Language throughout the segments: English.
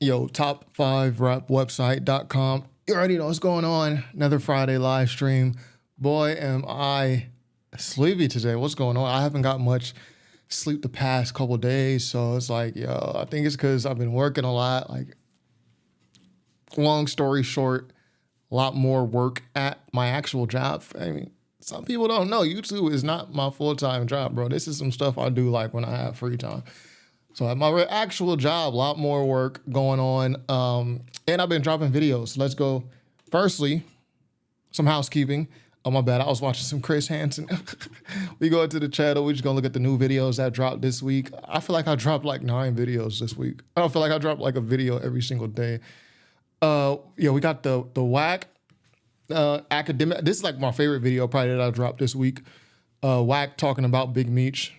Yo, top5rapwebsite.com. You already know what's going on. Another Friday live stream. Boy, am I sleepy today. What's going on? I haven't got much sleep the past couple days, so it's like, yo, I think it's because I've been working a lot. Like, long story short, a lot more work at my actual job. I mean, some people don't know YouTube is not my full-time job, bro. This is some stuff I do like when I have free time. So at my actual job, a lot more work going on. And I've been dropping videos. Let's go. Firstly, some housekeeping. Oh, my bad. I was watching some Chris Hansen. We go into the channel. We're just going to look at the new videos that dropped this week. I feel like I dropped like 9 videos this week. I don't feel like I dropped like a video every single day. Yeah, we got the whack academic. This is like my favorite video probably that I dropped this week. Whack talking about Big Meech.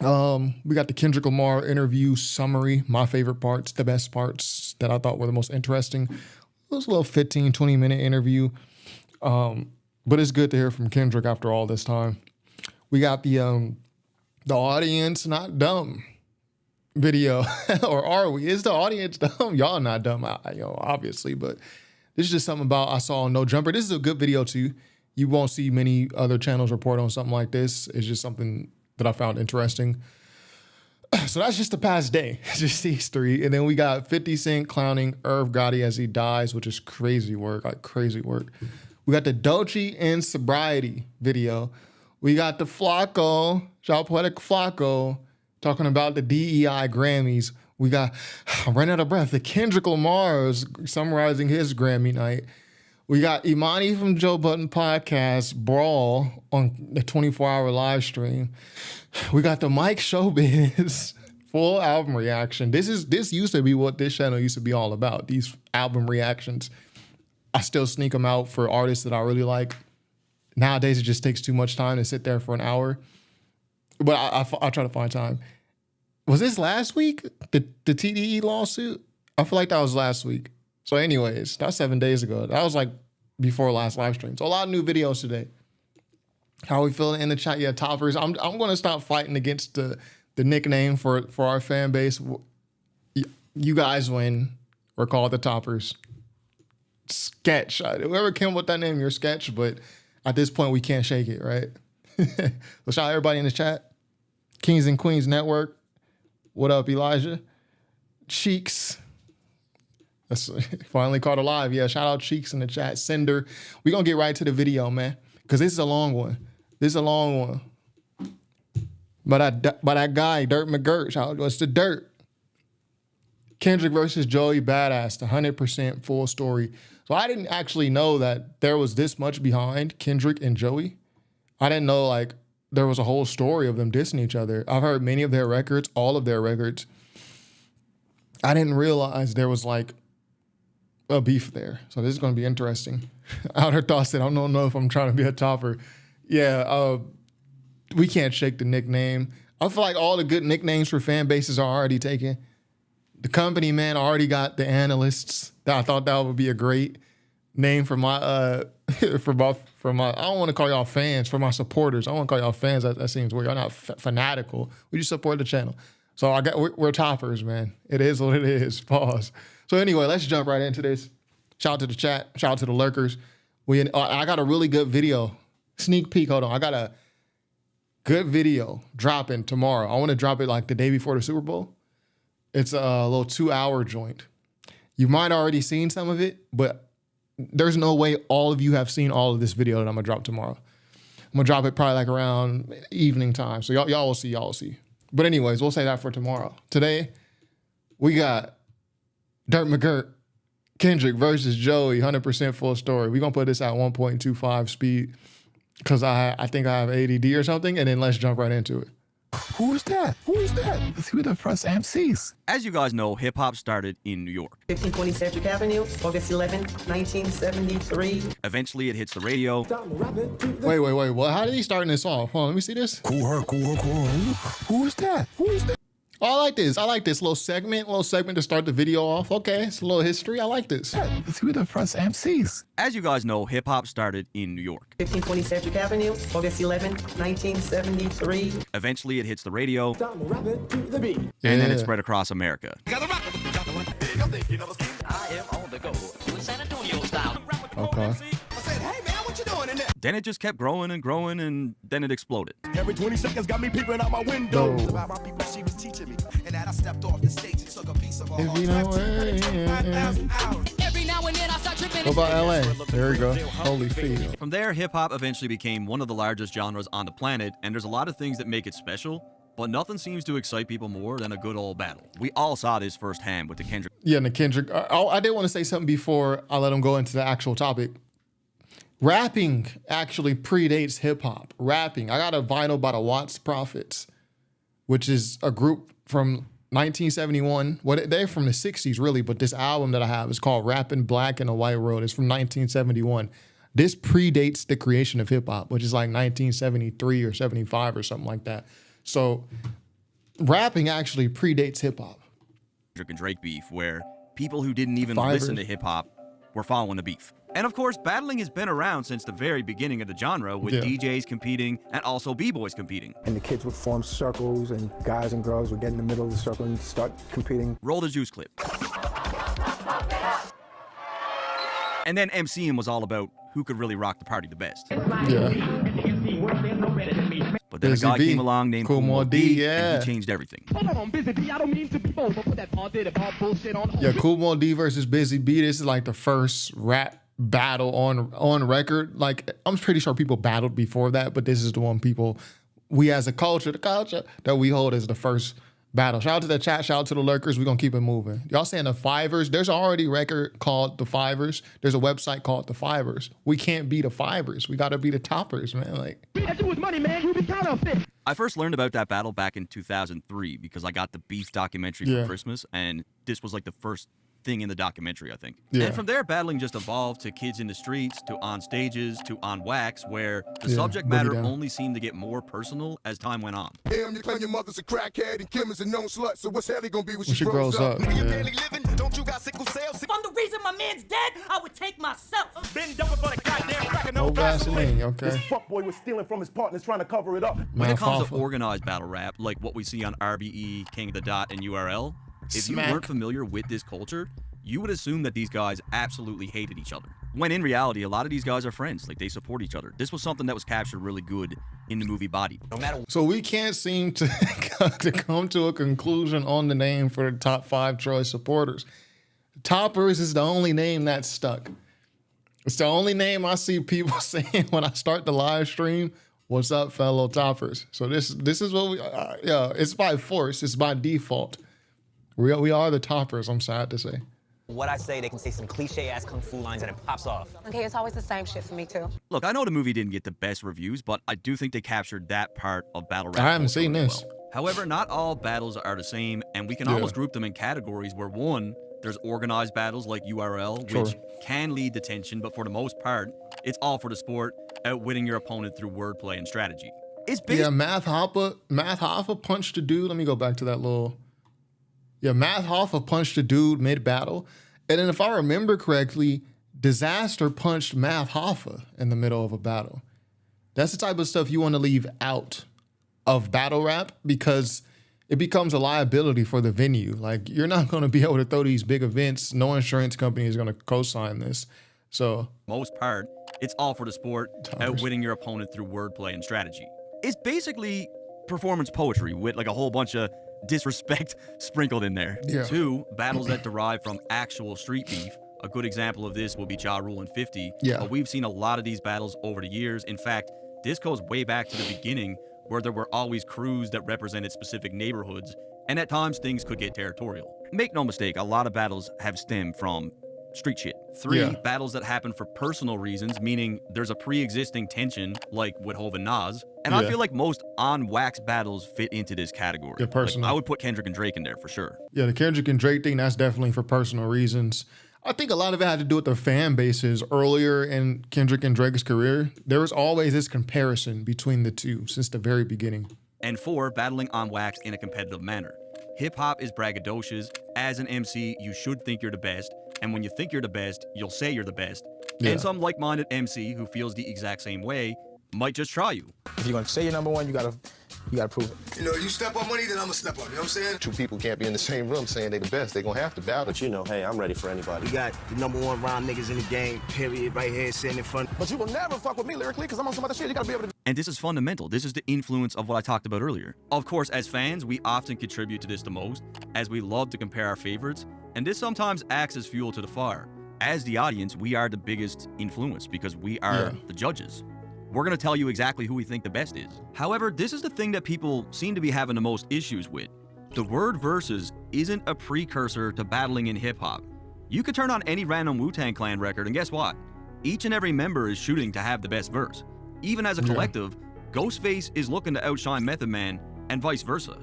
We got the Kendrick Lamar interview summary, my favorite parts, the best parts that I thought were the most interesting. It was a little 15, 20-minute interview. But it's good to hear from Kendrick after all this time. We got the audience not dumb video. Or are we? Is the audience dumb? Y'all not dumb, obviously, but this is just something about I saw No Jumper. This is a good video too. You won't see many other channels report on something like this. It's just something that I found interesting. So that's just the past day, just these 3. And then we got 50 Cent clowning Irv Gotti as he dies, which is crazy work, like crazy work. We got the Dolce and Sobriety video. We got the Flacco, Shout Poetic Flacco, talking about the DEI Grammys. We got, I ran out of breath, the Kendrick Lamar is summarizing his Grammy night. We got Imani from Joe Budden Podcast, Brawl on the 24-hour live stream. We got the Mike Showbiz full album reaction. This used to be what this channel used to be all about, these album reactions. I still sneak them out for artists that I really like. Nowadays, it just takes too much time to sit there for an hour. But I try to find time. Was this last week? The TDE lawsuit? I feel like that was last week. So anyways, that's 7 days ago. That was like before last live stream. So a lot of new videos today. How are we feeling in the chat? Yeah, toppers. I'm going to stop fighting against the nickname for our fan base. You guys win. We're called the toppers. Sketch. Whoever came up with that name, you're Sketch. But at this point, we can't shake it, right? So shout out everybody in the chat. Kings and Queens Network. What up, Elijah? Cheeks. That's finally caught alive. Yeah, shout out Cheeks in the chat. Cinder. We're going to get right to the video, man, because this is a long one. This is a long one. But that guy, Dirt McGirt. What's the dirt? Kendrick versus Joey Bada, the 100% full story. So I didn't actually know that there was this much behind Kendrick and Joey. I didn't know, like, there was a whole story of them dissing each other. I've heard many of their records, all of their records. I didn't realize there was, like, a beef there. So this is going to be interesting. Outer Thoughts said, I don't know if I'm trying to be a topper. Yeah, we can't shake the nickname. I feel like all the good nicknames for fan bases are already taken. The company, man, already got the analysts. I thought that would be a great name for my for my I don't want to call y'all fans, for my supporters. I don't want to call y'all fans. That seems weird. Y'all not fanatical. We just support the channel. So we're toppers, man. It is what it is. Pause. So anyway, let's jump right into this. Shout out to the chat. Shout out to the lurkers. I got a really good video. Sneak peek. Hold on. I got a good video dropping tomorrow. I want to drop it like the day before the Super Bowl. It's a little 2-hour joint. You might already seen some of it, but there's no way all of you have seen all of this video that I'm gonna drop tomorrow. I'm gonna drop it probably like around evening time. So y'all will see, y'all will see. But anyways, we'll say that for tomorrow. Today, we got Dirt McGirt, Kendrick versus Joey, 100% full story. We're gonna put this at 1.25 speed because I think I have ADD or something, and then let's jump right into it. Who's that? Who's that? Let's see the first MCs. As you guys know, hip-hop started in New York. 1520 Cedric Avenue, August 11, 1973. Eventually, it hits the radio. Wait. What? How did he start this off? Hold on, let me see this. Cool. Who's that? Who's that? Oh, I like this. I like this little segment to start the video off. Okay, it's a little history. I like this. Let's see the first MCs. As you guys know, hip-hop started in New York. 1520 Cedric Avenue, August 11, 1973. Eventually, it hits the radio. Yeah. And then it spread across America. I am on the go with San Antonio style. Okay. Then it just kept growing and growing, and then it exploded. Every 20 seconds got me peeping out my window. About my people she was teaching me. And that I stepped off the stage and took a piece of her If you know Every now and then I start tripping. What about LA? There we go. Holy field. From there, hip-hop eventually became one of the largest genres on the planet, and there's a lot of things that make it special, but nothing seems to excite people more than a good old battle. We all saw this firsthand with the Kendrick. Yeah, and the Kendrick. I did want to say something before I let him go into the actual topic. Rapping actually predates hip hop. Rapping. I got a vinyl by the Watts Prophets, which is a group from 1971. They're from the 60s, really, but this album that I have is called Rapping Black in a White World. It's from 1971. This predates the creation of hip hop, which is like 1973 or 75 or something like that. So rapping actually predates hip hop. Kendrick and Drake beef, where people who didn't even Fivers. listen to hip-hop were following the beef. And of course, battling has been around since the very beginning of the genre, with DJs competing and also b-boys competing. And the kids would form circles, and guys and girls would get in the middle of the circle and start competing. Roll the juice clip. And then MCing was all about who could really rock the party the best. Yeah. But then Busy a guy B. came along named Cool More D, yeah. and he changed everything. Yeah, Cool More D versus Busy B. This is like the first rap battle on record. Like, I'm pretty sure people battled before that, but this is the one we as a culture, the culture that we hold as the first battle. Shout out to the chat, shout out to the lurkers. We're gonna keep it moving. Y'all saying the Fivers? There's already a record called the Fivers. There's a website called the Fivers. We can't be the Fivers. We gotta be the toppers, man. Like, I first learned about that battle back in 2003 because I got the Beef documentary for Christmas, and this was like the first thing in the documentary, I think. Yeah. And from there, battling just evolved to kids in the streets, to on stages, to on wax, where the subject matter only seemed to get more personal as time went on. Damn, you claim your mother's a crackhead and Kim is a known slut, so what's Ellie gonna be when she grows up? When you Yeah. barely living, don't you got sickle cell? If I'm the reason my man's dead, I would take myself. Been double for the goddamn crack, No Vaseline, okay. fuckboy was stealing from his partners trying to cover it up. When it comes to Malfalfa. organized battle rap, like what we see on RBE, King of the Dot, and URL, if Smack. you weren't familiar with this culture, you would assume that these guys absolutely hated each other. When in reality, a lot of these guys are friends. Like, they support each other. This was something that was captured really good in the movie Body. So we can't seem to, to come to a conclusion on the name for the top 5 Troy supporters. Toppers is the only name that's stuck. It's the only name I see people saying when I start the live stream. What's up, fellow Toppers? So this is what we, it's by force. It's by default. We are the Toppers, I'm sad to say. What I say, they can say some cliche-ass kung fu lines and it pops off. Okay, it's always the same shit for me, too. Look, I know the movie didn't get the best reviews, but I do think they captured that part of battle rap. I haven't seen really this. well. However, not all battles are the same, and we can almost group them in categories where, one, there's organized battles like URL, which can lead to tension, but for the most part, it's all for the sport, outwitting your opponent through wordplay and strategy. It's based Math Hoffa punched a dude. Let me go back to that little. Yeah, Math Hoffa punched a dude mid-battle. And then if I remember correctly, Disaster punched Math Hoffa in the middle of a battle. That's the type of stuff you want to leave out of battle rap because it becomes a liability for the venue. Like, you're not going to be able to throw these big events. No insurance company is going to co-sign this. So, most part, it's all for the sport, outwitting your opponent through wordplay and strategy. It's basically performance poetry with like a whole bunch of disrespect sprinkled in there. Yeah. 2, battles that derive from actual street beef. A good example of this will be Ja Rule and 50. Yeah. But we've seen a lot of these battles over the years. In fact, this goes way back to the beginning where there were always crews that represented specific neighborhoods, and at times things could get territorial. Make no mistake, a lot of battles have stemmed from street shit. 3, battles that happen for personal reasons, meaning there's a pre-existing tension, like with Hov and Nas. And I feel like most on-wax battles fit into this category. Yeah, personal. Like, I would put Kendrick and Drake in there for sure. yeah, the Kendrick and Drake thing, that's definitely for personal reasons. I think a lot of it had to do with the fan bases. Earlier in Kendrick and Drake's career, there was always this comparison between the two since the very beginning. And 4, battling on wax in a competitive manner. Hip-hop is braggadocious. As an MC, you should think you're the best. And when you think you're the best, you'll say you're the best. Yeah. And some like-minded MC who feels the exact same way might just try you. If you're gonna say you're number one, you gotta prove it. You know, you step on money, then I'm gonna step on. You know what I'm saying? Two people can't be in the same room saying they the best. They gonna have to battle. But you know, hey, I'm ready for anybody. We got the #1 rhyme niggas in the game, period, right here sitting in front. But you will never fuck with me lyrically because I'm on some other shit. You gotta be able to. And this is fundamental. This is the influence of what I talked about earlier. Of course, as fans, we often contribute to this the most, as we love to compare our favorites, and this sometimes acts as fuel to the fire. As the audience, we are the biggest influence because we are the judges. We're going to tell you exactly who we think the best is. However, this is the thing that people seem to be having the most issues with. The word versus isn't a precursor to battling in hip-hop. You could turn on any random Wu-Tang Clan record, and guess what? Each and every member is shooting to have the best verse. Even as a collective, Ghostface is looking to outshine Method Man, and vice versa.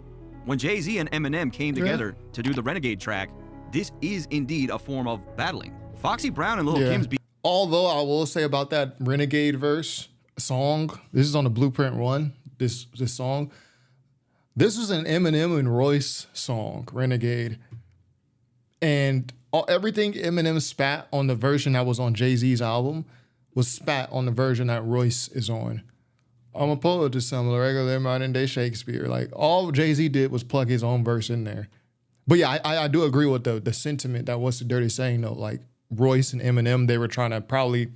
When Jay-Z and Eminem came together to do the Renegade track, this is indeed a form of battling. Foxy Brown and Lil Kim's beat. Although I will say about that Renegade verse song, this is on the Blueprint 1, this song. This was an Eminem and Royce song, Renegade. And everything Eminem spat on the version that was on Jay-Z's album was spat on the version that Royce is on. I'm a poet to some regular modern day Shakespeare. Like, all Jay-Z did was plug his own verse in there. But yeah, I do agree with the sentiment that What's the Dirty Saying though. Like, Royce and Eminem, they were trying to probably,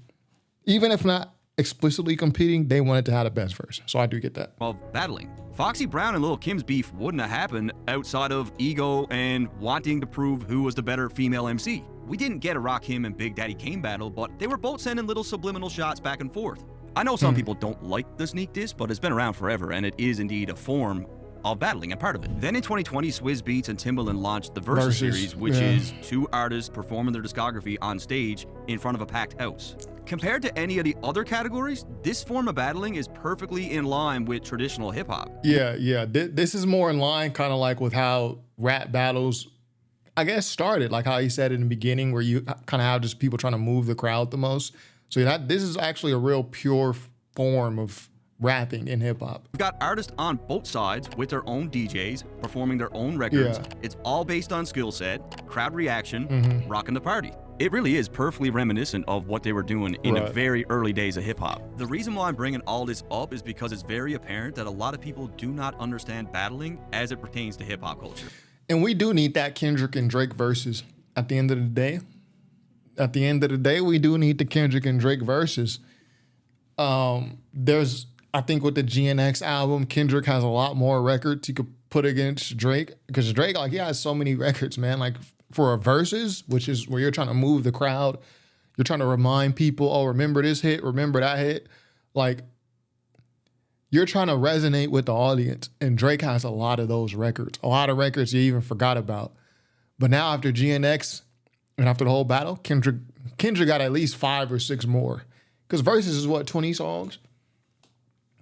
even if not explicitly competing, they wanted to have the best verse. So I do get that. Of battling. Foxy Brown and Lil Kim's beef wouldn't have happened outside of ego and wanting to prove who was the better female MC. We didn't get a Rakim and Big Daddy Kane battle, but they were both sending little subliminal shots back and forth. I know some people don't like the sneak diss, but it's been around forever, and it is indeed a form of battling and part of it. Then in 2020, Swizz Beatz and Timbaland launched the Versus series, which is 2 artists performing their discography on stage in front of a packed house. Compared to any of the other categories, this form of battling is perfectly in line with traditional hip-hop. Yeah. This is more in line kind of like with how rap battles, I guess, started. Like how he said in the beginning, where you kind of have just people trying to move the crowd the most. So this is actually a real pure form of rapping in hip-hop. We've got artists on both sides with their own DJs performing their own records. Yeah. It's all based on skill set, crowd reaction, rocking the party. It really is perfectly reminiscent of what they were doing in the very early days of hip-hop. The reason why I'm bringing all this up is because it's very apparent that a lot of people do not understand battling as it pertains to hip-hop culture. And we do need that Kendrick and Drake versus at the end of the day. at the end of the day, we do need the Kendrick and Drake verses. There's, I think with the GNX album, Kendrick has a lot more records he could put against Drake, because Drake, like, he has so many records, man. Like, for a verses, which is where you're trying to move the crowd, you're trying to remind people, oh, remember this hit, remember that hit. Like, you're trying to resonate with the audience, and Drake has a lot of those records, a lot of records you even forgot about. But now after GNX and after the whole battle, Kendrick got at least 5 or 6 more. Because verses is what, 20 songs?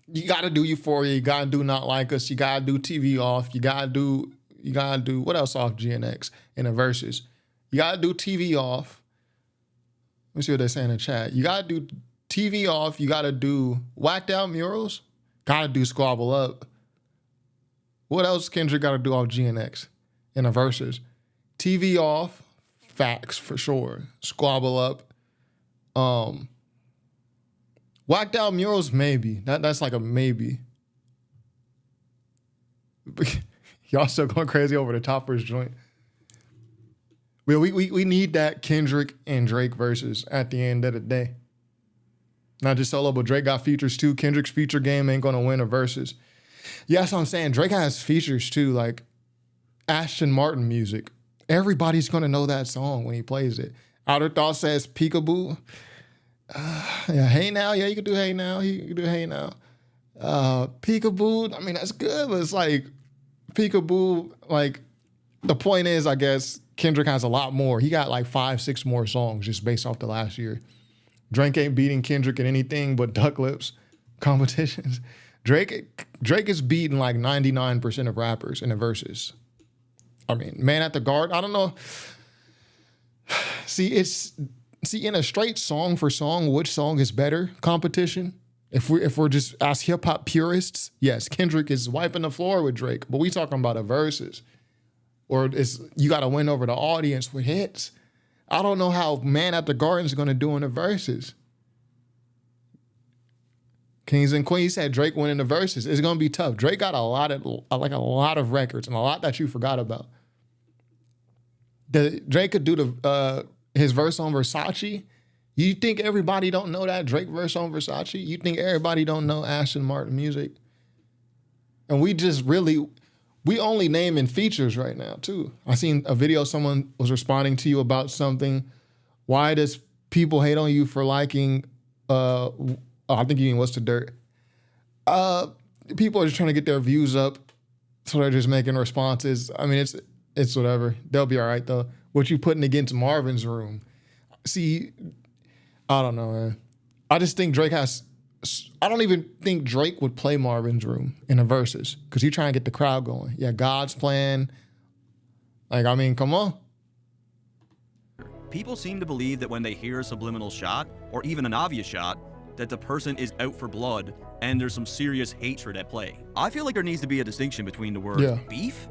You gotta do Euphoria, you gotta do Not Like Us, you gotta do TV Off, you gotta do what else off GNX in the verses? You gotta do TV Off. Let me see what they say in the chat. You gotta do TV Off, you gotta do Whacked Out Murals, gotta do Squabble Up. What else Kendrick gotta do off GNX in the verses? TV Off, facts for sure. Squabble Up. Whacked Out Murals, maybe. That's like a maybe. Y'all still going crazy over the Toppers joint. We need that Kendrick and Drake verses at the end of the day. Not just solo, but Drake got features too. Kendrick's feature game ain't gonna win a verses. Yeah, that's what I'm saying. Drake has features too, like Aston Martin music. Everybody's gonna know that song when he plays it. Outer Thought says Peekaboo. Yeah, Hey Now. Yeah, you can do Hey Now. You can do Hey Now. Peekaboo. I mean, that's good, but it's like Peekaboo. Like, the point is, I guess Kendrick has a lot more. He got like 5, 6 more songs just based off the last year. Drake ain't beating Kendrick in anything but Duck Lips competitions. Drake is beating like 99% of rappers in the verses. I mean, Man at the Garden, I don't know. See, in a straight song for song, which song is better competition? If we're just as hip hop purists, yes, Kendrick is wiping the floor with Drake, but we talking about a verses, or you got to win over the audience with hits. I don't know how Man at the Garden is going to do in the verses. Kings and Queens said Drake winning the verses. It's going to be tough. Drake got a lot of records and a lot that you forgot about. Drake could do his verse on Versace. You think everybody don't know that Drake verse on Versace? You think everybody don't know Aston Martin music? And we only naming features right now too. I seen a video, someone was responding to you about something. Why does people hate on you for liking, I think you mean What's the Dirt? People are just trying to get their views up, so they're just making responses. I mean, it's whatever. They'll be all right though. What you putting against Marvin's Room? See, I don't know, man. I just think I don't even think Drake would play Marvin's Room in the verses because he's trying to get the crowd going. Yeah, God's Plan. Like, I mean, come on. People seem to believe that when they hear a subliminal shot, or even an obvious shot, that the person is out for blood and there's some serious hatred at play. I feel like there needs to be a distinction between the word beef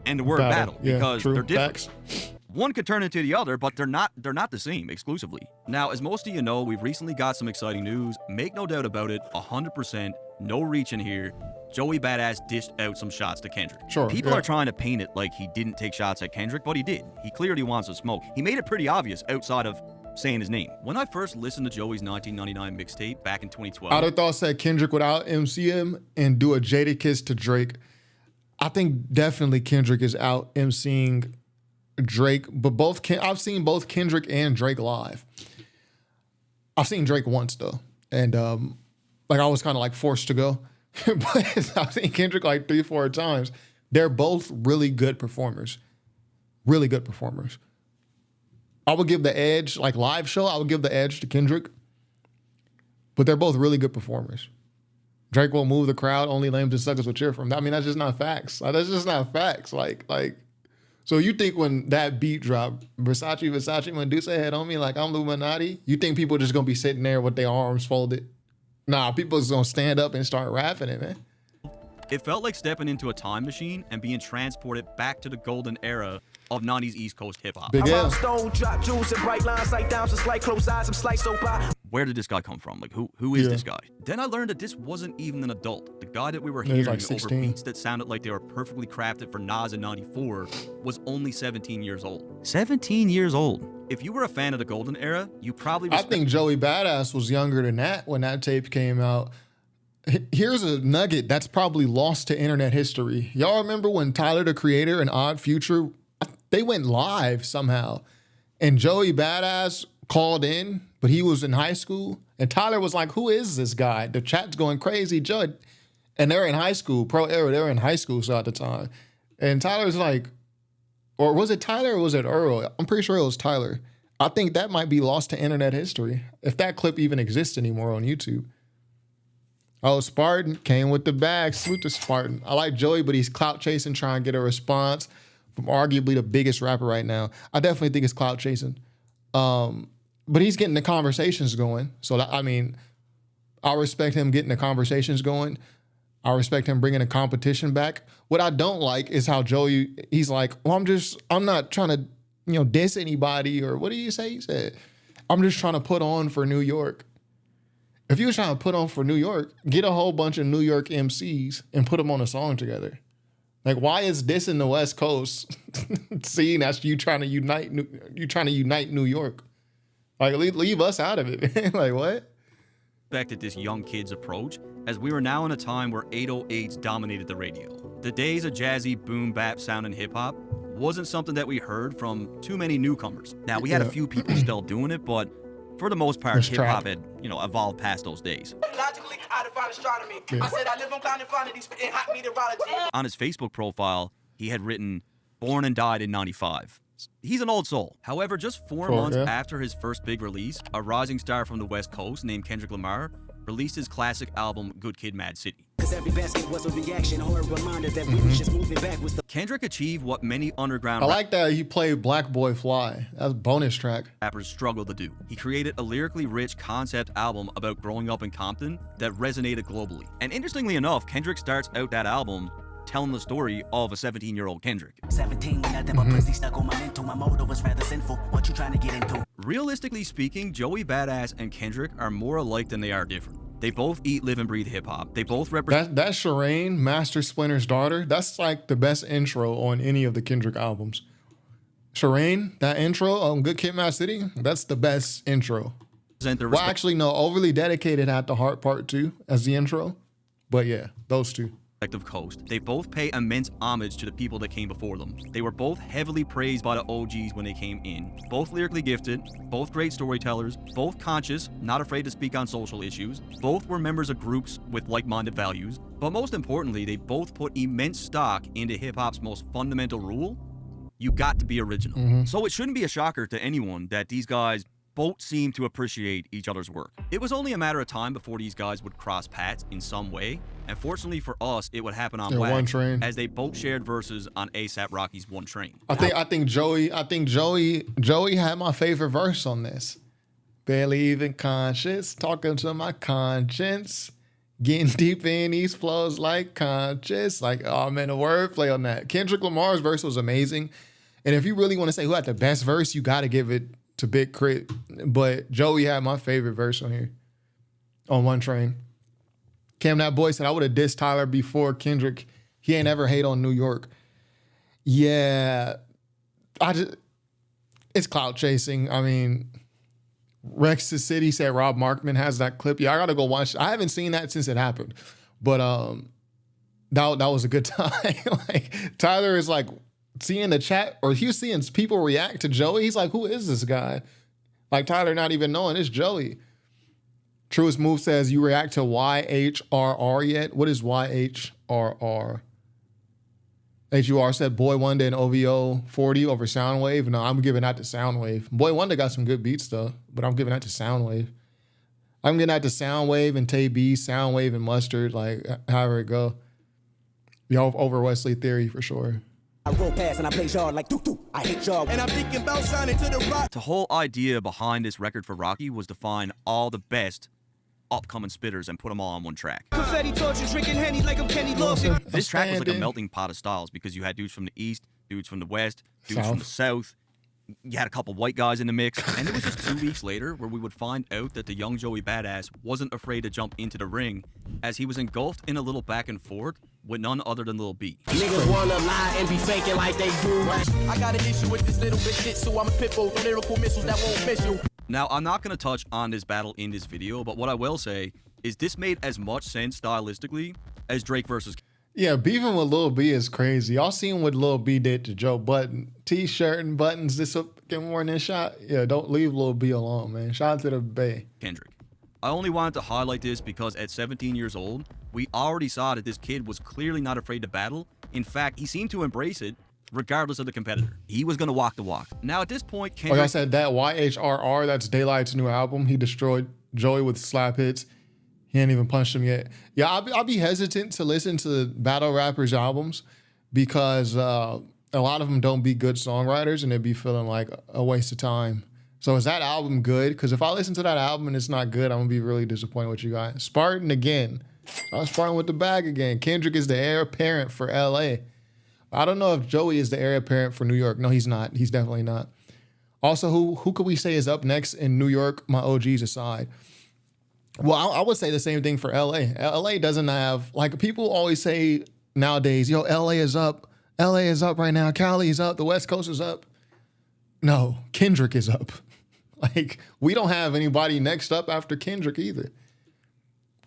and the word battle because they're different. Facts. One could turn into the other, but they're not the same exclusively. Now, as most of you know, we've recently got some exciting news. Make no doubt about it, 100%, no reach in here. Joey Badass dished out some shots to Kendrick. Sure. People are trying to paint it like he didn't take shots at Kendrick, but he did. He clearly wants to smoke. He made it pretty obvious outside of saying his name. When I first listened to Joey's 1999 mixtape back in 2012, I'd have thought said Kendrick without MCM and do a Jadakiss to Drake. I think definitely Kendrick is out MCing Drake, but I've seen both Kendrick and Drake live. I've seen Drake once though, and like I was kind of like forced to go, but I've seen Kendrick like 3, 4 times. They're both really good performers, really good performers. I would give the edge, like live show, I would give the edge to Kendrick, but they're both really good performers. Drake will move the crowd, only lambs and suckers will cheer for him. I mean, that's just not facts. That's just not facts. Like. So you think when that beat dropped, Versace, Medusa head on me like I'm Illuminati, you think people just gonna be sitting there with their arms folded? Nah, people just gonna stand up and start rapping it, man. It felt like stepping into a time machine and being transported back to the golden era of 90s East Coast hip-hop. Big L. where did this guy come from? Like, who is Yeah. this guy? Then I learned that this wasn't even an adult. The guy that we were Yeah, he's hearing like over 16. beats that sounded like they were perfectly crafted for Nas in 94 was only 17 years old. 17 years old. If you were a fan of the golden era, you probably I think Joey Badass was younger than that when that tape came out. Here's a nugget that's probably lost to internet history. Y'all remember when Tyler, the Creator, and Odd Future, they went live somehow, and Joey Badass called in, but he was in high school, and Tyler was like, "Who is this guy?" The chat's going crazy, Judd, and they're in high school, pro era. They were in high school so at the time, and Tyler's like, or was it Tyler or was it Earl? I'm pretty sure it was Tyler. I think that might be lost to internet history if that clip even exists anymore on YouTube. Oh, Spartan came with the bag. Salute to Spartan. I like Joey, but he's clout chasing, trying to get a response from arguably the biggest rapper right now. I definitely think it's clout chasing. But he's getting the conversations going. So, I mean, I respect him getting the conversations going. I respect him bringing the competition back. What I don't like is how Joey, he's like, well, I'm not trying to, diss anybody, or what did you say? He said, I'm just trying to put on for New York. If you were trying to put on for New York, get a whole bunch of New York MCs and put them on a song together. Like, why is this in the West Coast? Seeing as you trying to unite New York. Like, leave us out of it, man. Like, what? Respected this young kid's approach, as we were now in a time where 808s dominated the radio. The days of jazzy boom bap sounding hip hop wasn't something that we heard from too many newcomers. Now, we had a few people still doing it, but for the most part, hip hop had, evolved past those days. Logically, I define astronomy. I said I live on cloud infinity, spitting hot meteorology. On his Facebook profile, he had written, born and died in 95. He's an old soul. However, just 4 months after his first big release, a rising star from the West Coast named Kendrick Lamar released his classic album, Good Kid, Mad City. Every basket was a reaction or a reminder that we were just moving back with the Kendrick achieved what many underground I like that he played Black Boy Fly. That's a bonus track. rappers struggle to do. He created a lyrically rich concept album about growing up in Compton that resonated globally. And interestingly enough, Kendrick starts out that album telling the story of a 17-year-old Kendrick. 17, nothing but pussy stuck on my mental. My motive was rather sinful. What you trying to get into? Realistically speaking, Joey Badass and Kendrick are more alike than they are different. They both eat, live, and breathe hip-hop. They both represent... That's Shireen, Master Splinter's daughter. That's like the best intro on any of the Kendrick albums. Shireen, that intro on Good Kid, Mad City, that's the best intro. Well, actually, no, Overly Dedicated had the heart part too as the intro. But yeah, those two. Of coast. They both pay immense homage to the people that came before them. They were both heavily praised by the OGs when they came in. Both lyrically gifted, both great storytellers, both conscious, not afraid to speak on social issues. Both were members of groups with like-minded values. But most importantly, they both put immense stock into hip-hop's most fundamental rule: you got to be original. So it shouldn't be a shocker to anyone that these guys both seem to appreciate each other's work. It was only a matter of time before these guys would cross paths in some way, and fortunately for us, it would happen on One Train, as they both shared verses on A$AP Rocky's One Train. I think Joey had my favorite verse on this. Barely even conscious, talking to my conscience, getting deep in these flows like conscious. Like, oh man, the wordplay on that. Kendrick Lamar's verse was amazing, and if you really want to say who had the best verse, you got to give it to Big Crit, but Joey had my favorite verse on here, on One Train. Cam, that boy said, I would have dissed Tyler before Kendrick. He ain't ever hate on New York. Yeah, it's clout chasing. I mean, Rex the City said Rob Markman has that clip. Yeah, I gotta go watch. I haven't seen that since it happened, but that was a good time. Like, Tyler is like, seeing the chat, or he was seeing people react to Joey. He's like, who is this guy? Like, Tyler not even knowing it's Joey. Truest Move says, you react to YHRR yet? What is YHRR? HUR said, Boy Wonder and OVO 40 over Soundwave. No, I'm giving that to Soundwave. Boy Wonder got some good beats though, but I'm giving that to Soundwave. I'm giving that to Soundwave and Tay B, Soundwave and Mustard, like however it go. Y'all over Wesley Theory for sure. I roll past and I play yard like doo-doo. I hit y'all. And I'm thinking about signing to the rock. The whole idea behind this record for Rocky was to find all the best upcoming spitters and put them all on one track. Confetti torches, drinking Henny like I'm Kenny Logan. This track was like a melting pot of styles because you had dudes from the East, dudes from the West, dudes from the South, You had a couple white guys in the mix, and it was just 2 weeks later where we would find out that the young Joey Badass wasn't afraid to jump into the ring, as he was engulfed in a little back and forth with none other than Lil B. Niggas wanna lie and be faking like they do. I got an issue with this little bit shit, so I'm a pitbull, lyrical missiles that won't miss you. Now, I'm not going to touch on this battle in this video, but what I will say is this made as much sense stylistically as Drake versus. Yeah, beefing with Lil B is crazy. Y'all seen what Lil B did to Joe Budden. T-shirt and buttons this fucking morning shot. Yeah, don't leave Lil B alone, man. Shout out to the Bay. Kendrick. I only wanted to highlight this because at 17 years old, we already saw that this kid was clearly not afraid to battle. In fact, he seemed to embrace it regardless of the competitor. He was going to walk the walk. Now, at this point, Kendrick... Like I said, that YHRR, that's Daylight's new album. He destroyed Joey with slap hits. He ain't even punched him yet. Yeah, I'll be hesitant to listen to battle rappers' albums because a lot of them don't be good songwriters and they'd be feeling like a waste of time. So is that album good? Because if I listen to that album and it's not good, I'm going to be really disappointed with you guys. Spartan again. I was Spartan with the bag again. Kendrick is the heir apparent for LA. I don't know if Joey is the heir apparent for New York. No, he's not. He's definitely not. Also, who could we say is up next in New York, my OGs aside? Well, I would say the same thing for LA. LA doesn't have, like, people always say nowadays, yo, LA is up. LA is up right now. Cali is up. The West Coast is up. No, Kendrick is up. Like, we don't have anybody next up after Kendrick either.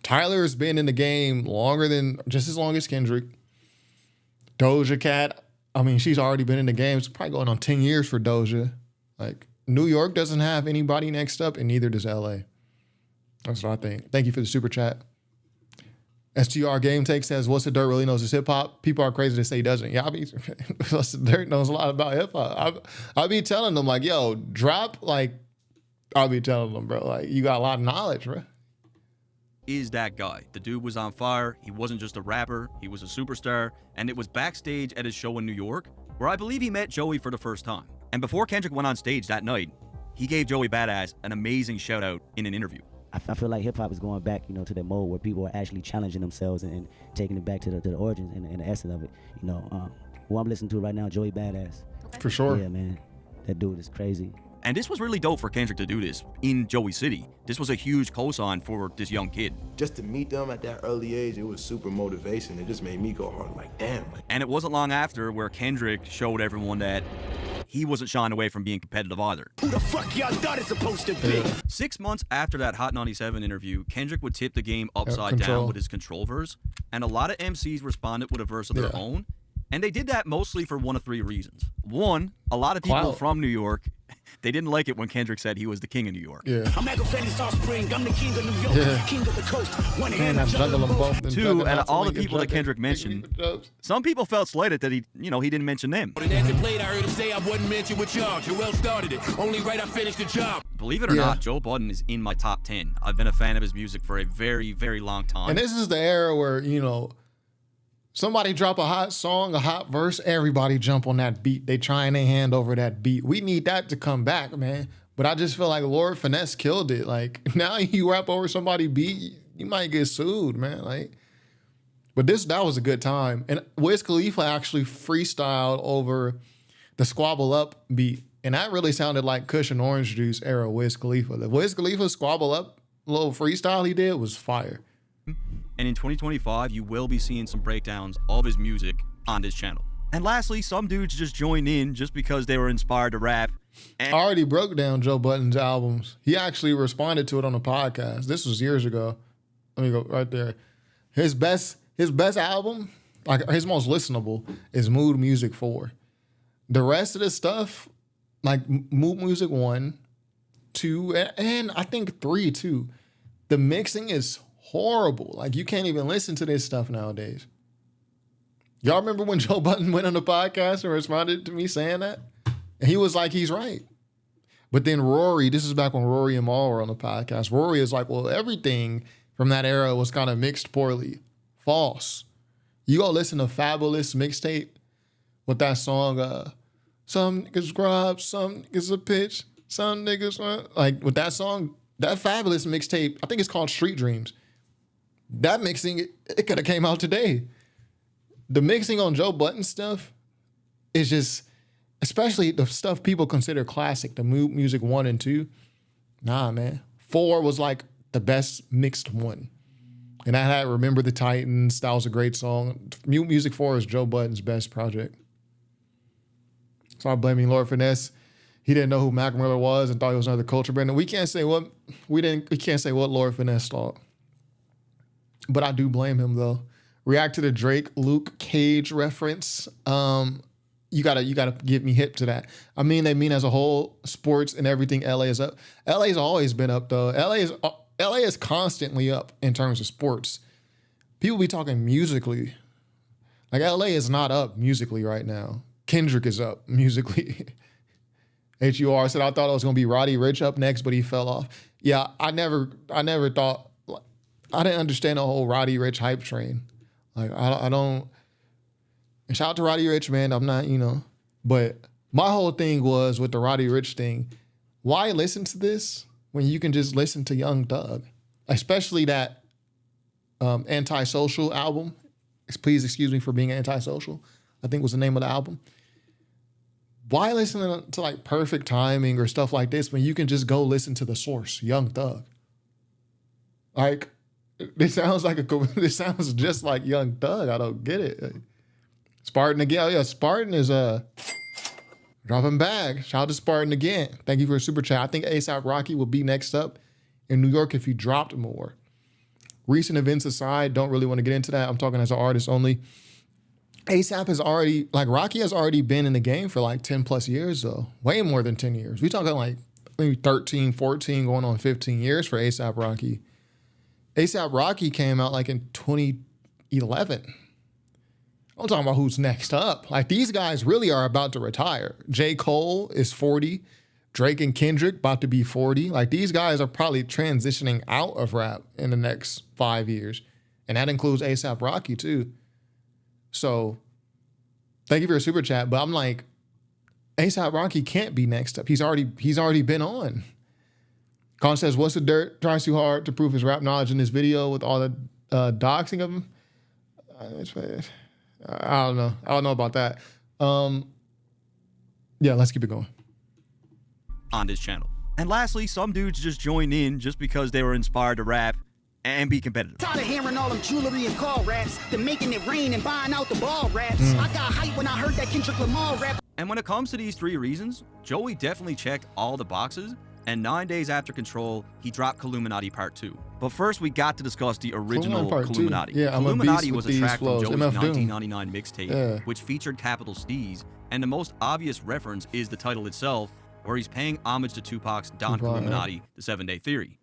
Tyler has been in the game just as long as Kendrick. Doja Cat, I mean, she's already been in the game. It's probably going on 10 years for Doja. Like, New York doesn't have anybody next up, and neither does LA. That's what I think. Thank you for the super chat. STR Game Take says, what's the dirt really knows is hip hop? People are crazy to say he doesn't. Yeah, what's the dirt knows a lot about hip hop. I'll be telling them, like, yo, drop, like, I'll be telling them, bro, like, you got a lot of knowledge, bro. Is that guy. The dude was on fire. He wasn't just a rapper. He was a superstar. And it was backstage at his show in New York, where I believe he met Joey for the first time. And before Kendrick went on stage that night, he gave Joey Badass an amazing shout out in an interview. I feel like hip hop is going back, to that mode where people are actually challenging themselves and taking it back to the origins and the essence of it. Who I'm listening to right now, Joey Badass. For sure. Yeah, man. That dude is crazy. And this was really dope for Kendrick to do this in Joey City. This was a huge cosign for this young kid. Just to meet them at that early age, it was super motivation. It just made me go hard, like, damn. And it wasn't long after where Kendrick showed everyone that he wasn't shying away from being competitive either. Who the fuck y'all thought it's supposed to be? 6 months after that Hot 97 interview, Kendrick would tip the game upside down with his control verse, and a lot of MCs responded with a verse of their own, and they did that mostly for one of three reasons. One, a lot of people from New York, they didn't like it when Kendrick said he was the king of New York. Yeah. I'm Machiavelli's offspring. I'm the king of New York, king of the coast. One hand, I'm juggling them both. Two, out of all the people that Kendrick mentioned, some people felt slighted that he didn't mention them. But as it played, I heard him say I wasn't mentioned with y'all. Joel started it. Only right I finished the job. Believe it or not, Joe Budden is in my top 10. I've been a fan of his music for a very, very long time. And this is the era where, somebody drop a hot song, a hot verse, everybody jump on that beat. They trying their hand over that beat. We need that to come back, man. But I just feel like Lord Finesse killed it. Like, now you rap over somebody's beat, you might get sued, man. Like, but that was a good time. And Wiz Khalifa actually freestyled over the Squabble Up beat. And that really sounded like Kush and Orange Juice era Wiz Khalifa. The Wiz Khalifa Squabble Up little freestyle he did was fire. And in 2025, you will be seeing some breakdowns of his music on this channel. And lastly, some dudes just joined in just because they were inspired to rap. I already broke down Joe Budden's albums. He actually responded to it on a podcast. This was years ago. Let me go right there. His best album, like his most listenable, is Mood Music 4. The rest of the stuff, like Mood Music 1, 2, and I think 3 too. The mixing is horrible. Like, you can't even listen to this stuff nowadays. Y'all remember when Joe Budden went on the podcast and responded to me saying that? And he was like, he's right. But then Rory, this is back when Rory and Maul were on the podcast. Rory is like, well, everything from that era was kind of mixed poorly. False. You go listen to Fabulous mixtape with that song, some niggas grab, some niggas a pitch, some niggas, like with that song, that Fabulous mixtape, I think it's called Street Dreams. That mixing, it could have came out today. The mixing on Joe Budden stuff is just, especially the stuff people consider classic, the music 1 and 2. Nah, man. 4 was like the best mixed one. And I had Remember the Titans. That was a great song. Music 4 is Joe Budden's best project. So I'm blaming Lord Finesse. He didn't know who Mac Miller was and thought he was another culture brand. And we can't say what Lord Finesse thought. But I do blame him though. React to the Drake Luke Cage reference. You gotta give me hip to that. I mean, they mean as a whole, sports and everything. LA is up. LA's always been up though. LA is constantly up in terms of sports. People be talking musically. Like LA is not up musically right now. Kendrick is up musically. HUR said, I thought it was gonna be Roddy Ricch up next, but he fell off. Yeah, I never thought, I didn't understand the whole Roddy Ricch hype train. Like I don't, and shout out to Roddy Ricch, man. I'm not, but my whole thing was with the Roddy Ricch thing, why listen to this when you can just listen to Young Thug? Especially that Antisocial album. Please excuse me for being antisocial, I think was the name of the album. Why listen to like Perfect Timing or stuff like this when you can just go listen to the source, Young Thug? Like, this sounds just like Young Thug. I don't get it. Spartan again. Oh yeah, Spartan is dropping bag. Shout out to Spartan again. Thank you for a super chat. I think A$AP Rocky will be next up in New York if he dropped more. Recent events aside, don't really want to get into that. I'm talking as an artist only. A$AP has already, like Rocky has already been in the game for like 10 plus years though. Way more than 10 years. We talking like maybe 13, 14, going on 15 years for A$AP Rocky. A$AP Rocky came out like in 2011. I'm talking about who's next up. Like these guys really are about to retire. J. Cole is 40. Drake and Kendrick about to be 40. Like these guys are probably transitioning out of rap in the next 5 years. And that includes A$AP Rocky too. So thank you for your super chat. But I'm like, A$AP Rocky can't be next up. He's already been on. Colin says, what's the dirt? Tries too hard to prove his rap knowledge in this video with all the doxing of him. I don't know. I don't know about that. Yeah, let's keep it going. On this channel. And lastly, some dudes just join in just because they were inspired to rap and be competitive. Tired of hearing all them jewelry and car raps, then making it rain and buying out the ball raps. I got hype when I heard that Kendrick Lamar rap. And when it comes to these 3 reasons, Joey definitely checked all the boxes, and 9 days after Control, he dropped Illuminati Part 2. But first, we got to discuss the original Illuminati. Yeah, Illuminati was a track from Joey's MF Doom. 1999 mixtape, which featured capital Steez, and the most obvious reference is the title itself, where he's paying homage to Tupac's Don Illuminati, the 7-Day Theory.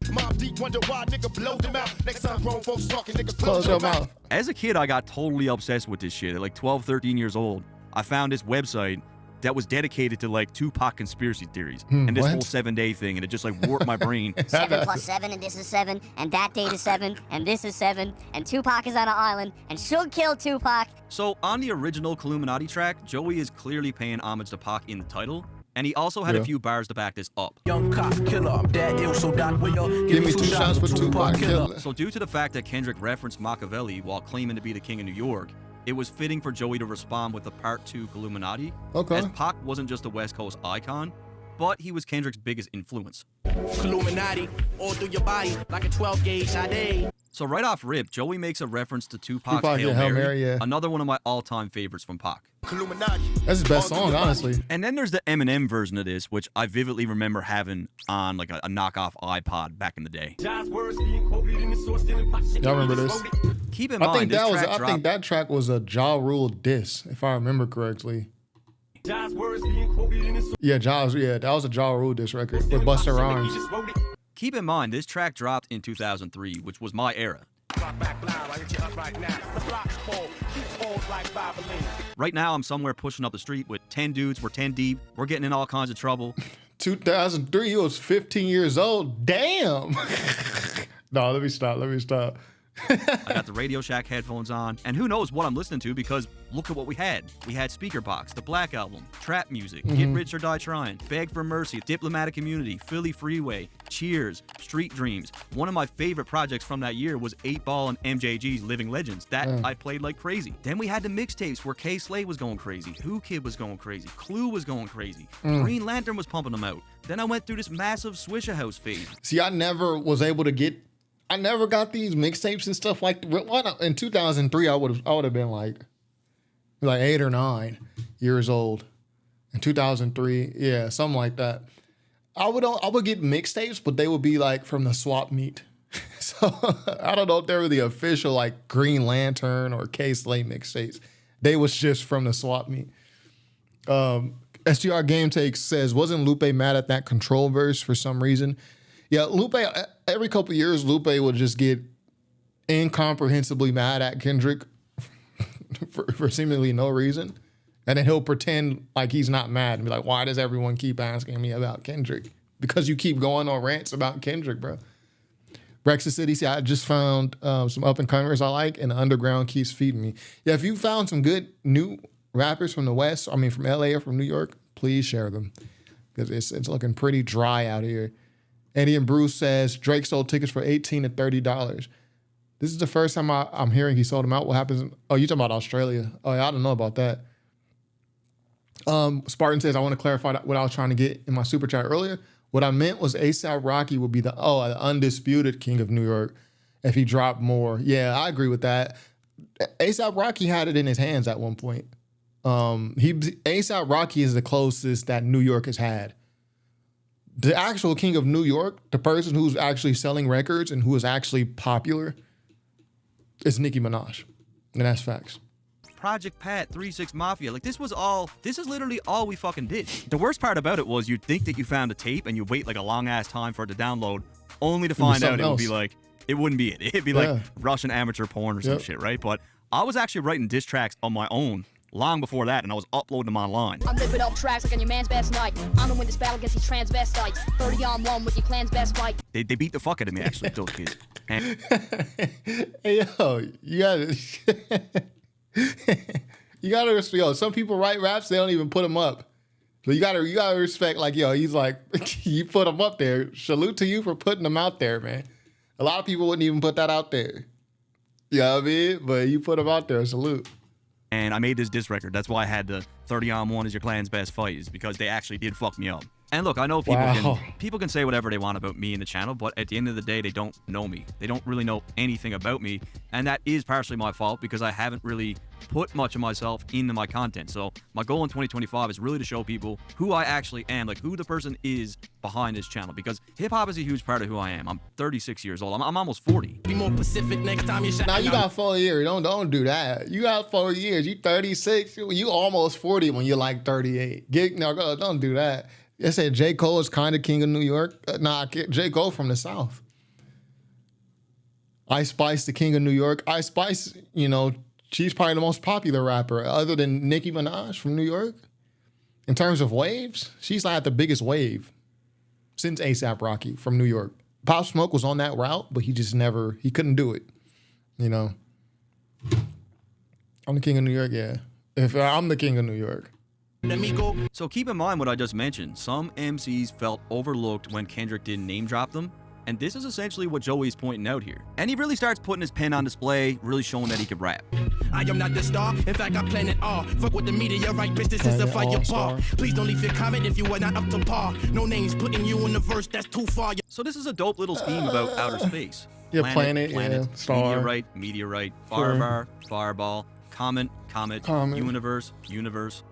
Close your mouth. As a kid, I got totally obsessed with this shit. At like 12, 13 years old, I found this website that was dedicated to like Tupac conspiracy theories and this whole 7-day thing, and it just like warped my brain. 7 plus 7, and this is 7, and that date is 7, and this is 7, and Tupac is on an island, and Suge killed Tupac. So on the original Illuminati track, Joey is clearly paying homage to Pac in the title, and he also had a few bars to back this up. Young cop killer, I'm that ill, so that way give me 2 shots for Tupac killer. So due to the fact that Kendrick referenced Machiavelli while claiming to be the king of New York, it was fitting for Joey to respond with the Part 2 Illuminati, as Pac wasn't just a West Coast icon, but he was Kendrick's biggest influence. Illuminati, all through your body, like a 12 gauge ID. So right off rip, Joey makes a reference to Tupac's Hail Mary, another one of my all-time favorites from Pac. That's his best song, honestly. And then there's the Eminem version of this, which I vividly remember having on like a knockoff iPod back in the day. Y'all remember this? Keep in mind, I think that track was a Ja Rule diss, if I remember correctly. Yeah, that was a Ja Rule diss record with Busta Rhymes. Keep in mind, this track dropped in 2003, which was my era. Right now, I'm somewhere pushing up the street with 10 dudes. We're 10 deep. We're getting in all kinds of trouble. 2003, he was 15 years old. Damn. No, let me stop. I got the Radio Shack headphones on, and who knows what I'm listening to because look at what we had. We had Speaker Box, the Black Album, Trap Music, Get Rich or Die Trying, Beg for Mercy, Diplomatic Immunity, Philly Freeway, Cheers, Street Dreams. One of my favorite projects from that year was 8 Ball and MJG's Living Legends. That I played like crazy. Then we had the mixtapes where K Slay was going crazy, Who Kid was going crazy, Clue was going crazy, Green Lantern was pumping them out. Then I went through this massive Swisher House phase. See, I never was able to get. I never got these mixtapes and stuff like. In 2003, I would have been like 8 or 9 years old. In 2003, yeah, something like that. I would get mixtapes, but they would be like from the swap meet. So I don't know if they were the official like Green Lantern or K Slay mixtapes. They was just from the swap meet. SGR Game Takes says, wasn't Lupe mad at that control verse for some reason? Yeah, Lupe, every couple of years, Lupe would just get incomprehensibly mad at Kendrick for seemingly no reason. And then he'll pretend like he's not mad and be like, why does everyone keep asking me about Kendrick? Because you keep going on rants about Kendrick, bro. Brexit City, see, I just found some up-and-comers I like, and the underground keeps feeding me. Yeah, if you found some good new rappers from the West, I mean from LA or from New York, please share them. Because it's looking pretty dry out here. Eddie and Bruce says, Drake sold tickets for $18 to $30. This is the first time I'm hearing he sold them out. What happens? Oh, you're talking about Australia. Oh, yeah, I don't know about that. Spartan says, I want to clarify what I was trying to get in my super chat earlier. What I meant was A$AP Rocky would be the undisputed king of New York if he dropped more. Yeah, I agree with that. A$AP Rocky had it in his hands at one point. A$AP Rocky is the closest that New York has had. The actual king of New York, the person who's actually selling records and who is actually popular, is Nicki Minaj. And that's facts. Project Pat, 3-6 Mafia. Like, this is literally all we fucking did. The worst part about it was you'd think that you found a tape and you wait like a long ass time for it to download, only to find out it would be like, it wouldn't be it. It'd be like Russian amateur porn or some shit, right? But I was actually writing diss tracks on my own long before that, and I was uploading them online. I'm ripping up tracks like on your man's best night. I'm gonna win this battle against these transvestites. 30-on-1 with your clan's best fight. They beat the fuck out of me, actually, those kids. And hey, yo, you gotta, yo, some people write raps, they don't even put them up. So you gotta respect, like, yo, he's like, you put them up there. Salute to you for putting them out there, man. A lot of people wouldn't even put that out there. You know what I mean? But you put them out there, salute. And I made this diss record. That's why I had the 30-on-1 is your clan's best fight, is because they actually did fuck me up. And look, I know people can say whatever they want about me and the channel, but at the end of the day, they don't know me. They don't really know anything about me. And that is partially my fault because I haven't really put much of myself into my content. So my goal in 2025 is really to show people who I actually am, like who the person is behind this channel, because hip-hop is a huge part of who I am. I'm 36 years old. I'm almost 40. Be more Pacific next time you Now you got 4 years. Don't do that. You got 4 years. You 36. You almost 40 when you're like 38. Don't do that. They said J. Cole is kind of king of New York. Nah, J. Cole from the South. Ice Spice, the king of New York. Ice Spice, you know, she's probably the most popular rapper other than Nicki Minaj from New York. In terms of waves, she's like the biggest wave since A$AP Rocky from New York. Pop Smoke was on that route, but he couldn't do it. You know, I'm the king of New York, yeah. If I'm the king of New York. So keep in mind what I just mentioned. Some MCs felt overlooked when Kendrick didn't name drop them. And this is essentially what Joey's pointing out here. And he really starts putting his pen on display, really showing that he could rap. I am not the star. In fact, I plan it all. Fuck with the media, right? Bitch, this is a fire bar. Please don't leave your comment if you are not up to par. No names putting you in the verse, that's too far. So this is a dope little scheme about outer space. Yeah, planet, star. Meteorite, firebar, fireball, comet, universe.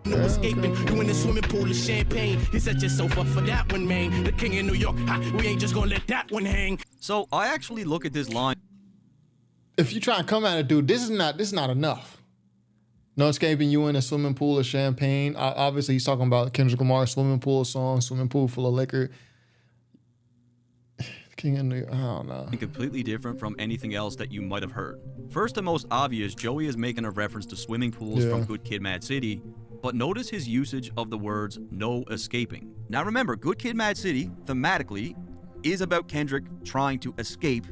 No escaping, you in the swimming pool of champagne. You set yourself up for that one, man. The king of New York, we ain't just gonna let that one hang. So I actually look at this line. If you try and come at it, dude, this is not enough. No escaping, you in a swimming pool of champagne. Obviously, he's talking about Kendrick Lamar swimming pool song, swimming pool full of liquor. King of New York, I don't know. Completely different from anything else that you might have heard. First and most obvious, Joey is making a reference to swimming pools from Good Kid, Mad City, but notice his usage of the words no escaping. Now remember, Good Kid, Mad City, thematically, is about Kendrick trying to escape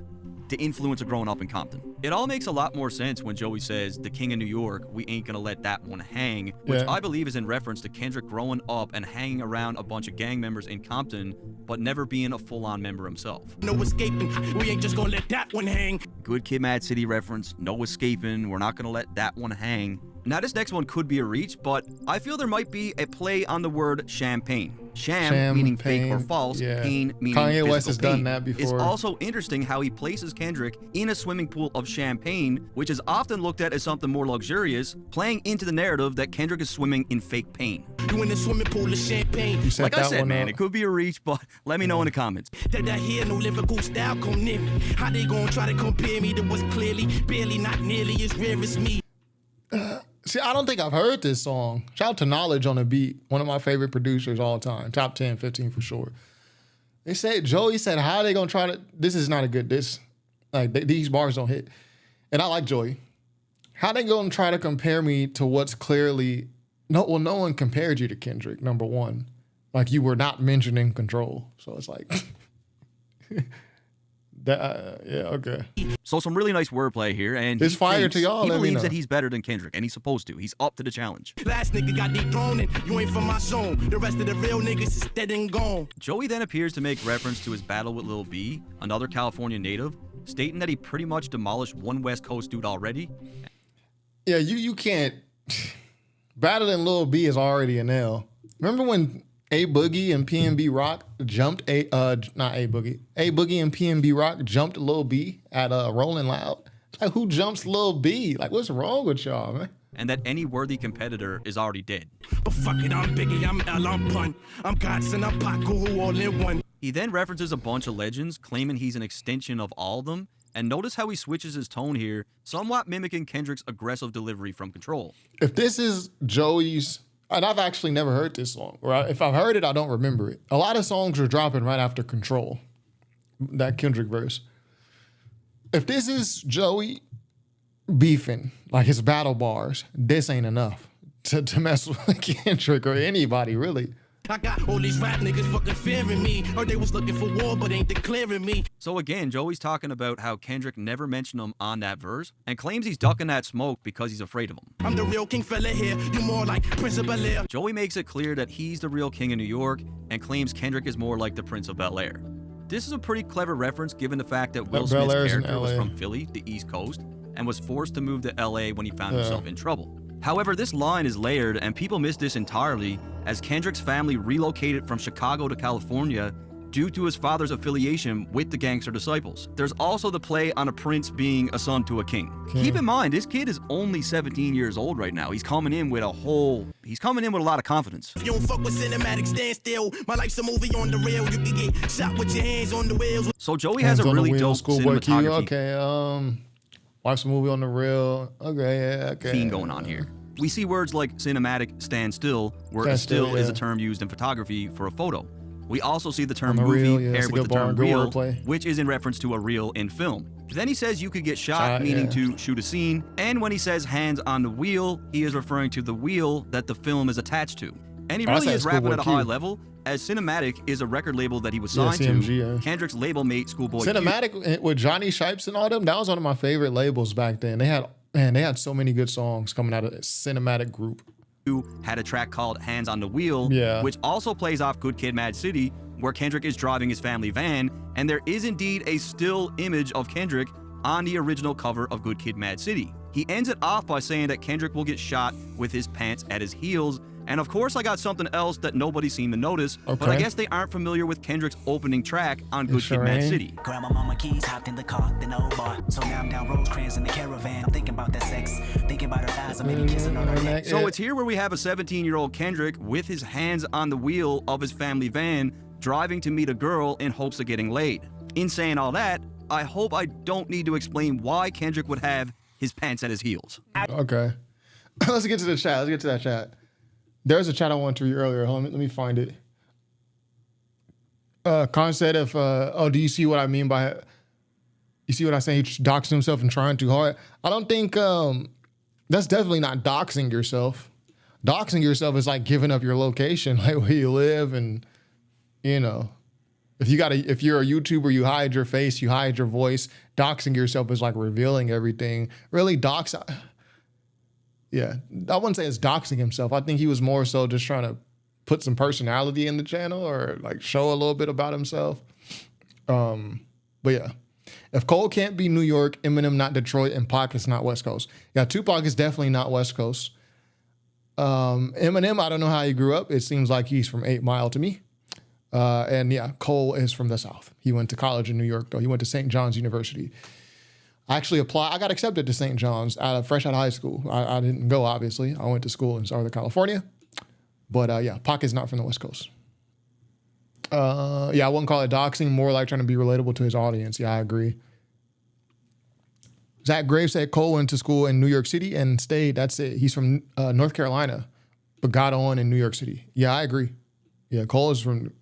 to influence of growing up in Compton. It all makes a lot more sense when Joey says, the king of New York, we ain't gonna let that one hang, which I believe is in reference to Kendrick growing up and hanging around a bunch of gang members in Compton, but never being a full-on member himself. No escaping, we ain't just gonna let that one hang. Good Kid, Mad City reference, no escaping, we're not gonna let that one hang. Now this next one could be a reach, but I feel there might be a play on the word champagne. Sham meaning fake or false, pain meaning Kanye West physical has pain. done that before. It's also interesting how he places Kendrick in a swimming pool of champagne, which is often looked at as something more luxurious, playing into the narrative that Kendrick is swimming in fake pain. You in the swimming pool of champagne. Like I said, man, it could be a reach, but let me know in the comments. That here no Liverpool style come near me. How they gonna try to compare me to what's clearly, barely, not nearly as rare as me? See, I don't think I've heard this song. Shout out to Knowledge on the beat. One of my favorite producers all time. Top 10, 15 for sure. They said, Joey said, how are they going to try to, this is not a good diss. Like, these bars don't hit. And I like Joey. How they going to try to compare me to what's clearly, no one compared you to Kendrick, number one. Like, you were not mentioning Control. So it's like, okay. So some really nice wordplay here, and it's fire to y'all. He believes that he's better than Kendrick, and he's supposed to. He's up to the challenge. Last nigga got dethroned, and you ain't from my zone. The rest of the real niggas is dead and gone. Joey then appears to make reference to his battle with Lil B, another California native, stating that he pretty much demolished one West Coast dude already. Yeah, you can't. Battling Lil B is already an L. Remember when A Boogie and PNB Rock jumped not A Boogie. A Boogie and PNB Rock jumped Lil B at Rolling Loud. It's like, who jumps Lil B? Like, what's wrong with y'all, man? And that any worthy competitor is already dead. But fuck it, I'm Biggie, I'm L, I'm Pun. I'm Godson, I'm Paco, all in one. He then references a bunch of legends, claiming he's an extension of all of them. And notice how he switches his tone here, somewhat mimicking Kendrick's aggressive delivery from Control. If this is Joey's, and I've actually never heard this song, or if I've heard it, I don't remember it. A lot of songs are dropping right after Control, that Kendrick verse. If this is Joey beefing, like his battle bars, this ain't enough to mess with Kendrick or anybody, really. I got all these rap niggas fucking fearing me. Or they was looking for war, but ain't declaring me. So again, Joey's talking about how Kendrick never mentioned him on that verse and claims he's ducking that smoke because he's afraid of him. I'm the real king fella here. You more like Prince of Bel-Air. Joey makes it clear that he's the real king of New York and claims Kendrick is more like the Prince of Bel-Air. This is a pretty clever reference given the fact that Will Smith's character was from Philly, the East Coast, and was forced to move to LA when he found himself in trouble. However, this line is layered and people miss this entirely as Kendrick's family relocated from Chicago to California due to his father's affiliation with the Gangster Disciples. There's also the play on a prince being a son to a king. Keep in mind, this kid is only 17 years old right now. He's coming in with a lot of confidence. If you don't fuck with cinematic, stand still. My life's a movie on the rail. You can get shot with your hands on the wheels. So Joey has a really dope cinematography. Okay, watch the movie on the rail. Okay. Theme going on here. We see words like cinematic, stand still, where still is a term used in photography for a photo. We also see the term movie paired with the term reel, which is in reference to a reel in film. Then he says you could get shot, meaning to shoot a scene. And when he says hands on the wheel, he is referring to the wheel that the film is attached to. And he really is rapping at a high level, as Cinematic is a record label that he was signed to. Kendrick's label mate, Schoolboy Q. Cinematic with Johnny Shipes and all them, that was one of my favorite labels back then. They had so many good songs coming out of the Cinematic group. Had a track called Hands on the Wheel, which also plays off Good Kid, Mad City, where Kendrick is driving his family van, and there is indeed a still image of Kendrick on the original cover of Good Kid, Mad City. He ends it off by saying that Kendrick will get shot with his pants at his heels. And of course, I got something else that nobody seemed to notice, but I guess they aren't familiar with Kendrick's opening track on Good Kid, Mad City. Grab my mama keys, hopped in the car, then old bar. So now I'm down Rosecrans in the caravan. I'm thinking about that sex, thinking about her eyes, I'm maybe kissing on her neck. So it's here where we have a 17-year-old Kendrick with his hands on the wheel of his family van, driving to meet a girl in hopes of getting laid. In saying all that, I hope I don't need to explain why Kendrick would have his pants at his heels. Okay. Let's get to the chat. Let's get to that chat. There's a chat I wanted to read earlier. Hold on, let me find it. Khan said, do you see what I mean by, you see what I say? He's doxing himself and trying too hard. I don't think, that's definitely not doxing yourself. Doxing yourself is like giving up your location, like where you live and, you know, If you're a YouTuber, you hide your face, you hide your voice. Doxing yourself is like revealing everything. Really, yeah, I wouldn't say it's doxing himself. I think he was more so just trying to put some personality in the channel or like show a little bit about himself. But yeah, if Cole can't be New York, Eminem not Detroit, and Pac is not West Coast. Yeah, Tupac is definitely not West Coast. Eminem, I don't know how he grew up. It seems like he's from 8 Mile to me. And yeah, Cole is from the South. He went to college in New York, though. He went to St. John's University. I actually applied. I got accepted to St. John's fresh out of high school. I didn't go, obviously. I went to school in Southern California. But yeah, Pac is not from the West Coast. Yeah, I wouldn't call it doxing. More like trying to be relatable to his audience. Yeah, I agree. Zach Graves said Cole went to school in New York City and stayed. That's it. He's from North Carolina, but got on in New York City. Yeah, I agree. Yeah, Cole is from...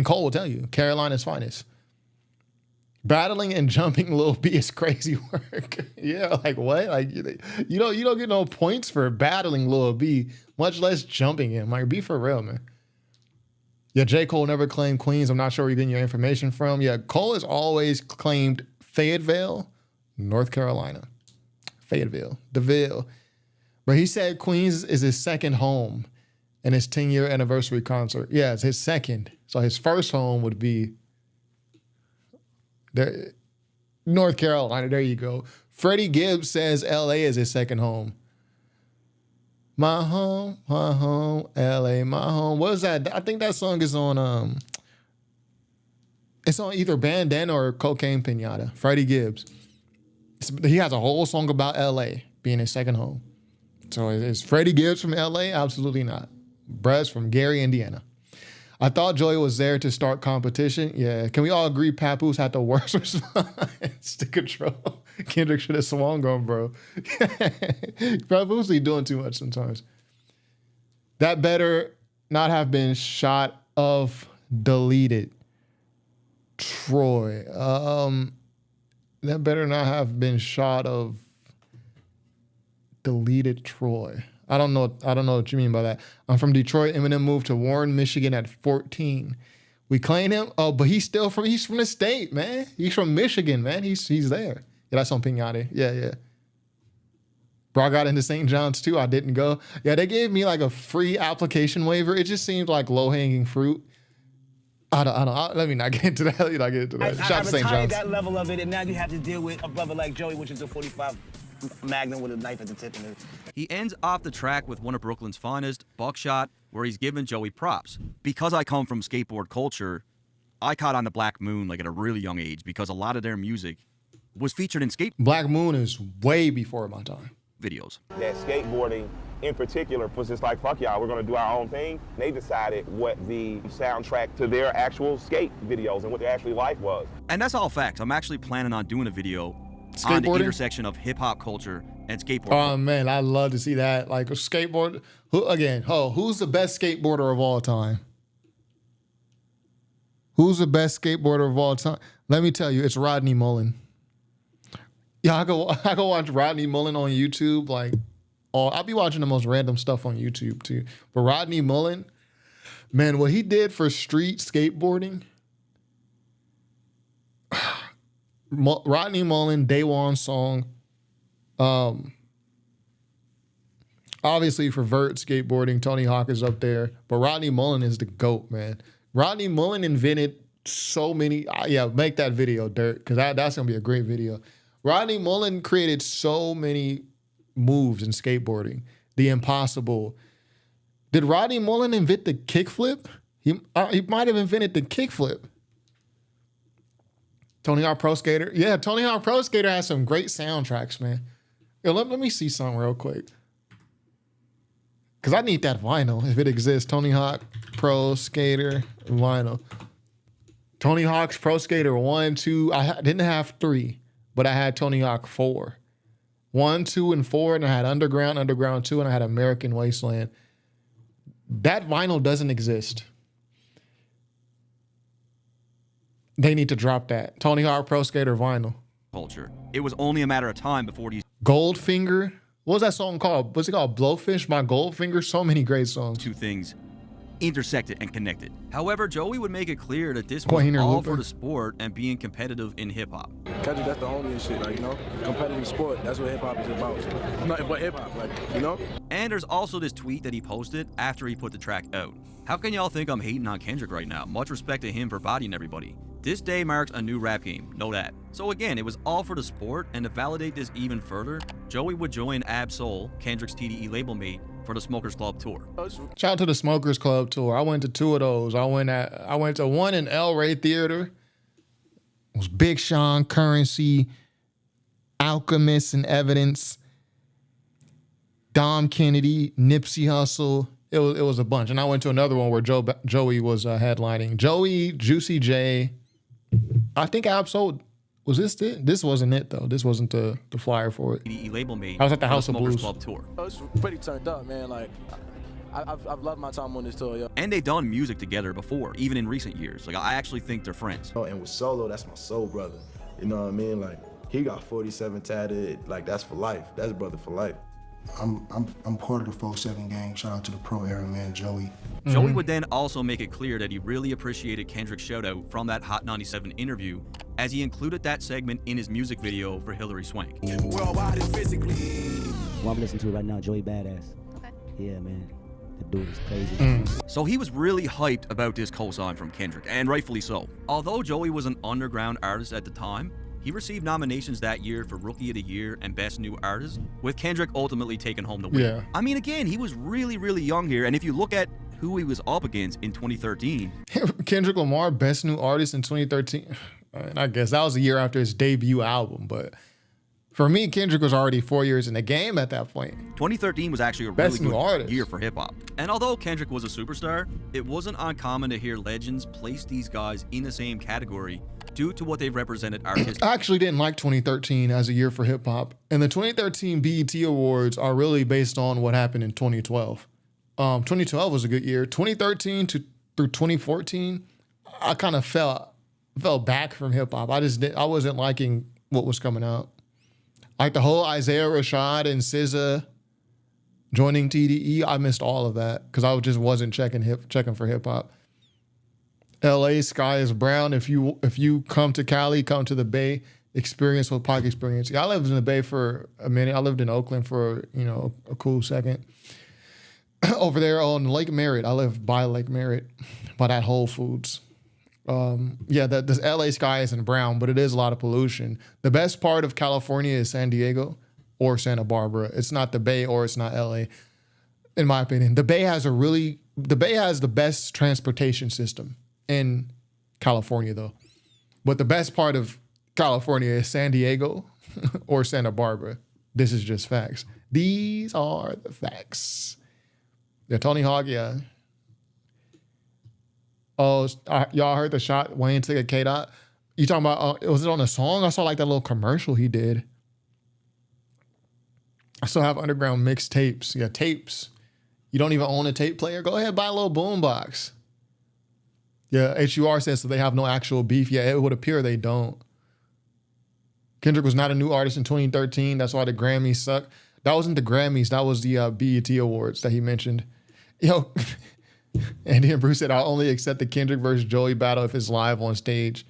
Cole will tell you, Carolina's finest. Battling and jumping Lil B is crazy work. Yeah, like what? Like you don't get no points for battling Lil B, much less jumping him. Like, be for real, man. Yeah, J. Cole never claimed Queens. I'm not sure where you're getting your information from. Yeah, Cole has always claimed Fayetteville, North Carolina. Fayetteville, DeVille. But he said Queens is his second home in his 10-year anniversary concert. Yeah, it's his second. So his first home would be there, North Carolina. There you go. Freddie Gibbs says LA is his second home. My home, LA, my home. What is that? I think that song is on it's on either Bandana or Cocaine Pinata. Freddie Gibbs. He has a whole song about LA being his second home. So is Freddie Gibbs from LA? Absolutely not. Bruh's from Gary, Indiana. I thought Joey was there to start competition. Yeah. Can we all agree Papoose had the worst response to Control? Kendrick should have swung on, bro. Papoose be doing too much sometimes. That better not have been shot of deleted. Troy. That better not have been shot of deleted Troy. I don't know what you mean by that. I'm from Detroit. Eminem moved to Warren, Michigan at 14. We claim him. Oh, but he's from the state, man. He's from Michigan, man. He's there. Yeah, that's on Pinata. Yeah. Bro, I got into St. John's too. I didn't go. Yeah, they gave me like a free application waiver. It just seemed like low-hanging fruit. I don't. Let me not get into that. Shout out to St. John's. That level of it, and now you have to deal with a brother like Joey, which is a 45 Magnum with a knife at the tip. He ends off the track with one of Brooklyn's finest, Buckshot, where he's giving Joey props. Because I come from skateboard culture, I caught on to Black Moon like at a really young age because a lot of their music was featured in skate. Black Moon is way before my time. Videos. That skateboarding in particular was just like, fuck y'all, we're gonna do our own thing. They decided what the soundtrack to their actual skate videos and what their actual life was. And that's all facts. I'm actually planning on doing a video on the intersection of hip-hop culture and skateboarding. Oh man, I'd love to see that. Like a skateboard. Who's the best skateboarder of all time? Who's the best skateboarder of all time? Let me tell you, it's Rodney Mullen. Yeah, I go watch Rodney Mullen on YouTube. Like, I'll be watching the most random stuff on YouTube too. But Rodney Mullen, man, what he did for street skateboarding. Rodney Mullen, Day One song. Obviously for vert skateboarding, Tony Hawk is up there, but Rodney Mullen is the GOAT, man. Rodney Mullen invented so many. Yeah, make that video, Dirt, because that's gonna be a great video. Rodney Mullen created so many moves in skateboarding. The impossible. Did Rodney Mullen invent the kickflip? He might have invented the kickflip. Tony Hawk Pro Skater. Yeah, Tony Hawk Pro Skater has some great soundtracks, man. Yo, let me see something real quick. Because I need that vinyl if it exists. Tony Hawk Pro Skater vinyl. Tony Hawk's Pro Skater 1, 2. I didn't have 3, but I had Tony Hawk 4. 1, 2, and 4, and I had Underground, Underground 2, and I had American Wasteland. That vinyl doesn't exist. They need to drop that. Tony Hawk Pro Skater vinyl. Culture. It was only a matter of time before these Goldfinger. What was that song called? What's it called? Blowfish by Goldfinger. So many great songs. two things intersected and connected. However, Joey would make it clear that this was Pointer all Looper. for the sport and being competitive in hip-hop. Kendrick, that's the homie and shit, like, you know? Competitive sport, that's what hip-hop is about. Nothing but hip-hop, like, you know? And there's also this tweet that he posted after he put the track out. How can y'all think I'm hating on Kendrick right now? Much respect to him for bodying everybody. This day marks a new rap game, know that. So again, it was all for the sport, and to validate this even further, Joey would join Ab Soul, Kendrick's TDE label mate, for the Smokers Club tour. Shout out to the Smokers Club tour. I went to 2 of those. I went to one in El Rey Theater. It was Big Sean, Currency, Alchemist and Evidence, Dom Kennedy, Nipsey Hussle. It was a bunch. And I went to another one where Joey was headlining. Joey, Juicy J. I think Absol. Was this it? This wasn't it, though. This wasn't the flyer for it. TDE label mate. I was at the for House of Smokers Blues. Club tour. It's pretty turned up, man. Like, I've loved my time on this tour, yo. And they've done music together before, even in recent years. Like, I actually think they're friends. Oh, and with Solo, that's my soul brother. You know what I mean? Like, he got 47 tatted. Like, that's for life. That's brother for life. I'm part of the 4-7 gang. Shout out to the pro era man, Joey. Joey would then also make it clear that he really appreciated Kendrick's shoutout from that Hot 97 interview, as he included that segment in his music video for Hillary Swank. What I'm listening to right now, Joey Badass. Okay. Yeah, man. The dude is crazy. So he was really hyped about this cosign from Kendrick, and rightfully so. Although Joey was an underground artist at the time, he received nominations that year for Rookie of the Year and Best New Artist, with Kendrick ultimately taking home the win. Yeah. I mean, again, he was really, really young here, and if you look at who he was up against in 2013. Kendrick Lamar, Best New Artist in 2013. And I guess that was a year after his debut album, but for me, Kendrick was already 4 years in the game at that point. 2013 was actually a Best really New good Artist. year for hip-hop. And although Kendrick was a superstar, it wasn't uncommon to hear legends place these guys in the same category due to what they represented artistically. I actually didn't like 2013 as a year for hip hop. And the 2013 BET Awards are really based on what happened in 2012. 2012 was a good year. 2013 through 2014, I kind of fell back from hip hop. I wasn't liking what was coming out. Like the whole Isaiah Rashad and SZA joining TDE, I missed all of that because I just wasn't checking for hip hop. LA, sky is brown. If you come to Cali, come to the Bay, experience what Pac experienced. Yeah, I lived in the Bay for a minute. I lived in Oakland for a cool second. Over there on Lake Merritt, I live by Lake Merritt, by that Whole Foods. The LA sky isn't brown, but it is a lot of pollution. The best part of California is San Diego or Santa Barbara. It's not the Bay or it's not LA, in my opinion. The Bay has the best transportation system in California, though. But the best part of California is San Diego or Santa Barbara. This is just facts. These are the facts. Yeah, Tony Hawk, yeah. Oh, y'all heard the shot Wayne took at K-Dot? You talking about, was it on a song? I saw like that little commercial he did. I still have underground mixed tapes. Yeah, tapes. You don't even own a tape player? Go ahead, buy a little boombox. Yeah, HUR says so they have no actual beef. Yeah, it would appear they don't. Kendrick was not a new artist in 2013. That's why the Grammys suck. That wasn't the Grammys. That was the BET Awards that he mentioned. Yo, Andy and Bruce said, I'll only accept the Kendrick versus Joey battle if it's live on stage.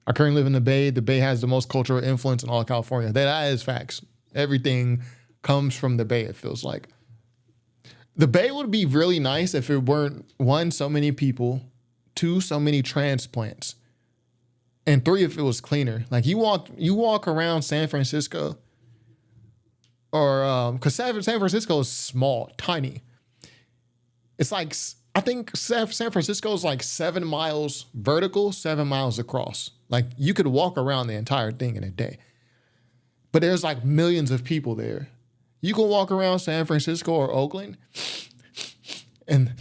I currently live in the Bay. The Bay has the most cultural influence in all of California. That is facts. Everything comes from the Bay, it feels like. The Bay would be really nice if it weren't, 1, so many people, 2, so many transplants, and 3, if it was cleaner. Like you walk around San Francisco, or because San Francisco is small, tiny. It's like, I think San Francisco is like 7 miles vertical, 7 miles across. Like you could walk around the entire thing in a day. But there's like millions of people there. You can walk around San Francisco or Oakland, and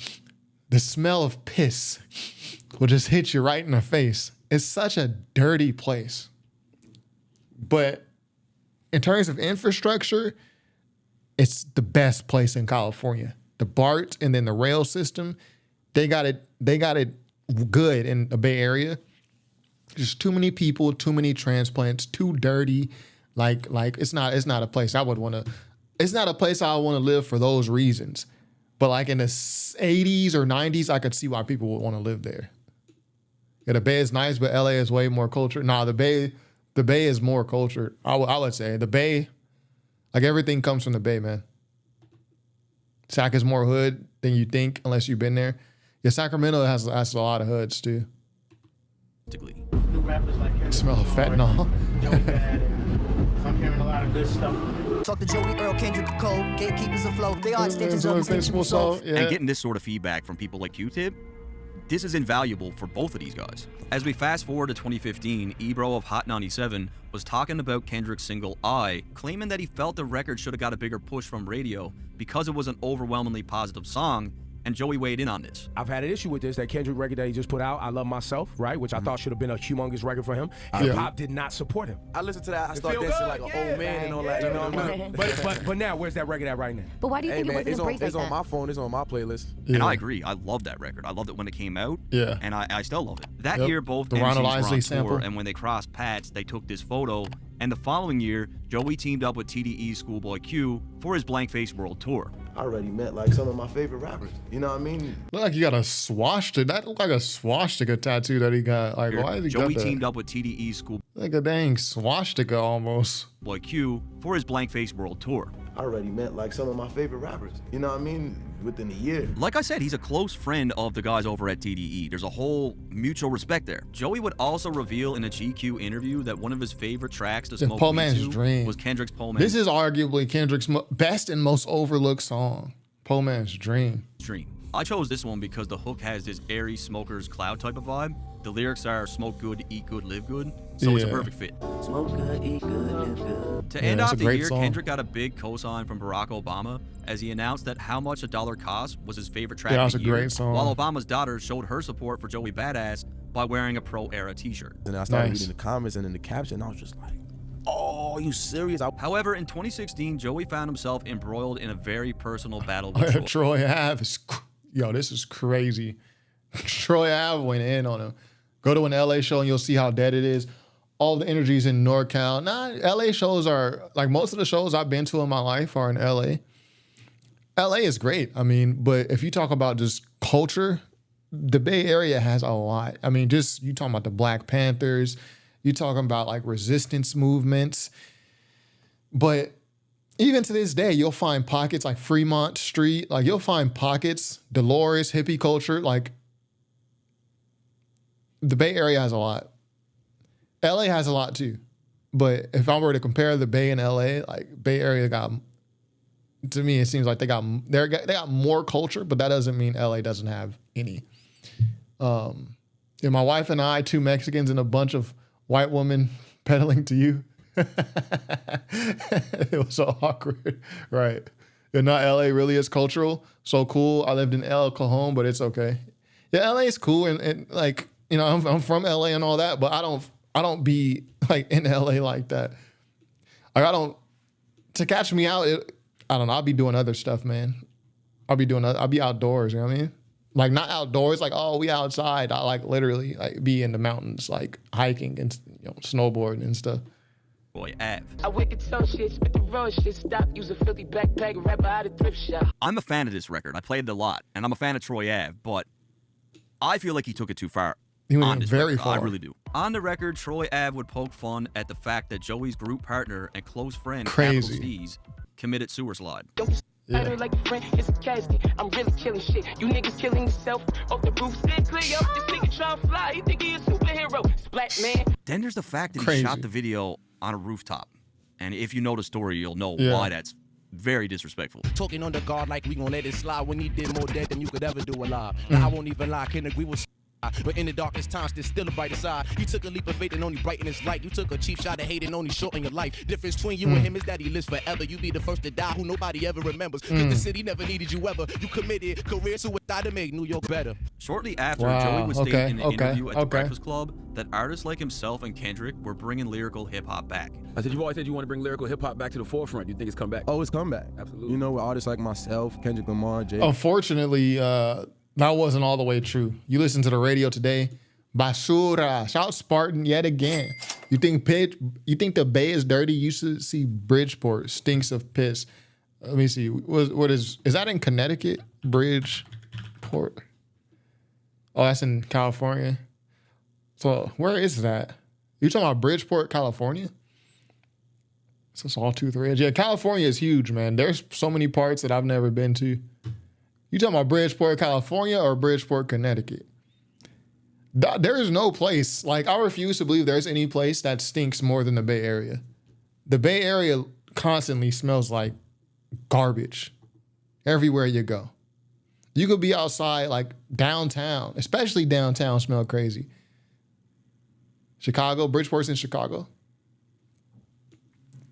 the smell of piss will just hit you right in the face. It's such a dirty place. But in terms of infrastructure, it's the best place in California. The BART and then the rail system, they got it good in the Bay Area. Just too many people, too many transplants, too dirty. Like it's not a place I would want to. It's not a place I want to live for those reasons. But like in the 80s or 90s, I could see why people would want to live there. Yeah, the Bay is nice, but LA is way more cultured. Nah, the Bay is more cultured. I would say the Bay, like everything comes from the Bay, man. Sac is more hood than you think, unless you've been there. Yeah, Sacramento has a lot of hoods too. New rappers like Kendrick Smell of fentanyl. Joey Bada. I'm hearing a lot of good stuff. Talk to Joey, Earl, Kendrick, Cole, gatekeepers afloat. They are extensions of extensible soul. And getting this sort of feedback from people like Q-Tip, this is invaluable for both of these guys. As we fast forward to 2015, Ebro of Hot 97 was talking about Kendrick's single I, claiming that he felt the record should have got a bigger push from radio because it was an overwhelmingly positive song, and Joey weighed in on this. I've had an issue with this, that Kendrick record that he just put out, I Love Myself, right? Which I thought should have been a humongous record for him. Hip-hop did not support him. I listened to that, I started dancing like an old man and all that, you know what I mean? But now, where's that record at right now? But why do you think it wasn't embraced like It's on my phone, it's on my playlist. And I agree, I love that record. I loved it when it came out, and I still love it. That year, both the MCs Ronald were on Isley tour, sample. and when they crossed paths, they took this photo, and the following year, Joey teamed up with TDE's Schoolboy Q for his Blank Face World Tour. I already met like some of my favorite rappers. You know what I mean? Look like you got a swastika. That looked like a swastika tattoo that he got. Like, why did he Joey got that? teamed up with TDE's Schoolboy Like a dang swastika almost. Q for his Blank Face World Tour. I already met like some of my favorite rappers. You know what I mean? Within a year. Like I said, he's a close friend of the guys over at TDE. There's a whole mutual respect there. Joey would also reveal in a GQ interview that one of his favorite tracks to smoke Poor weed Man's to Dream was Kendrick's Poor Man's This is arguably Kendrick's best and most overlooked song. Poor Man's Dream. I chose this one because the hook has this airy smoker's cloud type of vibe. The lyrics are smoke good, eat good, live good. So it's a perfect fit. Smoke good, eat good, live good. To end off the year, Kendrick got a big cosign from Barack Obama as he announced that How Much a Dollar Costs was his favorite track of the year, great song. while Obama's daughter showed her support for Joey Badass by wearing a Pro-Era t-shirt. And I started reading the comments and in the caption, I was just like, oh, are you serious? However, in 2016, Joey found himself embroiled in a very personal battle with Troy Ave. Yo, this is crazy. Troy Ave went in on him. Go to an LA show and you'll see how dead it is. All the energies in NorCal. LA shows are, like most of the shows I've been to in my life are in LA. LA is great. I mean, but if you talk about just culture, the Bay Area has a lot. I mean, just you talking about the Black Panthers, you talking about like resistance movements. But even to this day, you'll find pockets like Fremont Street, like you'll find pockets, Dolores, hippie culture, like the Bay Area has a lot. LA has a lot too. But if I were to compare the Bay and LA, like Bay Area got, to me, it seems like they got more culture, but that doesn't mean LA doesn't have any. My wife and I, 2 Mexicans and a bunch of white women peddling to you. It was so awkward, right? And not LA really is cultural. So cool. I lived in El Cajon, but it's okay. Yeah, LA is cool, and like, you know, I'm from LA and all that, but I don't be like in LA like that. Like to catch me out, I don't know. I'll be doing other stuff, man. I'll be outdoors. You know what I mean? Like not outdoors, like, oh, we outside. I like literally like be in the mountains, like hiking and snowboarding and stuff. Boy, Av. I wake and tell shit, spit the raw shit, stop, use a filthy backpack, rapper out of thrift shop. I'm a fan of this record. I played it a lot, and I'm a fan of Troy Ave, but I feel like he took it too far. He went very record. far. I really do. On the record, Troy Ave would poke fun at the fact that Joey's group partner and close friend, Capital Steez, committed suicide. I don't like a friend, it's a casket. I'm really killing shit. You niggas killing yourself off the roof. Stand clear, yo. This nigga trying to fly. He think he a superhero. Splat man. Then there's the fact that he shot the video on a rooftop. And if you know the story, you'll know why that's very disrespectful. Talking on the guard like we gon' let it slide when he did more dead than you could ever do alive. Now I won't even lie, Kendrick, we was but in the darkest times, there's still a brighter side. You took a leap of faith and only brighten his light. You took a cheap shot at hate and only shorten your life. Difference between you and him is that he lives forever. You be the first to die who nobody ever remembers. Cause the city never needed you ever. You committed career suicide to make New York better. Shortly after, Joey would state in an interview at the Breakfast Club that artists like himself and Kendrick were bringing lyrical hip-hop back. I said, you always said you want to bring lyrical hip-hop back to the forefront. You think it's come back? Oh, it's come back. Absolutely. You know, with artists like myself, Kendrick Lamar, Jay. Unfortunately, that wasn't all the way true. You listen to the radio today, basura, shout Spartan yet again. You think the Bay is dirty? You should see Bridgeport stinks of piss. Let me see. What is that in Connecticut? Bridgeport. Oh, that's in California. So where is that? You talking about Bridgeport, California? So it's all 2 threads. Yeah, California is huge, man. There's so many parts that I've never been to. You talking about Bridgeport, California, or Bridgeport, Connecticut? There is no place. Like, I refuse to believe there's any place that stinks more than the Bay Area. The Bay Area constantly smells like garbage everywhere you go. You could be outside, like downtown, especially downtown, smell crazy. Chicago, Bridgeport's in Chicago.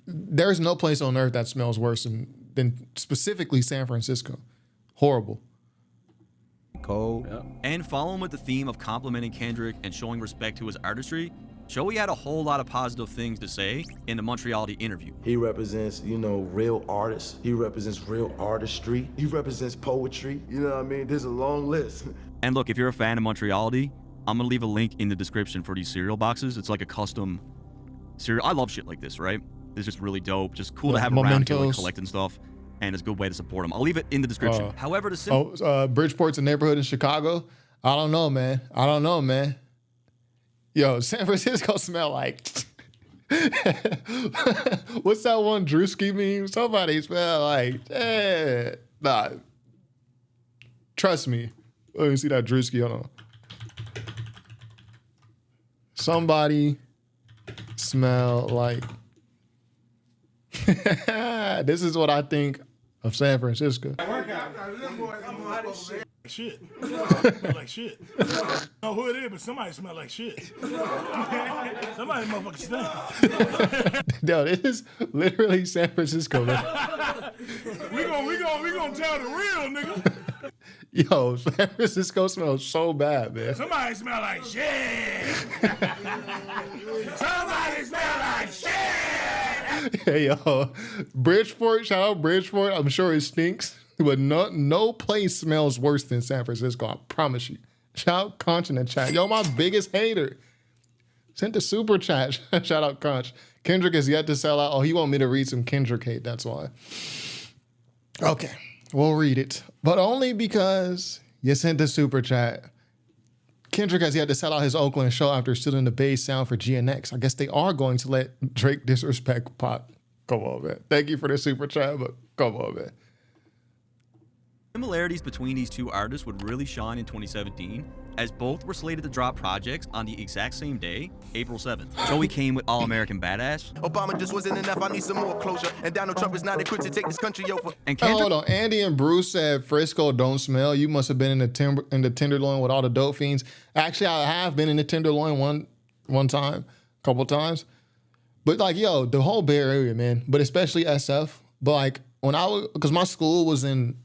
There's no place on earth that smells worse than specifically San Francisco. Horrible. Cold. Yep. And following with the theme of complimenting Kendrick and showing respect to his artistry, Joey had a whole lot of positive things to say in the Montreality interview. He represents, real artists. He represents real artistry. He represents poetry. You know what I mean? There's a long list. And look, if you're a fan of Montreality, I'm gonna leave a link in the description for these cereal boxes. It's like a custom cereal. I love shit like this, right? It's just really dope. Just cool to have around here, like collecting stuff. And it's a good way to support them. I'll leave it in the description. However, Bridgeport's a neighborhood in Chicago. I don't know, man. Yo, San Francisco smell like. What's that one Drewski meme? Somebody smell like. Nah. Trust me. Let me see that Drewski. Hold on. Somebody smell like. This is what I think of San Francisco. Shit. Smell like shit. I don't know who it is, but somebody smell like shit. Somebody motherfucking stink. Yo, this is literally San Francisco, man. we gonna tell the real nigga. Yo, San Francisco smells so bad, man. Somebody smell like shit. Somebody smell like shit. Hey, yo, Bridgeport, shout out Bridgeport. I'm sure it stinks, but no place smells worse than San Francisco. I promise you. Shout out Conch in the chat. Yo, my biggest hater. Sent the super chat. Shout out Conch. Kendrick is yet to sell out. Oh, he want me to read some Kendrick hate. That's why. Okay, we'll read it, but only because you sent the super chat. Kendrick has yet to sell out his Oakland show after stealing the bass sound for GNX. I guess they are going to let Drake disrespect Pop. Come on, man. Thank you for the super chat, but come on, man. Similarities between these two artists would really shine in 2017, as both were slated to drop projects on the exact same day, April 7th. Joey came with All American Badass. Obama just wasn't enough, I need some more closure. And Donald Trump is not equipped to take this country over. And Kendrick, hold on, Andy and Bruce said Frisco don't smell. You must have been in the Tenderloin with all the dope fiends. Actually, I have been in the Tenderloin one time, couple times. But like, yo, the whole Bay Area, man, but especially SF. But like when because my school was in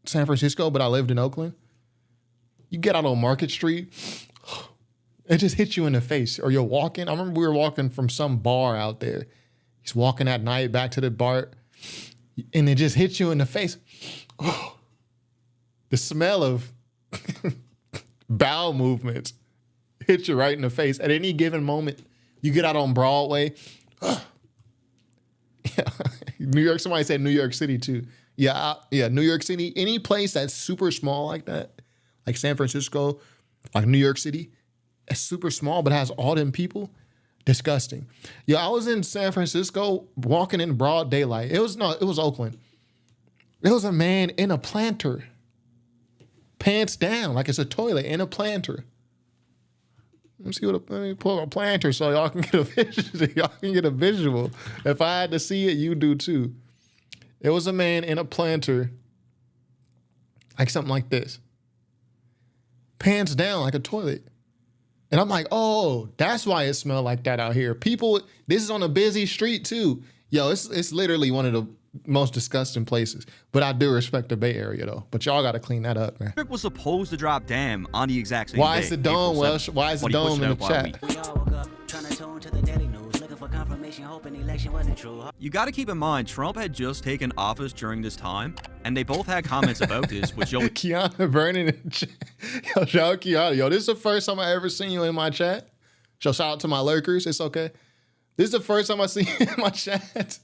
San Francisco, but I lived in Oakland. You get out on Market Street, it just hits you in the face. Or you're walking. I remember we were walking from some bar out there. He's walking at night back to the bar, and it just hits you in the face. Oh, the smell of bowel movements hits you right in the face. At any given moment, you get out on Broadway. New York, somebody said New York City too. Yeah, New York City. Any place that's super small like that, like San Francisco, like New York City, it's super small but has all them people. Disgusting. Yeah, I was in San Francisco walking in broad daylight. It was Oakland. It was a man in a planter, pants down like it's a toilet in a planter. Let me pull up a planter so y'all can get a visual. Y'all can get a visual. If I had to see it, you do too. It was a man in a planter, like something like this. Pants down like a toilet. And I'm like, oh, that's why it smelled like that out here. People, this is on a busy street too. Yo, it's literally one of the most disgusting places. But I do respect the Bay Area though. But y'all got to clean that up, man. Kendrick was supposed to drop Damn on the exact same day. Why is the dome, Welsh? Why is the dome in the chat? You got to keep in mind, Trump had just taken office during this time, and they both had comments about this with Joey. Kiana Vernon in the chat. Yo, shout out Kiana. Yo, this is the first time I ever seen you in my chat. So shout out to my lurkers. It's okay. This is the first time I see you in my chat.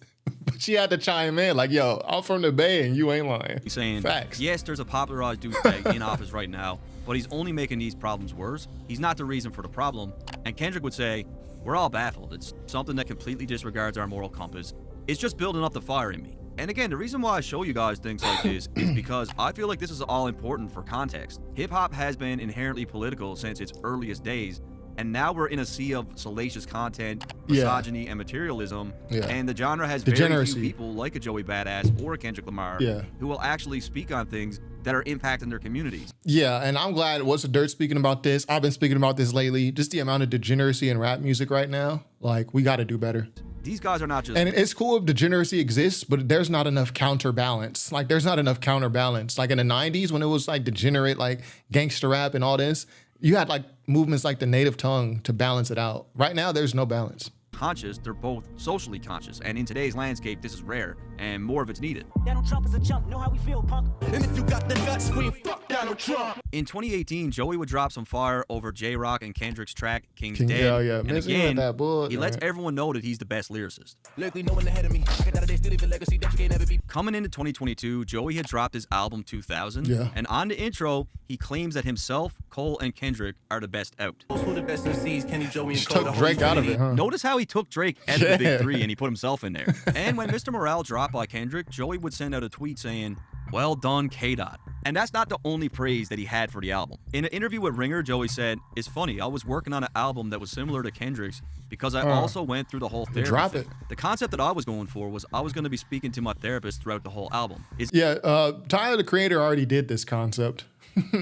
she had to chime in like, yo, I'm from the Bay and you ain't lying. He's saying, facts. Yes, there's a popularized douchebag in office right now, but he's only making these problems worse. He's not the reason for the problem. And Kendrick would say, we're all baffled. It's something that completely disregards our moral compass. It's just building up the fire in me. And again, the reason why I show you guys things like this is because I feel like this is all important for context. Hip-hop has been inherently political since its earliest days, and now we're in a sea of salacious content, misogyny, and materialism, and the genre has very few people like a Joey Badass or a Kendrick Lamar who will actually speak on things that are impacting their communities. Yeah, and I'm glad What's the Dirt speaking about this. I've been speaking about this lately. Just the amount of degeneracy in rap music right now. Like, we got to do better. These guys are not just... And it's cool if degeneracy exists, but there's not enough counterbalance. Like, there's not enough counterbalance. Like, in the 90s, when it was, like, degenerate, like, gangster rap and all this, you had, like, movements like the native tongue to balance it out. Right now, there's no balance. Conscious, they're both socially conscious. And in today's landscape, this is rare, and more of it's needed. Donald Trump is a chump, know how we feel, punk. And if you got the guts, scream, fuck Donald Trump. In 2018, Joey would drop some fire over J-Rock and Kendrick's track, King's King, Dead. yeah. And Man, again, that bull, he lets everyone know that he's the best lyricist. Lyrically, no one ahead of me. I got that they still leave a legacy that you can't ever be. Coming into 2022, Joey had dropped his album 2000. Yeah. And on the intro, he claims that himself, Cole, and Kendrick are the best out. Who the best MCs? Kenny, Joey, and He Cole. took Drake out of it, huh? Notice how he took Drake out of the big three and he put himself in there. And when Mr. Morale dropped by Kendrick, Joey would send out a tweet saying, well done, K-Dot. And that's not the only praise that he had for the album. In an interview with Ringer, Joey said, it's funny, I was working on an album that was similar to Kendrick's because I also went through the whole therapy Drop thing. it. The concept that I was going for was I was going to be speaking to my therapist throughout the whole album. Tyler, the Creator, already did this concept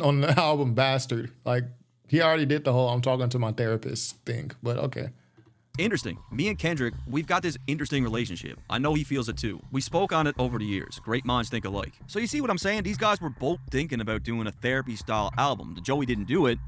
on the album Bastard. Like, he already did the whole I'm talking to my therapist thing, but okay. Interesting. Me and Kendrick, we've got this interesting relationship. I know he feels it too. We spoke on it over the years. Great minds think alike. So you see what I'm saying? These guys were both thinking about doing a therapy-style album. Joey didn't do it,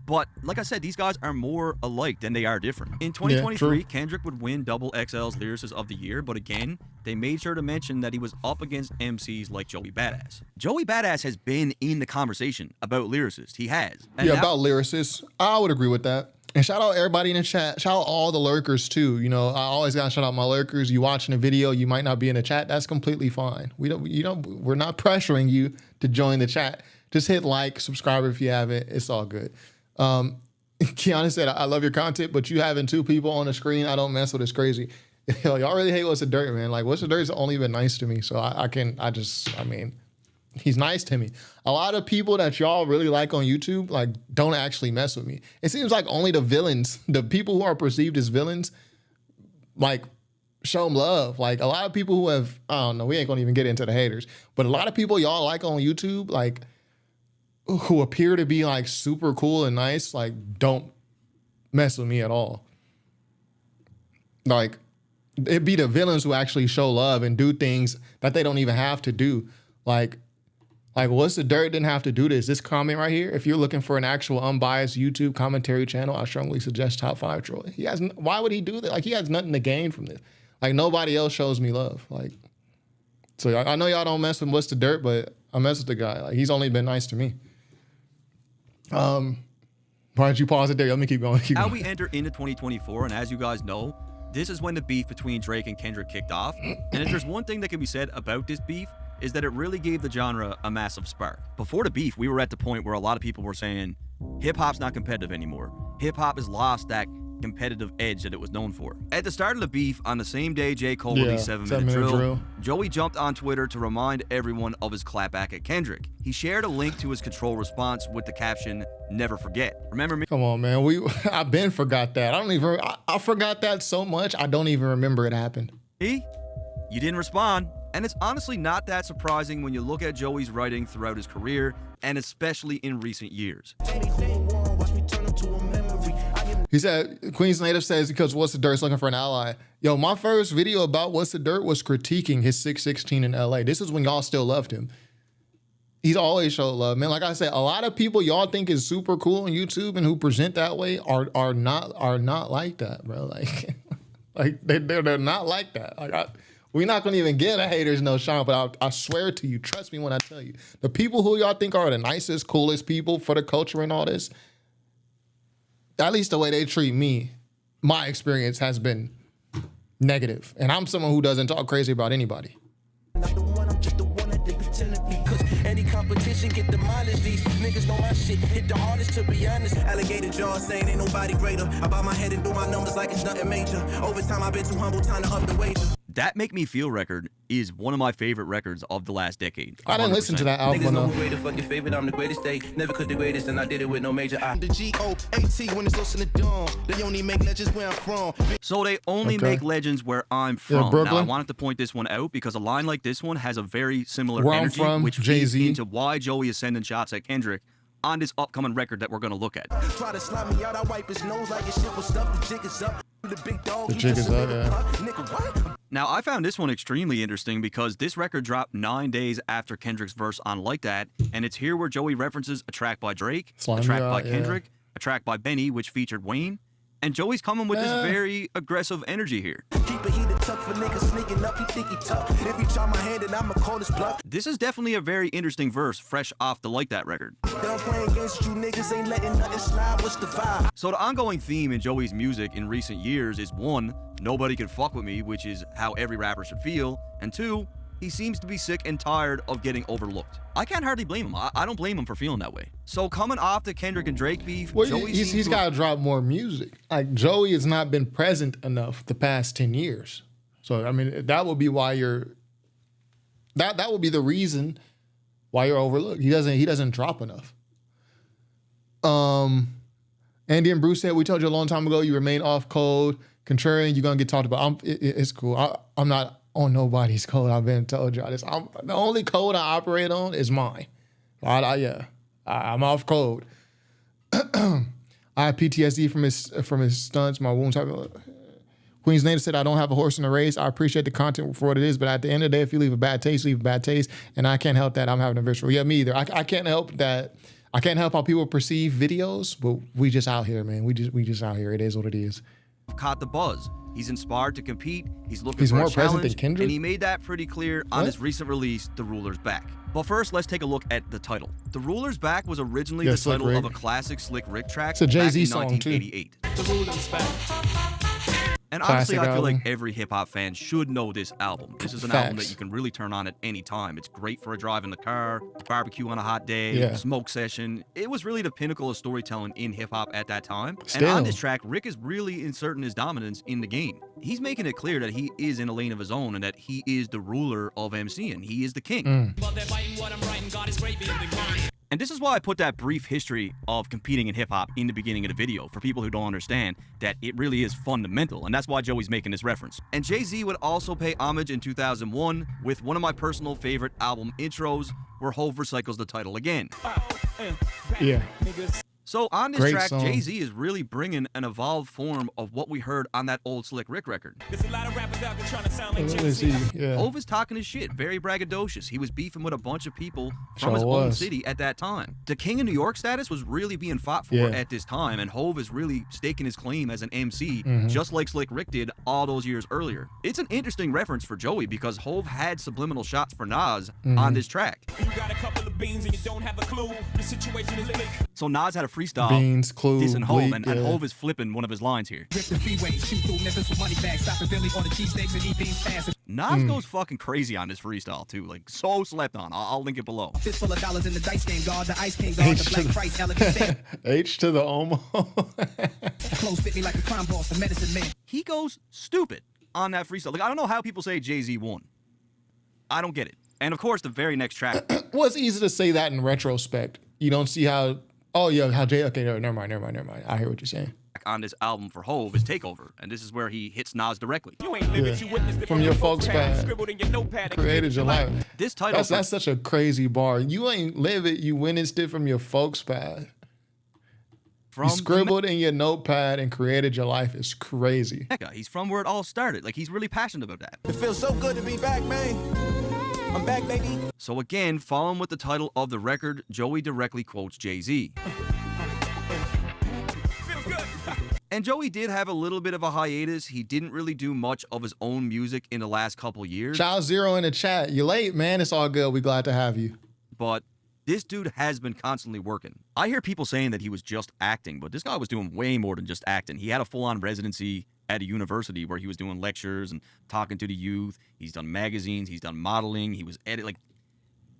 but like I said, these guys are more alike than they are different. In 2023, Kendrick would win Double XL's Lyricist of the Year, but again, they made sure to mention that he was up against MCs like Joey Badass. Joey Badass has been in the conversation about lyricists. He has. And about lyricists. I would agree with that. And shout out everybody in the chat. Shout out all the lurkers too. You know, I always gotta shout out my lurkers. You watching the video, you might not be in the chat. That's completely fine. We're not pressuring you to join the chat. Just hit like, subscribe if you haven't. It's all good. Kiana said, I love your content, but you having two people on the screen, I don't mess with. It's crazy. Y'all really hate What's the Dirt, man. Like, What's the Dirt's only been nice to me. So I mean, he's nice to me. A lot of people that y'all really like on YouTube, like, don't actually mess with me. It seems like only the villains, the people who are perceived as villains, like, show them love. Like, a lot of people who have, I don't know, we ain't gonna even get into the haters, but a lot of people y'all like on YouTube, like, who appear to be, like, super cool and nice, like, don't mess with me at all. Like, it'd be the villains who actually show love and do things that they don't even have to do. Like What's the Dirt didn't have to do this. This comment right here, if you're looking for an actual unbiased YouTube commentary channel, I strongly suggest Top 5 Troy. Why would he do that? Like, he has nothing to gain from this. Like, nobody else shows me love. Like, so I know y'all don't mess with What's the Dirt, but I mess with the guy. Like, he's only been nice to me. Why don't you pause it there? Let me keep going. Now we enter into 2024, and as you guys know, this is when the beef between Drake and Kendrick kicked off. And if there's one thing that can be said about this beef, is that it really gave the genre a massive spark. Before the beef, we were at the point where a lot of people were saying, hip-hop's not competitive anymore. Hip-hop has lost that competitive edge that it was known for. At the start of the beef, on the same day J. Cole released 7 Minute Drill, Joey jumped on Twitter to remind everyone of his clapback at Kendrick. He shared a link to his control response with the caption, "Never forget." Remember me? Come on, man. I've been forgot that. I forgot that so much, I don't even remember it happened. You didn't respond. And it's honestly not that surprising when you look at Joey's writing throughout his career, and especially in recent years. He said, Queen's Native says, because What's the Dirt's looking for an ally. Yo, my first video about What's the Dirt was critiquing his 616 in LA. This is when y'all still loved him. He's always showed love, man. Like I said, a lot of people y'all think is super cool on YouTube and who present that way are not like that, bro. Like, they're not like that. Like, we're not gonna even give the haters no shine, but I swear to you, trust me when I tell you, the people who y'all think are the nicest, coolest people for the culture and all this, at least the way they treat me, my experience has been, negative. And I'm someone who doesn't talk crazy about anybody. Any competition get demolished. These niggas know my shit hit the hardest, to be honest. Alligator jaw saying ain't nobody greater. I bow my head and do my numbers like it's nothing major. Over time I've been too humble, time to up the wager. That Make Me Feel record is one of my favorite records of the last decade. 100%. I didn't listen to that album. Niggas know who greater, fuck your favorite, I'm the greatest. They never could the greatest, and I did it with no major. The G-O-A-T when it's listen to dawn. They only make legends where I'm from. So they only make legends where I'm from. Yeah, Brooklyn. Now, I wanted to point this one out because a line like this one has a very similar Where I'm energy, from, which Jay-Z. feeds into why Joey is sending shots at Kendrick on this upcoming record that we're going to look at. Try to slap me out, I wipe his nose like his shit was stuff. The jig is up. The big dog. The jig is up, yeah. Nigga, what? Now, I found this one extremely interesting because this record dropped 9 days after Kendrick's verse on Like That, and it's here where Joey references a track by Drake, Slime a track Me by Out, yeah. Kendrick, a track by Benny, which featured Wayne, and Joey's coming with this very aggressive energy here. Keep a heated tuck for niggas sneaking up, he think he tough. If he try my hand, then I'ma call his bluff. This is definitely a very interesting verse, fresh off the Like That record. They don't play against you niggas, ain't letting nothing slide, what's the vibe? So the ongoing theme in Joey's music in recent years is 1, nobody can fuck with me, which is how every rapper should feel, and 2, he seems to be sick and tired of getting overlooked. I can't hardly blame him. I don't blame him for feeling that way. So coming off the Kendrick and Drake beef, Well, Joey he's got to drop more music. Like, Joey has not been present enough the past 10 years. So, I mean, that will be why you're... That will be the reason why you're overlooked. He doesn't drop enough. Andy and Bruce said, we told you a long time ago, you remain off code. Contrarian, you're going to get talked about. It's cool. I'm not on nobody's code. I've been told y'all this. The only code I operate on is mine. I'm off code. I have PTSD from his stunts, my wounds. Queen's name said, I don't have a horse in the race. I appreciate the content for what it is, but at the end of the day, if you leave a bad taste, leave a bad taste. And I can't help that. I'm having a visceral. Yeah, me either. I can't help that. I can't help how people perceive videos, but we just out here, man. We just out here. It is what it is. Caught the buzz. He's inspired to compete. He's looking for more a present challenge, than Kendrick? and he made that pretty clear on his recent release, The Ruler's Back. But first, let's take a look at the title. The Ruler's Back was originally the Slick title Rick. of a classic Slick Rick track It's a back Jay-Z in song, too. 1988. The Ruler's Back. And honestly, Classic I feel like album. every hip-hop fan should know this album. This is an album that Facts. you can really turn on at any time. It's great for a drive in the car, barbecue on a hot day, Yeah. smoke session. It was really the pinnacle of storytelling in hip-hop at that time. And Still. on this track, Rick is really inserting his dominance in the game. He's making it clear that he is in a lane of his own and that he is the ruler of MCing. He is the king. And this is why I put that brief history of competing in hip-hop in the beginning of the video for people who don't understand that it really is fundamental, and that's why Joey's making this reference. And Jay-Z would also pay homage in 2001 with one of my personal favorite album intros where Hov recycles the title again. Yeah. So on this Great track, song. Jay-Z is really bringing an evolved form of what we heard on that old Slick Rick record. There's a lot of rappers out there trying to sound like Let me see. Yeah. Hov is talking his shit, very braggadocious. He was beefing with a bunch of people from Sure his own was. city at that time. The King of New York status was really being fought for Yeah. at this time, and Hov is really staking his claim as an MC, Mhm. just like Slick Rick did all those years earlier. It's an interesting reference for Joey because Hov had subliminal shots for Nas Mhm. on this track. You got a couple of beans and you don't have a clue. The situation is bleak. So Nas had a freestyle Beans, Clue, dissing Hov, Bleak, and yeah. Hov is flipping one of his lines here. Rip the freeway, shoot through Memphis with money bags, stop a Billy on the cheesesteaks and eat beans fast. Nas goes fucking crazy on this freestyle too, like so slept on. I'll link it below. Fist full of dollars in the dice game, guard the ice king, guard the black price, elegant stamp. H to the Omo. Clothes fit me like a crime boss, the medicine man. He goes stupid on that freestyle. Like, I don't know how people say Jay-Z won. I don't get it. And of course, the very next track. Well, it's easy to say that in retrospect. You don't see how. Oh yeah, how Jay. Okay, no, never mind. I hear what you're saying. On this album for Hov is Takeover, and this is where he hits Nas directly. You ain't live it, you witnessed it From your folks' pad. Scribbled in your notepad. and Created your life. This title. That's such a crazy bar. You ain't live it. You witnessed it from your folks' pad. From You scribbled in your notepad and created your life. It's crazy. Mecca. He's from where it all started. Like, he's really passionate about that. It feels so good to be back, man. I'm back, baby. So again, following with the title of the record, Joey directly quotes Jay-Z. And Joey did have a little bit of a hiatus. He didn't really do much of his own music in the last couple years. Child Zero in the chat. You late, man. It's all good. We glad to have you. But this dude has been constantly working. I hear people saying that he was just acting, but this guy was doing way more than just acting. He had a full-on residency at a university where he was doing lectures and talking to the youth. He's done magazines, he's done modeling, he was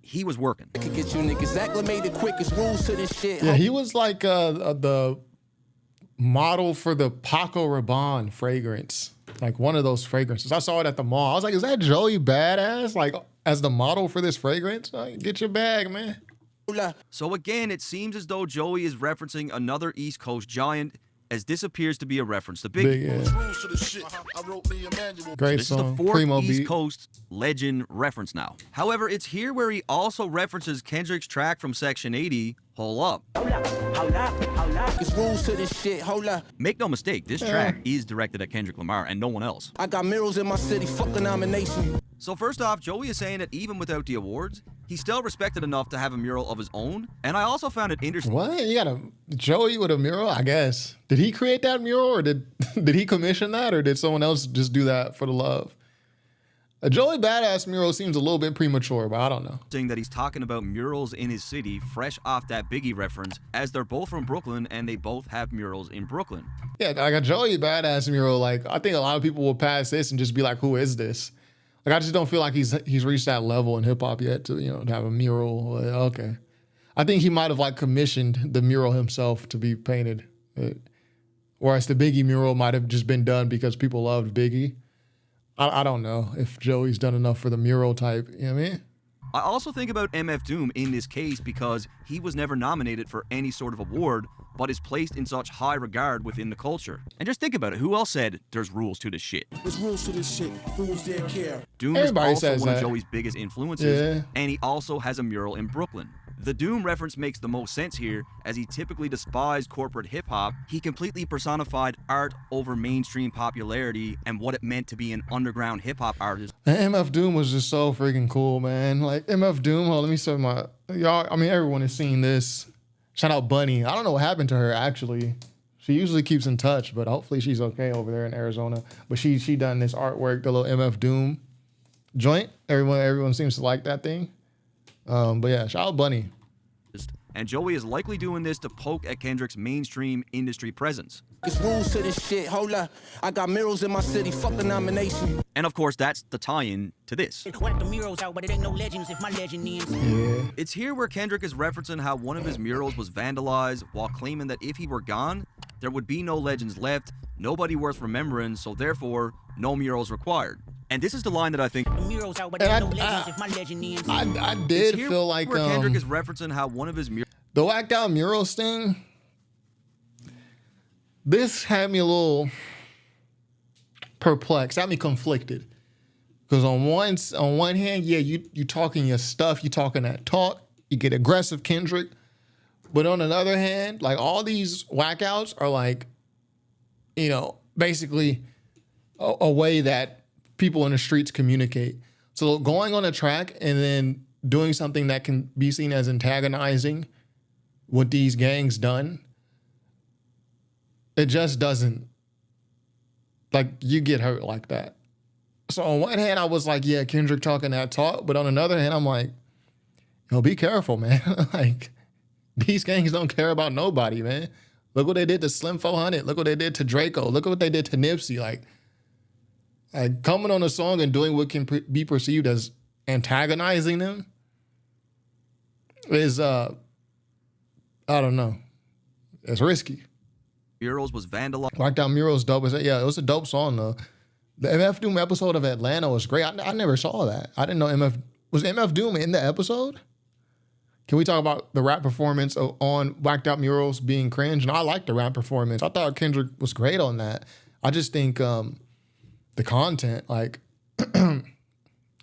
he was working. Could get you niggas acclimated quickest rules to this shit. Yeah, he was like the model for the Paco Rabanne fragrance. Like one of those fragrances. I saw it at the mall. I was like, is that Joey Badass? Like as the model for this fragrance? Like, get your bag, man. So again, it seems as though Joey is referencing another East Coast giant, as this appears to be a reference to Biggie. Great This song. is the fourth Primo East beat. Coast legend reference now. However, it's here where he also references Kendrick's track from Section 80, Hole Up. It's rules to this shit, hold up. Make no mistake, this track is directed at Kendrick Lamar and no one else. I got murals in my city, fuck the nomination. So first off, Joey is saying that even without the awards, he's still respected enough to have a mural of his own. And I also found it interesting. What? You got a Joey with a mural? I guess. Did he create that mural, or did he commission that, or did someone else just do that for the love? A Joey Badass mural seems a little bit premature, but I don't know. Saying that he's talking about murals in his city, fresh off that Biggie reference, as they're both from Brooklyn and they both have murals in Brooklyn. Yeah, like a Joey Badass mural, like I think a lot of people will pass this and just be like, who is this? Like I just don't feel like he's reached that level in hip hop yet to, to have a mural. Like, okay. I think he might have like commissioned the mural himself to be painted. Whereas the Biggie mural might have just been done because people loved Biggie. I don't know if Joey's done enough for the mural type, you know what I mean? I also think about MF Doom in this case because he was never nominated for any sort of award, but is placed in such high regard within the culture. And just think about it, who else said there's rules to this shit? There's rules to this shit, fools didn't care. Doom Everybody is also says one of that. Joey's biggest influences, Yeah. and he also has a mural in Brooklyn. The Doom reference makes the most sense here, as he typically despised corporate hip-hop. He completely personified art over mainstream popularity and what it meant to be an underground hip-hop artist. And MF Doom was just so freaking cool, man. Like MF Doom, let me say y'all, I mean, everyone has seen this. Shout out Bunny. I don't know what happened to her, actually. She usually keeps in touch, but hopefully she's okay over there in Arizona. But she done this artwork, the little MF Doom joint. Everyone seems to like that thing. But yeah, shout out Bunny. And Joey is likely doing this to poke at Kendrick's mainstream industry presence. It's rules to this shit, hold up. I got murals in my city, fuck the nomination. And of course, that's the tie-in to this. Whack the murals out, but it ain't no legends if my legend ends. Yeah. It's here where Kendrick is referencing how one of his murals was vandalized while claiming that if he were gone, there would be no legends left, nobody worth remembering, so therefore, no murals required. And this is the line that I think... The murals out, but it ain't no legends if my legend ends. I did feel like where Kendrick is referencing how one of his murals... The whacked out murals thing, this had me a little perplexed, had me conflicted. Because on one hand, yeah, you talking your stuff, you talking that talk, you get aggressive, Kendrick. But on the other hand, like all these whackouts are like, basically a way that people in the streets communicate. So going on a track and then doing something that can be seen as antagonizing what these gangs done, it just doesn't, like, you get hurt like that. So on one hand, I was like, yeah, Kendrick talking that talk. But on another hand, I'm like, be careful, man. Like, these gangs don't care about nobody, man. Look what they did to Slim 400. Look what they did to Draco. Look what they did to Nipsey. Like coming on a song and doing what can be perceived as antagonizing them is, I don't know. It's risky. Murals was vandalized. Lockdown Murals dope. Yeah, it was a dope song though. The MF Doom episode of Atlanta was great. I never saw that. I didn't know was MF Doom in the episode? Can we talk about the rap performance on Whacked Out Murals being cringe? And I liked the rap performance. I thought Kendrick was great on that. I just think the content, like,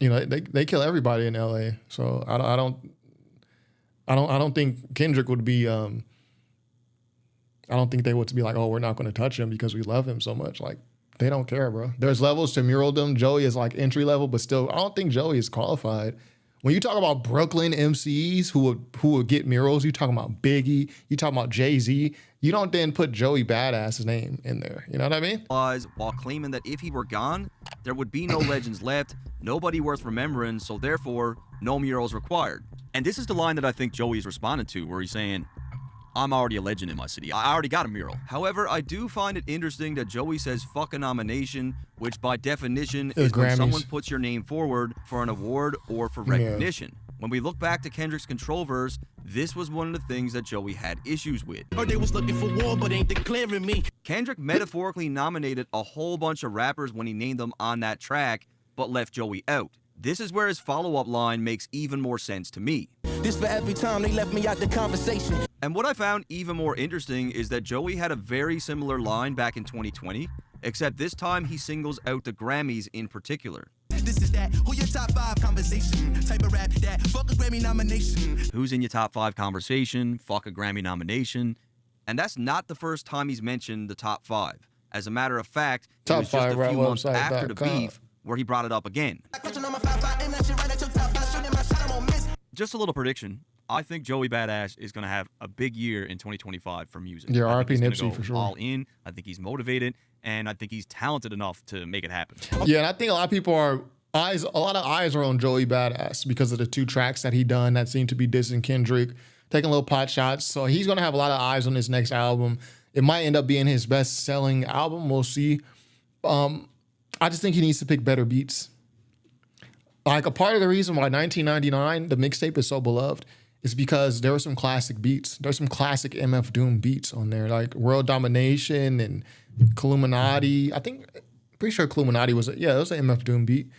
they kill everybody in LA. So I don't think Kendrick would be. I don't think they would be like, oh, we're not going to touch him because we love him so much. Like, they don't care, bro. There's levels to muraldom. Joey is like entry level, but still, I don't think Joey is qualified. When you talk about Brooklyn MCs who would get murals, you talking about Biggie, you talking about Jay-Z. You don't then put Joey Badass's name in there. You know what I mean? While claiming that if he were gone, there would be no legends left, nobody worth remembering, so therefore, no murals required. And this is the line that I think Joey is responding to, where he's saying, I'm already a legend in my city. I already got a mural. However, I do find it interesting that Joey says fuck a nomination, which by definition is when someone puts your name forward for an award or for recognition. When we look back to Kendrick's Control verse, this was one of the things that Joey had issues with. Or they was looking for war, but ain't declaring me. Kendrick metaphorically nominated a whole bunch of rappers when he named them on that track, but left Joey out. This is where his follow-up line makes even more sense to me. This for every time they left me out the conversation. And what I found even more interesting is that Joey had a very similar line back in 2020, except this time he singles out the Grammys in particular. This is that, who your top 5 conversation, type of rap that, fuck a Grammy nomination. Who's in your top 5 conversation, fuck a Grammy nomination. And that's not the first time he's mentioned the top 5. As a matter of fact, it was just a few months after the beef where he brought it up again. Just a little prediction. I think Joey Badass is going to have a big year in 2025 for music. Yeah, RP Nipsey for sure. All in. I think he's motivated, and I think he's talented enough to make it happen. Yeah, and I think a lot of people a lot of eyes are on Joey Badass because of the 2 tracks that he done that seem to be dissing Kendrick, taking little pot shots. So he's going to have a lot of eyes on his next album. It might end up being his best-selling album. We'll see. I just think he needs to pick better beats. Like, a part of the reason why 1999, the mixtape, is so beloved is because there were some classic beats. There's some classic MF Doom beats on there, like World Domination and Illuminati. Pretty sure Illuminati was, that was an MF Doom beat.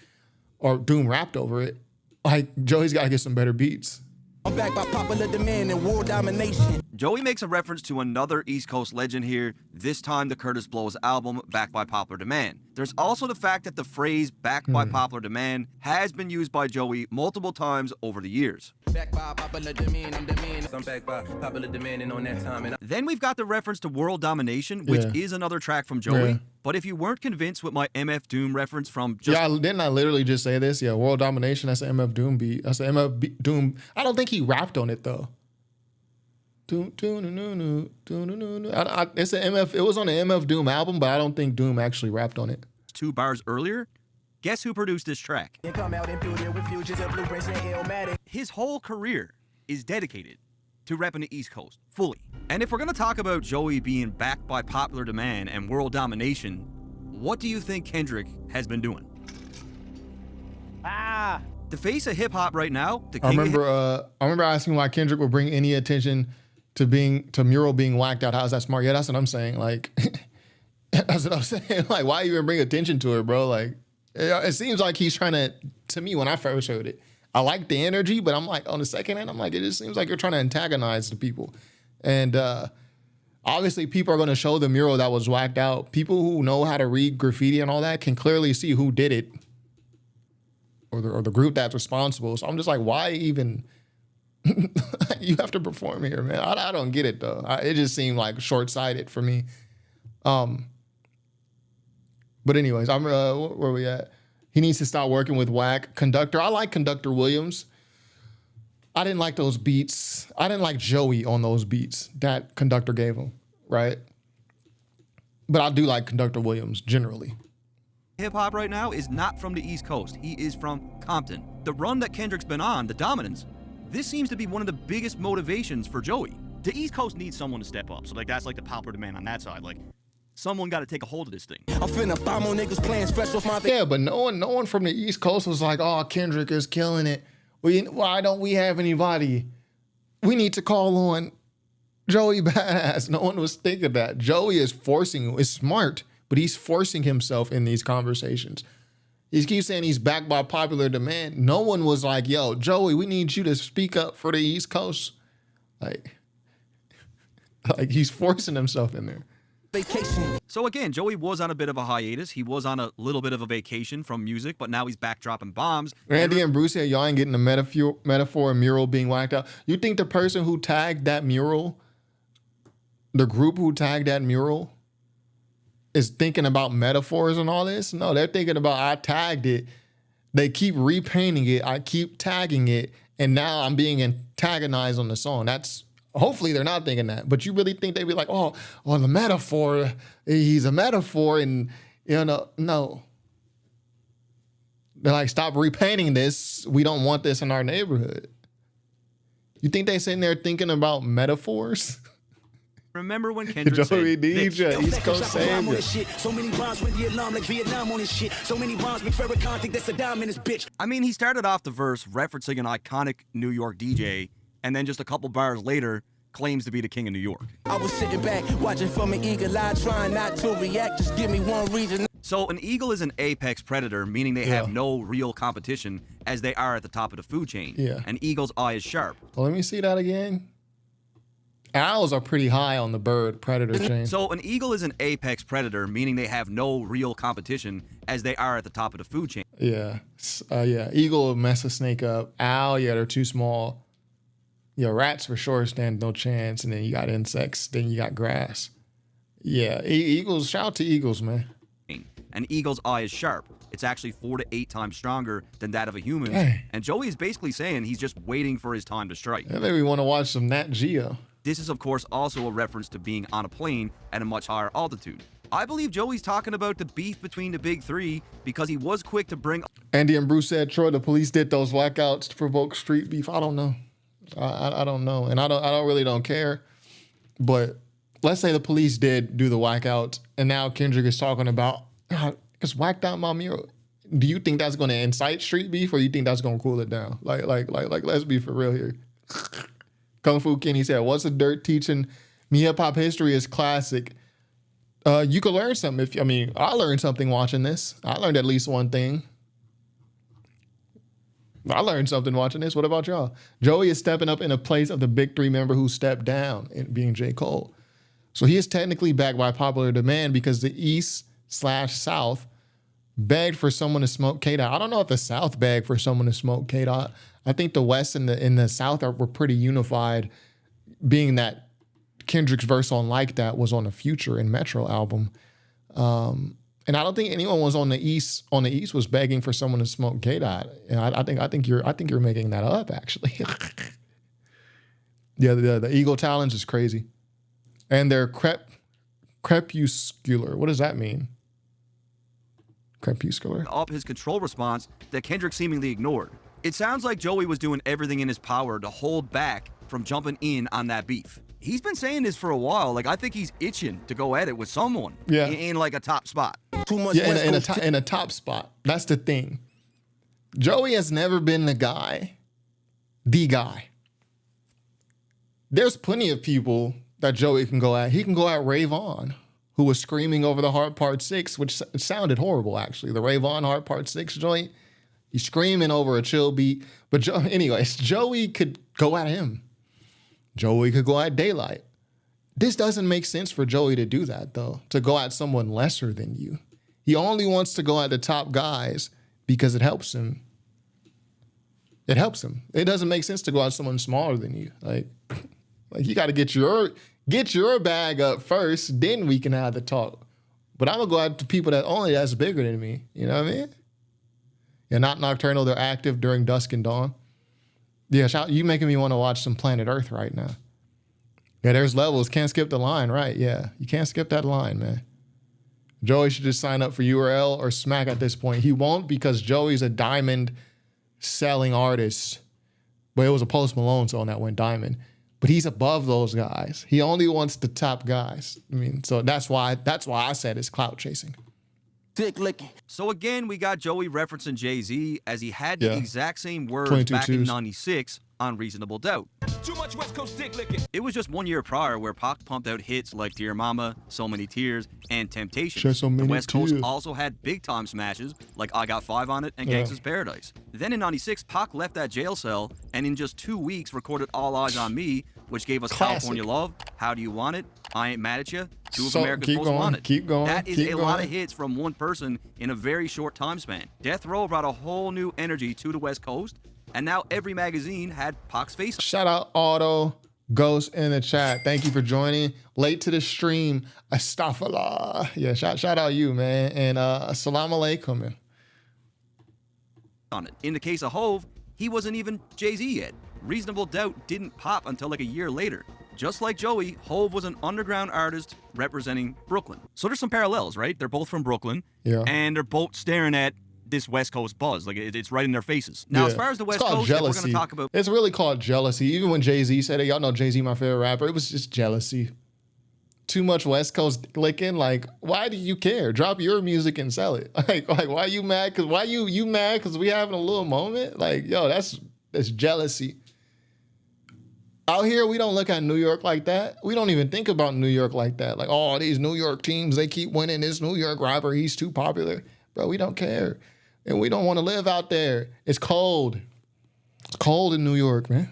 Or Doom rapped over it. Like, Joey's got to get some better beats. I'm back by popular demand and world domination. Joey makes a reference to another East Coast legend here, this time the Curtis Blow's album, Backed by Popular Demand. There's also the fact that the phrase backed by popular demand has been used by Joey multiple times over the years. Back by popular demand, I'm back by popular demand and on that time. And then we've got the reference to World Domination, which is another track from Joey. Yeah. But if you weren't convinced with my MF Doom reference from didn't I literally just say this? Yeah, World Domination, that's an MF Doom beat. That's an MF Doom. I don't think he rapped on it, though. It's an MF. It was on the MF Doom album, but I don't think Doom actually rapped on it. 2 bars earlier, guess who produced this track? His whole career is dedicated to repping the East Coast, fully. And if we're gonna talk about Joey being backed by popular demand and world domination, what do you think Kendrick has been doing? The face of hip-hop right now, the king I remember asking why Kendrick would bring any attention to Mural being whacked out. How's that smart? Yeah, that's what I'm saying. Like, that's what I'm saying. Like, why even bring attention to it, bro? Like, it seems like he's trying to me, when I first heard it, I like the energy, but I'm like, on the second hand, I'm like, it just seems like you're trying to antagonize the people. And obviously, people are going to show the mural that was whacked out. People who know how to read graffiti and all that can clearly see who did it, or the group that's responsible. So I'm just like, why even... You have to perform here, man. I don't get it, though. It just seemed like short-sighted for me. But anyways, where we at? He needs to stop working with whack. Conductor, I like Conductor Williams. I didn't like those beats. I didn't like Joey on those beats that Conductor gave him, right? But I do like Conductor Williams generally. Hip-hop right now is not from the East Coast. He is from Compton. The run that Kendrick's been on, the dominance, this seems to be one of the biggest motivations for Joey. The East Coast needs someone to step up. So, like, that's like the popular demand on that side. Like, someone got to take a hold of this thing. I'm finna bomb on niggas playing special with my... Yeah, but no one from the East Coast was like, oh, Kendrick is killing it. Why don't we have anybody? We need to call on Joey Badass. No one was thinking that. Joey is smart, but he's forcing himself in these conversations. He keeps saying he's backed by popular demand. No one was like, yo, Joey, we need you to speak up for the East Coast. Like he's forcing himself in there. Vacation. So again, Joey was on a bit of a hiatus. He was on a little bit of a vacation from music, but now he's back dropping bombs. Randy and Bruce said, y'all ain't getting the metaphor and mural being whacked out. You think the person who tagged that mural, the group who tagged that mural, is thinking about metaphors and all this? No, they're thinking about, I tagged it. They keep repainting it. I keep tagging it. And now I'm being antagonized on the song. Hopefully they're not thinking that. But you really think they'd be like, oh, the metaphor, he's a metaphor. And, no. They're like, stop repainting this. We don't want this in our neighborhood. You think they sitting there thinking about metaphors? Remember when Kendrick Joey said this? DJ, East Coast savior. So many bombs with Vietnam, like Vietnam on this shit. So many bombs make Farrakhan think that's a diamond in his bitch. I mean, he started off the verse referencing an iconic New York DJ, and then just a couple bars later, claims to be the king of New York. I was sitting back, watching from an eagle eye, trying not to react. Just give me one reason. So an eagle is an apex predator, meaning they have no real competition, as they are at the top of the food chain. Yeah. An eagle's eye is sharp. Well, let me see that again. Owls are pretty high on the bird predator chain. So an eagle is an apex predator, meaning they have no real competition, as they are at the top of the food chain. Yeah. Yeah. Eagle will mess a snake up. Owl, yeah, they're too small. Yeah, rats for sure stand no chance. And then you got insects. Then you got grass. Yeah, eagles, shout out to eagles, man. An eagle's eye is sharp. It's actually 4 to 8 times stronger than that of a human. Dang. And Joey is basically saying he's just waiting for his time to strike. That made me want to watch some Nat Geo. This is, of course, also a reference to being on a plane at a much higher altitude. I believe Joey's talking about the beef between the big three because he was quick to bring... Andy and Bruce said, Troy, the police did those whackouts to provoke street beef. I don't know. I don't know. And I don't care. But let's say the police did do the whackouts, and now Kendrick is talking about, just whacked out my mural. Do you think that's going to incite street beef, or you think that's going to cool it down? Like, let's be for real here. Kung Fu Kenny said, what's the dirt teaching me hip-hop history is classic. You could learn something. I learned something watching this. I learned at least one thing. I learned something watching this. What about y'all? Joey is stepping up in a place of the big three member who stepped down, being J. Cole. So he is technically back by popular demand because the East/South begged for someone to smoke K-Dot. I don't know if the South begged for someone to smoke K-Dot. I think the West and the South were pretty unified, being that Kendrick's verse on Like That was on the Future and Metro album. And I don't think anyone was on the East was begging for someone to smoke K-Dot. And I think you're making that up, actually. Yeah, the Eagle Challenge is crazy. And they're crepuscular. What does that mean? Crepuscular. Up his control response that Kendrick seemingly ignored. It sounds like Joey was doing everything in his power to hold back from jumping in on that beef. He's been saying this for a while. Like, I think he's itching to go at it with someone in like a top spot. Too much in a top spot. That's the thing. Joey has never been the guy. There's plenty of people that Joey can go at. He can go at Ray Vaughn, who was screaming over the Heart Part 6, which sounded horrible, actually. The Ray Vaughn Heart Part 6 joint. He's screaming over a chill beat. But anyways, Joey could go at him. Joey could go at Daylight. This doesn't make sense for Joey to do that, though, to go at someone lesser than you. He only wants to go at the top guys because it helps him. It helps him. It doesn't make sense to go at someone smaller than you. Like you got to get your bag up first, then we can have the talk. But I'm going to go at the people that's bigger than me. You know what I mean? Yeah, not nocturnal. They're active during dusk and dawn. Yeah, you making me want to watch some Planet Earth right now. Yeah, there's levels. Can't skip the line, right? Yeah, you can't skip that line, man. Joey should just sign up for URL or Smack at this point. He won't because Joey's a diamond selling artist. But it was a Post Malone song that went diamond. But he's above those guys. He only wants the top guys. So that's why I said it's clout chasing. Dick licking. So again, we got Joey referencing Jay-Z as he had the exact same words 22 back in twos. '96 on Reasonable Doubt. Too much West Coast dick licking. It was just 1 year prior where Pac pumped out hits like Dear Mama, So Many Tears, and Temptations. Shed so many the West Coast tears. also had big-time smashes like I Got 5 on It and Gangsta's Paradise. Then in '96, Pac left that jail cell and in just 2 weeks recorded All Eyes on Me, which gave us California Love, How Do You Want It, I Ain't Mad at You, two of America's Most Wanted. Keep going. That is keep a going. lot of hits from one person in a very short time span. Death Row brought a whole new energy to the West Coast, and now every magazine had Pac's face. Shout out Auto Ghost in the chat. Thank you for joining. Late to the stream. Astaghfirullah. Yeah, shout out you, man. And assalamu alaikum. On it. In the case of Hove, he wasn't even Jay-Z yet. Reasonable Doubt didn't pop until like a year later. Just like Joey, Hove was an underground artist representing Brooklyn. So there's some parallels, right? They're both from Brooklyn, and they're both staring at this West Coast buzz. Like it's right in their faces. Now, as far as the West Coast, if we're going to talk about... It's really called jealousy. Even when Jay-Z said it, y'all know Jay-Z, my favorite rapper, it was just jealousy. too much West Coast licking. Like, why do you care? Drop your music and sell it. Like why you mad? Cause why you mad? Cause we having a little moment. Like, yo, that's jealousy. Out here, we don't look at New York like that. We don't even think about New York like that. Like, oh, these New York teams, they keep winning. This New York rapper, he's too popular. Bro, we don't care. And we don't want to live out there. It's cold. It's cold in New York, man.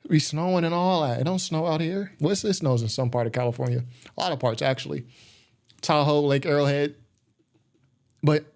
We snowing and all that. It don't snow out here. It snows in some part of California. A lot of parts, actually. Tahoe, Lake Arrowhead. But,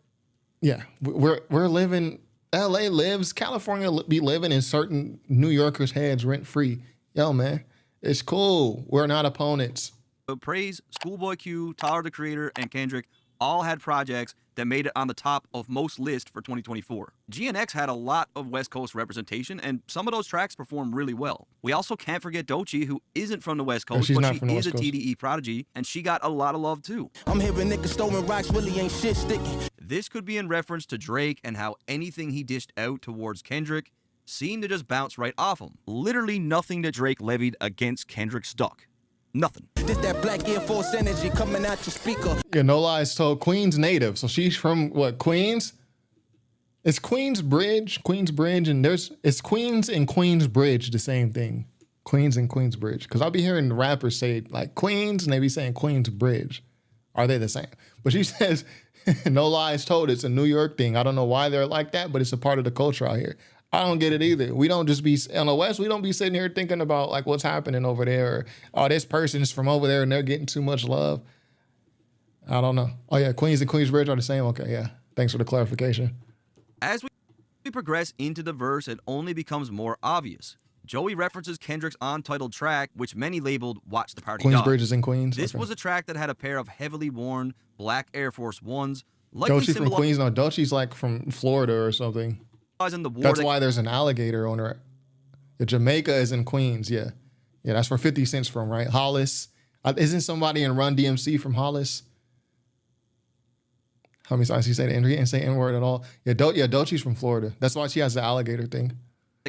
yeah, we're living... LA lives, California be living in certain New Yorkers' heads rent-free. Yo, man, it's cool. We're not opponents. Praise, Schoolboy Q, Tyler, the Creator, and Kendrick all had projects that made it on the top of most lists for 2024. GNX had a lot of West Coast representation, and some of those tracks performed really well. We also can't forget Doechii, who isn't from the West Coast, but she is a TDE prodigy, and she got a lot of love too. I'm hearing niggas throwing rocks, really ain't shit sticking. This could be in reference to Drake and how anything he dished out towards Kendrick seemed to just bounce right off him. Literally nothing that Drake levied against Kendrick stuck. Nothing. This that black Air Force energy coming out your speaker. Yeah, No Lies Told. Queens native. So she's from what, Queens? It's Queensbridge, and it's Queens and Queensbridge, the same thing. Queens and Queensbridge. Because I'll be hearing the rappers say like Queens and they be saying Queensbridge. Are they the same? But she says, No Lies Told, it's a New York thing. I don't know why they're like that, but it's a part of the culture out here. I don't get it either. We don't just be, on the West, we don't be sitting here thinking about like what's happening over there. Or, oh, this person's from over there and they're getting too much love. I don't know. Oh yeah, Queens and Queensbridge are the same? Okay, yeah. Thanks for the clarification. As we progress into the verse, it only becomes more obvious. Joey references Kendrick's untitled track, which many labeled Watch the Party Die. Queensbridge is in Queens? This was a track that had a pair of heavily worn black Air Force Ones. Doechii from Queens? No, Doechii's like from Florida or something. That's why there's an alligator on her. The Jamaica is in Queens, yeah. Yeah, that's where 50 Cent's from, right? Hollis. Isn't somebody in Run DMC from Hollis? How many times he say the N-word? He didn't say N-word at all. Yeah, Doechii's from Florida. That's why she has the alligator thing.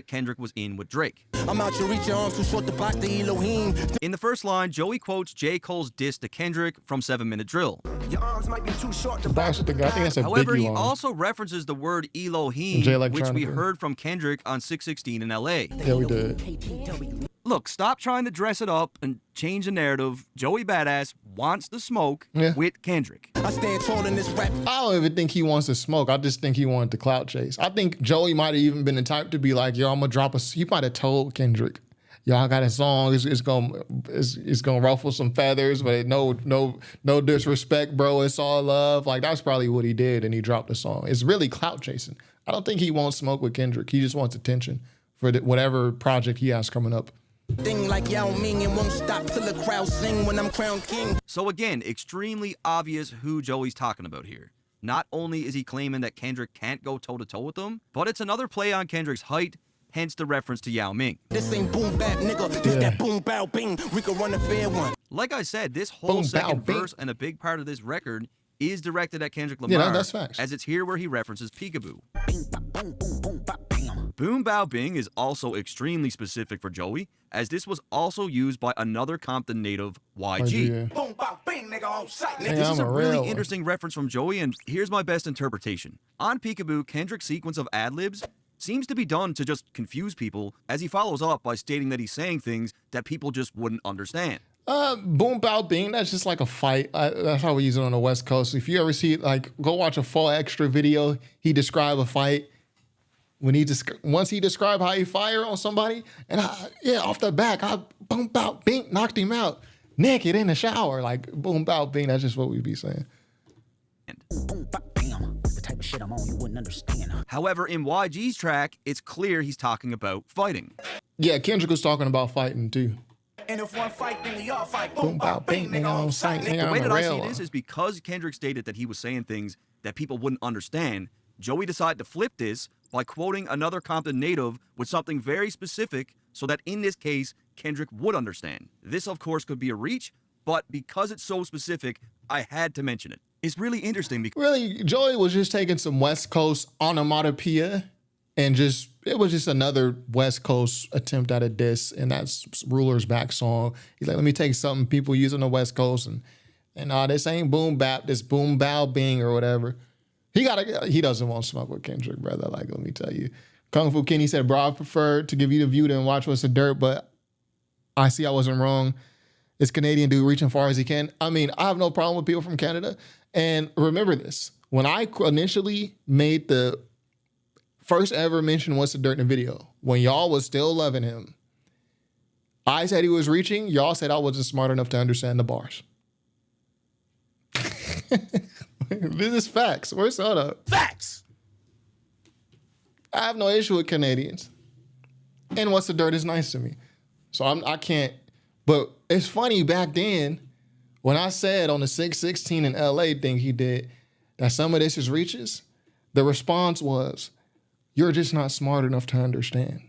Kendrick was in with Drake. I'm out to reach your arms too short to block the Elohim. In the first line, Joey quotes J. Cole's diss to Kendrick from 7 Minute Drill. Your arms might be too short to I think that's a However, Biggie he line. also references the word Elohim, which we heard from Kendrick on 616 in LA. Yeah, we did. Look, stop trying to dress it up and change the narrative. Joey Badass wants the smoke with Kendrick. I stand tall in this rap. I don't even think he wants to smoke. I just think he wanted to clout chase. I think Joey might have even been the type to be like, yo, I'm gonna drop a. He might have told Kendrick, yo, I got a song. It's gonna ruffle some feathers, but no disrespect, bro. It's all love. Like that's probably what he did, and he dropped the song. It's really clout chasing. I don't think he wants smoke with Kendrick. He just wants attention for whatever project he has coming up. Thing like Yao Ming and won't stop till the crowd sing when I'm crowned king. So again, extremely obvious who Joey's talking about here. Not only is he claiming that Kendrick can't go toe-to-toe with him, but it's another play on Kendrick's height, hence the reference to Yao Ming. This ain't boom bap, nigga. This that boom bow bing. We could run a fair one. Like I said, this whole second verse and a big part of this record is directed at Kendrick Lamar. Yeah, that's facts. As it's here where he references Peekaboo. Boom Bow Bing is also extremely specific for Joey, as this was also used by another Compton native, YG. Boom bow bing, nigga on sight. This is a really interesting reference from Joey, and here's my best interpretation. On Peekaboo, Kendrick's sequence of ad-libs seems to be done to just confuse people, as he follows up by stating that he's saying things that people just wouldn't understand. Boom Bow Bing, that's just like a fight. That's how we use it on the West Coast. If you ever see, like, go watch a full extra video, he describe a fight. When once he described how he fired on somebody, and off the back, I boom bow bing, knocked him out naked in the shower. Like boom bow bing, that's just what we be saying. Boom, bop, bam. The type of shit I'm on, you wouldn't understand. However, in YG's track, it's clear he's talking about fighting. Yeah, Kendrick was talking about fighting too. And if one fight, then we all fight. Boom bow bing, nigga on sight. The way that I see this is because Kendrick stated that he was saying things that people wouldn't understand, Joey decided to flip this by quoting another Compton native with something very specific so that in this case, Kendrick would understand. This, of course, could be a reach, but because it's so specific, I had to mention it. It's really interesting because... Really, Joey was just taking some West Coast onomatopoeia and just it was just another West Coast attempt at a diss, and that's Ruler's Back song. He's like, let me take something people use on the West Coast, and this ain't boom bap, this boom bow bing or whatever. He doesn't want to smoke with Kendrick, brother. Like, let me tell you. Kung Fu Kenny said, bro, I prefer to give you the view than watch What's the Dirt, but I see I wasn't wrong. This Canadian dude reaching far as he can. I mean, I have no problem with people from Canada. And remember this, when I initially made the first ever mention What's the Dirt in the video, when y'all was still loving him, I said he was reaching, y'all said I wasn't smart enough to understand the bars. This is facts. Where's that up? Facts! I have no issue with Canadians. And What's the Dirt is nice to me. So I can't, but it's funny back then, when I said on the 616 in LA thing he did, that some of this is reaches, the response was, you're just not smart enough to understand.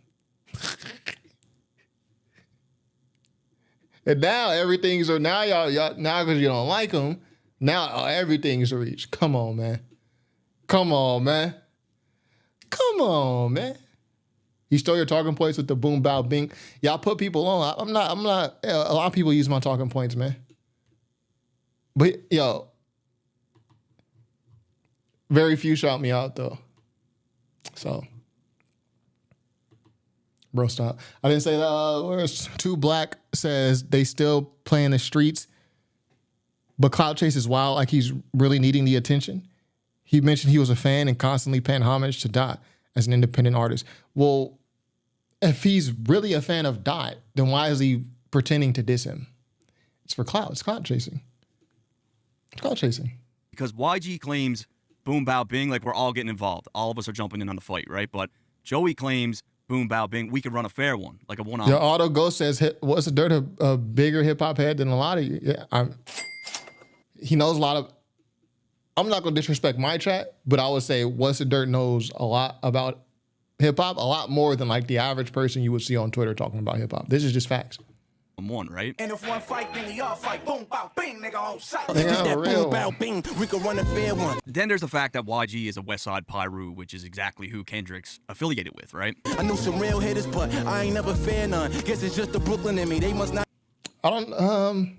And now everything's, now y'all now because you don't like them, now everything's a reach. Come on, man. Come on, man. Come on, man. You stole your talking points with the boom, bow, bing. Y'all put people on. I'm not, a lot of people use my talking points, man. But, yo, very few shout me out, though. So, bro, stop. I didn't say that. Where's Too Black says they still play in the streets, but Cloud Chase is wild, like he's really needing the attention. He mentioned he was a fan and constantly paying homage to Dot as an independent artist. Well, if he's really a fan of Dot, then why is he pretending to diss him? It's for clout. It's clout chasing. It's clout chasing. Because YG claims boom, bow, bing, like we're all getting involved. All of us are jumping in on the fight, right? But Joey claims boom, bow, bing, we could run a fair one, like a one-on-one. The Auto Ghost says, What's the Dirt a bigger hip-hop head than a lot of you? Yeah, he knows a lot of... I'm not going to disrespect my chat, but I would say What's the Dirt knows a lot about hip-hop, a lot more than like the average person you would see on Twitter talking about hip-hop. This is just facts. One, right? And if one fight, then we all fight. Boom, bow, bing, nigga on sight. Just that boom, bow, bing, we could run a fair one. Then there's the fact that YG is a Westside Pyru, which is exactly who Kendrick's affiliated with, right? I knew some real hitters, but I ain't never fair none. Guess it's just the Brooklyn in me. They must not. I don't,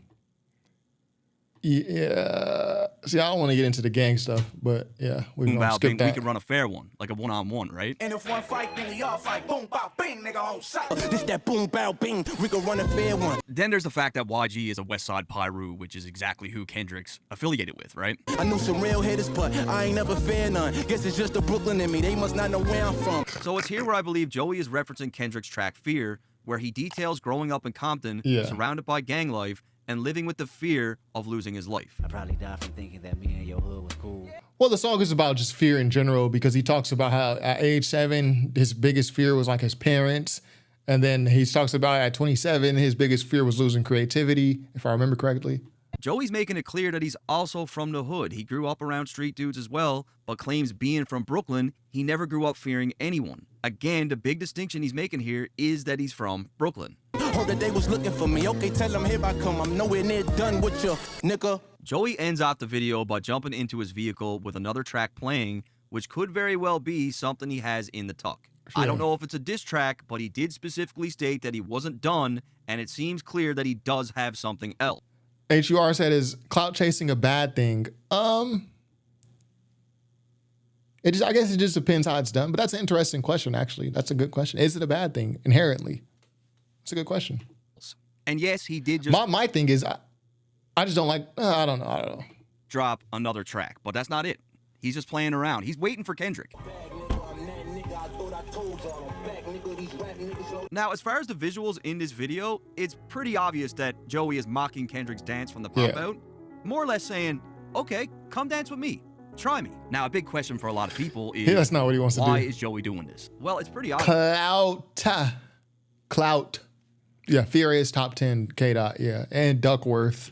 yeah. See, I don't want to get into the gang stuff, but yeah, we're going to skip that. We could run a fair one, like a one-on-one, right? And if one fight, then we all fight. Boom, bow, bing, nigga on sight. This that boom, bow, bing, we could run a fair one. Then there's the fact that YG is a Westside Pyru, which is exactly who Kendrick's affiliated with, right? I knew some real hitters, but I ain't never fair none. Guess it's just the Brooklyn in me. They must not know where I'm from. So it's here where I believe Joey is referencing Kendrick's track Fear, where he details growing up in Compton, surrounded by gang life, and living with the fear of losing his life. I probably died from thinking that me and your hood was cool. Well, the song is about just fear in general because he talks about how at age 7, his biggest fear was like his parents. And then he talks about at 27, his biggest fear was losing creativity, if I remember correctly. Joey's making it clear that he's also from the hood. He grew up around street dudes as well, but claims being from Brooklyn, he never grew up fearing anyone. Again, the big distinction he's making here is that he's from Brooklyn. Heard that they was looking for me. Okay, tell them here I come. I'm nowhere near done with you, nigga. Joey ends off the video by jumping into his vehicle with another track playing, which could very well be something he has in the tuck. Sure. I don't know if it's a diss track, but he did specifically state that he wasn't done, and it seems clear that he does have something else. HUR said, is clout chasing a bad thing? I guess it just depends how it's done, but that's an interesting question, actually. That's a good question. Is it a bad thing inherently? It's a good question. And yes, he did just... My thing is, I just don't like... I don't know. Drop another track, but that's not it. He's just playing around. He's waiting for Kendrick. Now, as far as the visuals in this video, it's pretty obvious that Joey is mocking Kendrick's dance from the pop-out. More or less saying, okay, come dance with me. Try me. Now, a big question for a lot of people is... that's not what he wants to do. Why is Joey doing this? Well, it's pretty obvious. Clout. Yeah, Furious top 10, K-Dot, yeah. And Duckworth.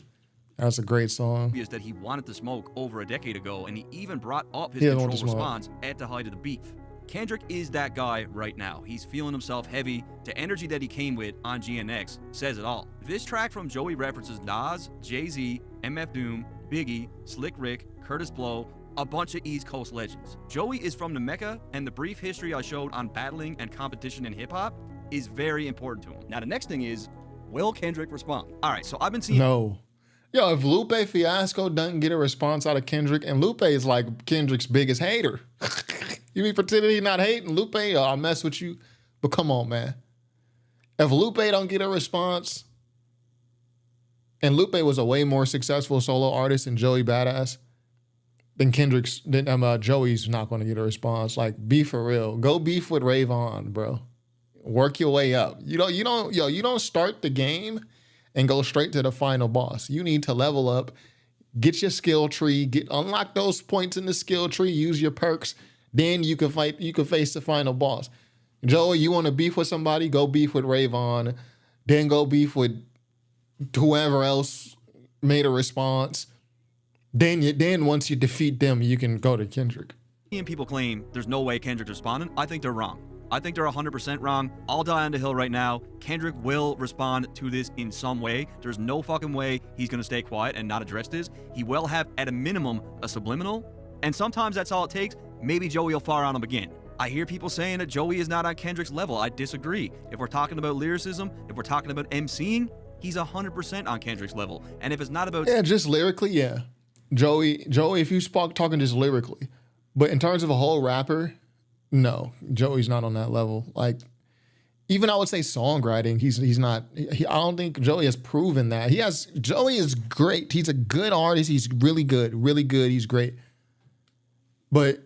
That's a great song. Is that he wanted to smoke over a decade ago, and he even brought up his control response at the height of the beef. Kendrick is that guy right now. He's feeling himself heavy. The energy that he came with on GNX says it all. This track from Joey references Nas, Jay-Z, MF Doom, Biggie, Slick Rick, Curtis Blow, a bunch of East Coast legends. Joey is from the Mecca, and the brief history I showed on battling and competition in hip-hop is very important to him. Now, the next thing is, will Kendrick respond? All right, so I've been seeing... No. Yo, if Lupe Fiasco doesn't get a response out of Kendrick, and Lupe is like Kendrick's biggest hater. You be pretending he not hating? Lupe, I'll mess with you. But come on, man. If Lupe don't get a response, and Lupe was a way more successful solo artist than Joey Badass, then Joey's not going to get a response. Like, be for real. Go beef with Rayvon, bro. Work your way up. You don't start the game and go straight to the final boss. You need to level up, get your skill tree, unlock those points in the skill tree, use your perks. Then you can face the final boss. Joey, you want to beef with somebody? Go beef with Rayvon. Then go beef with whoever else made a response. Then once you defeat them, you can go to Kendrick. People claim there's no way Kendrick's responding. I think they're wrong. I think they're 100% wrong. I'll die on the hill right now. Kendrick will respond to this in some way. There's no fucking way he's going to stay quiet and not address this. He will have, at a minimum, a subliminal. And sometimes that's all it takes. Maybe Joey will fire on him again. I hear people saying that Joey is not on Kendrick's level. I disagree. If we're talking about lyricism, if we're talking about MCing, he's 100% on Kendrick's level. And if it's not about... Yeah, just lyrically, yeah. Joey, if you talking just lyrically. But in terms of a whole rapper... No, Joey's not on that level. Like, even I would say songwriting, he's not. I don't think Joey has proven that. Joey is great. He's a good artist. He's really good. He's great. But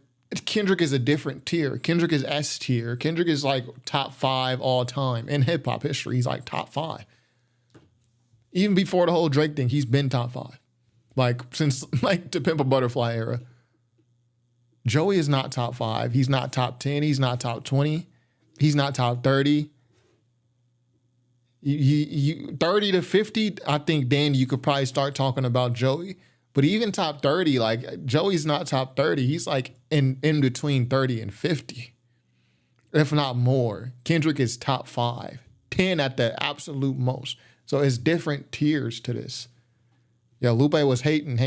Kendrick is a different tier. Kendrick is S tier. Kendrick is like top 5 all time in hip hop history. He's like top 5. Even before the whole Drake thing, he's been top 5. Like since like the Pimp a Butterfly era. Joey is not top 5. He's not top 10. He's not top 20. He's not top 30. 30 to 50, I think then you could probably start talking about Joey. But even top 30, like Joey's not top 30. He's like in between 30 and 50, if not more. Kendrick is top 5, 10 at the absolute most. So it's different tiers to this. Yeah, Lupe was hating.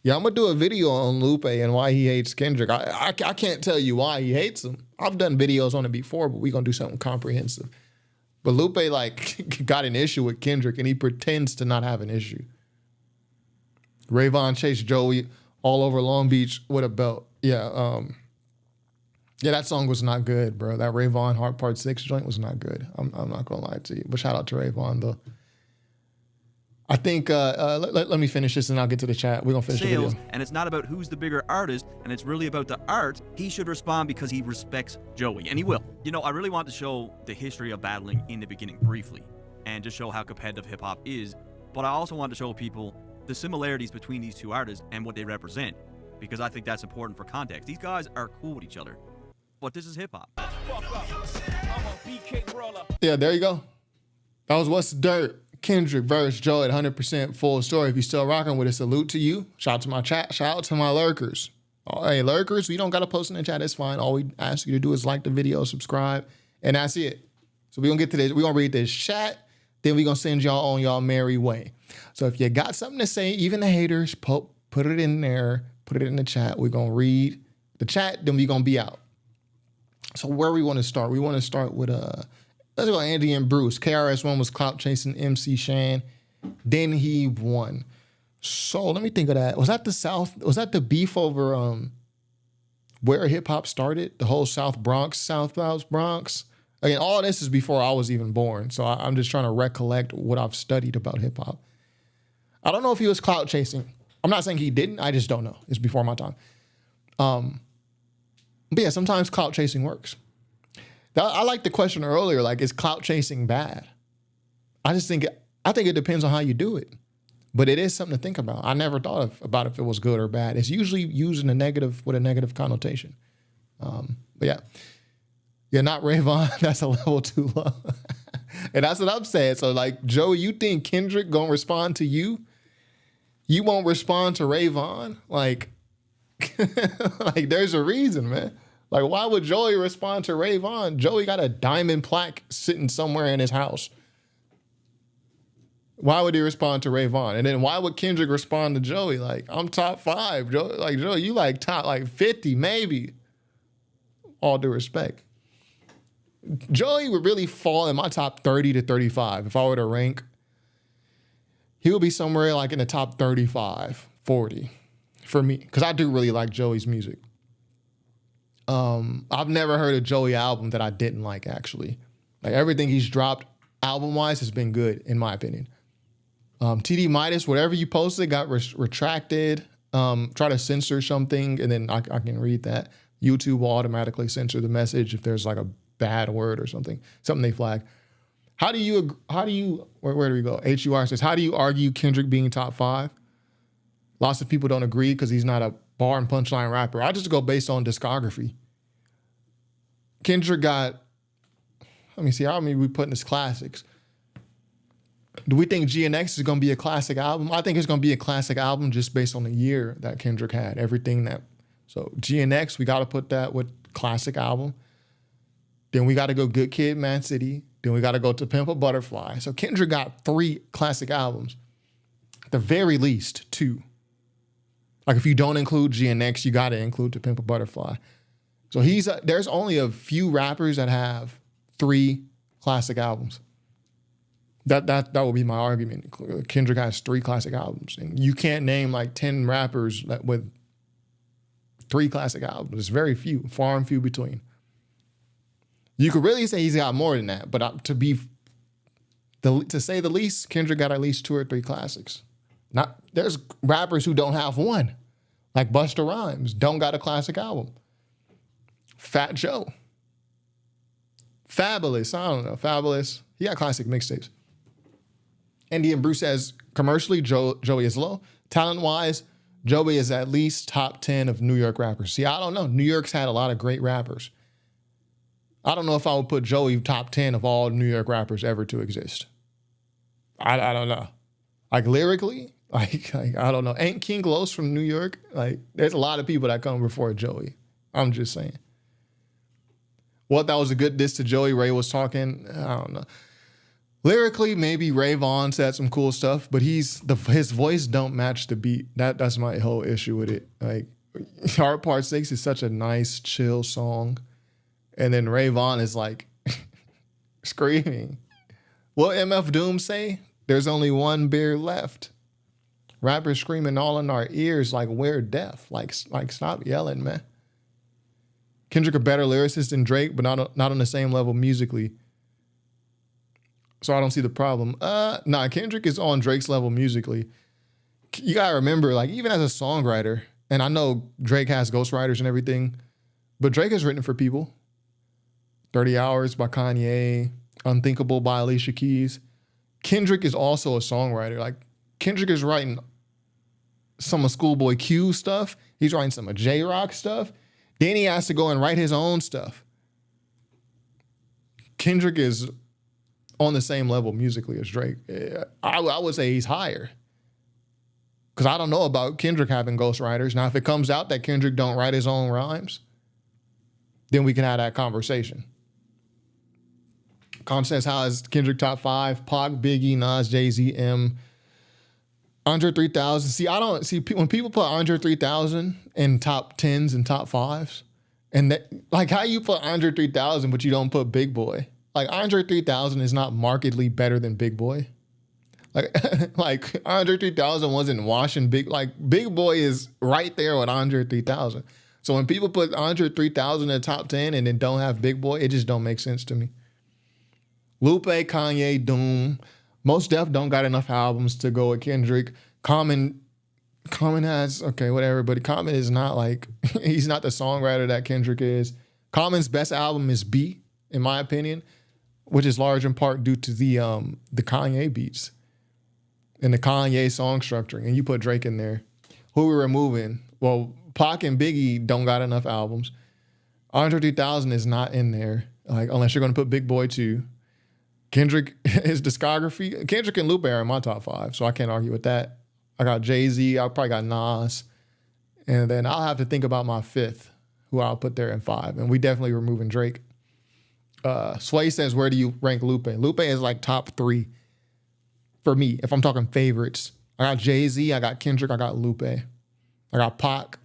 Yeah, I'm going to do a video on Lupe and why he hates Kendrick. I can't tell you why he hates him. I've done videos on it before, but we're going to do something comprehensive. But Lupe, like, got an issue with Kendrick, and he pretends to not have an issue. Rayvon chased Joey all over Long Beach with a belt. Yeah, that song was not good, bro. That Rayvon Heart Part 6 joint was not good. I'm not going to lie to you. But shout out to Rayvon, though. I think, let me finish this and I'll get to the chat. We're going to finish the video. And it's not about who's the bigger artist, and it's really about the art. He should respond because he respects Joey, and he will. You know, I really want to show the history of battling in the beginning briefly, and just show how competitive hip-hop is. But I also want to show people the similarities between these two artists and what they represent, because I think that's important for context. These guys are cool with each other, but this is hip-hop. Yeah, there you go. That was What's Dirt. Kendrick versus Joey at 100% full story. If you're still rocking with it, salute to you. Shout out to my chat. Shout out to my lurkers. Hey, lurkers, we don't got to post in the chat. It's fine. All we ask you to do is like the video, subscribe, and that's it. So we're going to get to this. We're going to read this chat. Then we're going to send y'all on y'all merry way. So if you got something to say, even the haters, put it in there. Put it in the chat. We're going to read the chat. Then we're going to be out. So where we want to start? We want to start with let's go Andy and Bruce. KRS-One was clout chasing MC Shan. Then he won. So let me think of that. Was that the South? Was that the beef over where hip hop started? The whole South Bronx. Again, all this is before I was even born. So I'm just trying to recollect what I've studied about hip hop. I don't know if he was clout chasing. I'm not saying he didn't. I just don't know. It's before my time. But yeah, sometimes clout chasing works. I like the question earlier, like, is clout chasing bad? I think it depends on how you do it. But it is something to think about. I never thought about if it was good or bad. It's usually used in with a negative connotation. But yeah. Yeah, not Rayvon. That's a level too low. And that's what I'm saying. So like, Joey, you think Kendrick gonna respond to you? You won't respond to Rayvon? Like, like there's a reason, man. Like, why would Joey respond to Rayvon? Joey got a diamond plaque sitting somewhere in his house. Why would he respond to Ray Vaughn? And then why would Kendrick respond to Joey? Like, I'm top 5. Joey, you like top like 50, maybe. All due respect. Joey would really fall in my top 30 to 35. If I were to rank, he would be somewhere like in the top 35, 40 for me. Because I do really like Joey's music. I've never heard a Joey album that I didn't like, actually. Like, everything he's dropped album-wise has been good, in my opinion. TD Midas, whatever you posted got retracted. Try to censor something, and then I can read that. YouTube will automatically censor the message if there's like a bad word or something they flag. Where do we go? HUR says, how do you argue Kendrick being top 5? Lots of people don't agree because he's not a bar and punchline rapper. I just go based on discography. Kendrick got, let me see, how many we put in his classics? Do we think GNX is going to be a classic album? I think it's going to be a classic album just based on the year that Kendrick had. So GNX, we got to put that with classic album. Then we got to go Good Kid, Mad City. Then we got to go To Pimp a Butterfly. So Kendrick got 3 classic albums. At the very least, 2. Like, if you don't include GNX, you got to include To Pimp a Butterfly. So there's only a few rappers that have 3 classic albums. That will be my argument. Kendrick has 3 classic albums, and you can't name like 10 rappers with 3 classic albums. It's very few, far and few between. You could really say he's got more than that, but to say the least, Kendrick got at least 2 or 3 classics. There's rappers who don't have 1, like Busta Rhymes, don't got a classic album. Fat Joe, Fabulous, I don't know, Fabulous, he got classic mixtapes. Indian Bruce says, commercially, Joey is low. Talent-wise, Joey is at least top 10 of New York rappers. See, I don't know. New York's had a lot of great rappers. I don't know if I would put Joey top 10 of all New York rappers ever to exist. I don't know. Like, lyrically, like I don't know. Ain't King Los from New York? Like, there's a lot of people that come before Joey. I'm just saying. What, that was a good diss to Joey? Ray was talking? I don't know. Lyrically, maybe Ray Vaughn said some cool stuff, but his voice don't match the beat. That's my whole issue with it. Like, Heart Part 6 is such a nice, chill song. And then Ray Vaughn is like screaming. What MF Doom say? There's only one beer left. Rappers screaming all in our ears like we're deaf. Like stop yelling, man. Kendrick a better lyricist than Drake, but not on the same level musically. So I don't see the problem. Kendrick is on Drake's level musically. You gotta remember, like, even as a songwriter, and I know Drake has ghostwriters and everything, but Drake has written for people. 30 Hours by Kanye, Unthinkable by Alicia Keys. Kendrick is also a songwriter. Like, Kendrick is writing some of Schoolboy Q stuff. He's writing some of J-Rock stuff. Then he has to go and write his own stuff. Kendrick is on the same level musically as Drake. I would say he's higher. Because I don't know about Kendrick having ghostwriters. Now, if it comes out that Kendrick don't write his own rhymes, then we can have that conversation. Con says, how is Kendrick top 5? Pac, Biggie, Nas, Jay-Z, M. Andre 3000. See, I don't see when people put Andre 3000 in top 10s and top 5s, and that, like, how you put Andre 3000 but you don't put Big Boy? Like, Andre 3000 is not markedly better than Big Boy. Like Andre 3000 wasn't washing Big Boy is right there with Andre 3000. So when people put Andre 3000 in the top 10 and then don't have Big Boy, it just don't make sense to me. Lupe, Kanye, Doom. Most Def don't got enough albums to go with Kendrick. Common has, okay, whatever, but Common is not like, he's not the songwriter that Kendrick is. Common's best album is B, in my opinion, which is large in part due to the Kanye beats and the Kanye song structuring. And you put Drake in there. Who we removing? Well, Pac and Biggie don't got enough albums. Andre 3000 is not in there, like, unless you're going to put Big Boy too. Kendrick, his discography, Kendrick and Lupe are in my top 5, so I can't argue with that. I got Jay-Z, I probably got Nas, and then I'll have to think about my 5th, who I'll put there in 5, and we definitely removing Drake. Sway says, where do you rank Lupe? Lupe is like top 3. for me, if I'm talking favorites, I got Jay-Z, I got Kendrick, I got Lupe. I got Pac,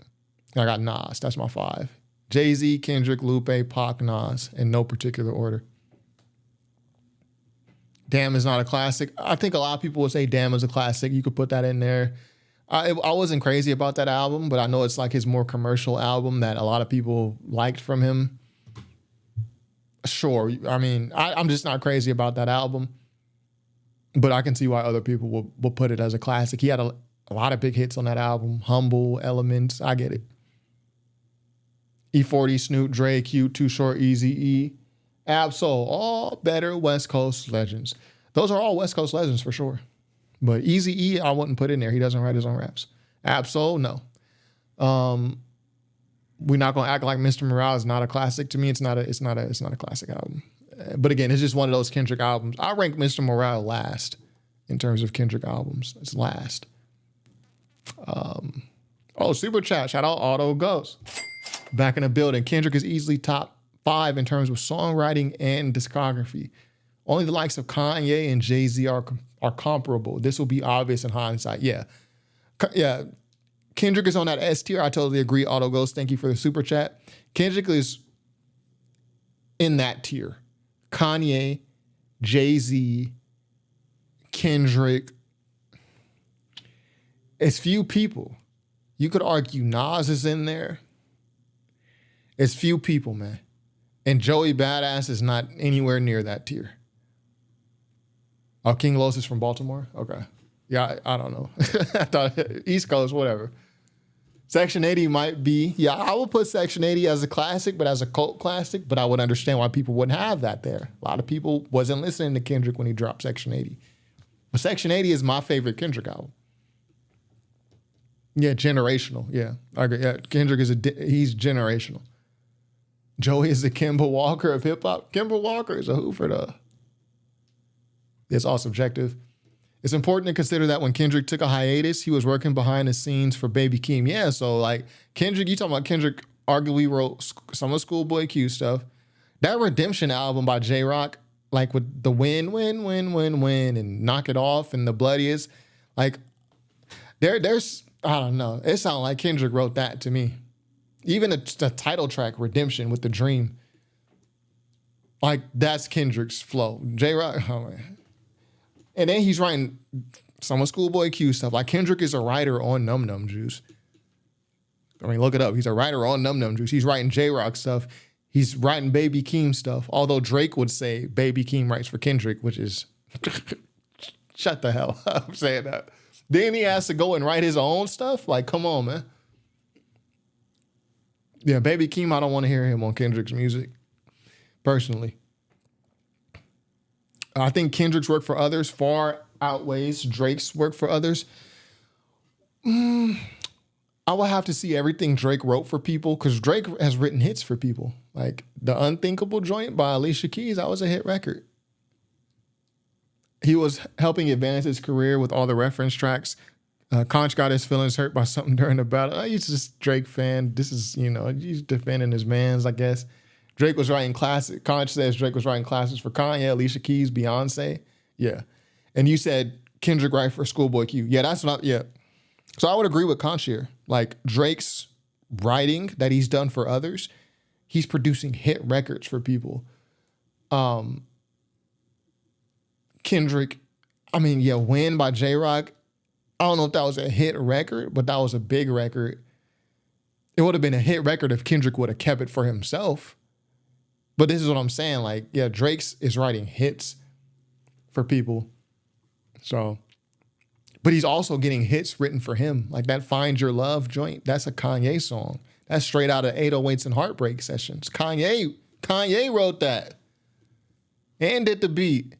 I got Nas. That's my 5. Jay-Z, Kendrick, Lupe, Pac, Nas, in no particular order. Damn is not a classic. I think a lot of people would say Damn is a classic. You could put that in there. I wasn't crazy about that album, but I know it's like his more commercial album that a lot of people liked from him. Sure. I mean, I'm just not crazy about that album, but I can see why other people will put it as a classic. He had a lot of big hits on that album. Humble, Elements, I get it. E40, Snoop, Dre, Q, Too Short, Eazy-E, Ab-Soul, all better West Coast legends. Those are all West Coast legends for sure. But Eazy-E, I wouldn't put in there. He doesn't write his own raps. Ab-Soul, no. We're not gonna act like Mr. Morale is not a classic. To me, it's not a classic album. But again, it's just one of those Kendrick albums. I rank Mr. Morale last in terms of Kendrick albums. It's last. Super chat. Shout out Auto Ghost. Back in the building. Kendrick is easily top 5 in terms of songwriting and discography. Only the likes of Kanye and Jay-Z are comparable. This will be obvious in hindsight. Yeah. Kendrick is on that S tier. I totally agree. Auto Ghost, thank you for the super chat. Kendrick is in that tier. Kanye, Jay-Z, Kendrick. It's few people. You could argue Nas is in there. It's few people, man. And Joey Badass is not anywhere near that tier. Oh, King Los is from Baltimore? Okay. Yeah, I don't know. I thought East Coast, whatever. Section 80 might be, I would put Section 80 as a classic, but as a cult classic, but I would understand why people wouldn't have that there. A lot of people wasn't listening to Kendrick when he dropped Section 80. But Section 80 is my favorite Kendrick album. Yeah, generational. Yeah, I agree. Yeah, Kendrick he's generational. Joey is the Kemba Walker of hip hop. Kemba Walker is a Hoover though. It's all subjective. It's important to consider that when Kendrick took a hiatus, he was working behind the scenes for Baby Keem. Yeah, so like Kendrick, you talking about Kendrick arguably wrote some of Schoolboy Q stuff. That Redemption album by J-Rock, like with the win, and Knock It Off and the Bloodiest, like there's, I don't know. It sounded like Kendrick wrote that to me. Even the title track, Redemption with the Dream. Like, that's Kendrick's flow. J-Rock, oh man. And then he's writing some of Schoolboy Q stuff. Like, Kendrick is a writer on Num Num Juice. I mean, look it up. He's a writer on Num Num Juice. He's writing J-Rock stuff. He's writing Baby Keem stuff. Although Drake would say Baby Keem writes for Kendrick, which is, shut the hell up. I'm saying that. Then he has to go and write his own stuff? Like, come on, man. Yeah, Baby Keem, I don't want to hear him on Kendrick's music, personally. I think Kendrick's work for others far outweighs Drake's work for others. I will have to see everything Drake wrote for people, because Drake has written hits for people. Like, The Unthinkable Joint by Alicia Keys, that was a hit record. He was helping advance his career with all the reference tracks. Conch got his feelings hurt by something during the battle. He's just Drake fan. This is, he's defending his mans, I guess. Drake was writing classics. Conch says Drake was writing classics for Kanye, Alicia Keys, Beyonce. Yeah. And you said Kendrick write for Schoolboy Q. Yeah, that's not, yeah. So I would agree with Conch here. Like, Drake's writing that he's done for others, he's producing hit records for people. Kendrick, Win by J-Rock, I don't know if that was a hit record, but that was a big record. It would have been a hit record if Kendrick would have kept it for himself. But this is what I'm saying. Like, yeah, Drake's is writing hits for people. So, but he's also getting hits written for him. Like that Find Your Love joint, that's a Kanye song. That's straight out of 808s and Heartbreak Sessions. Kanye wrote that and did the beat.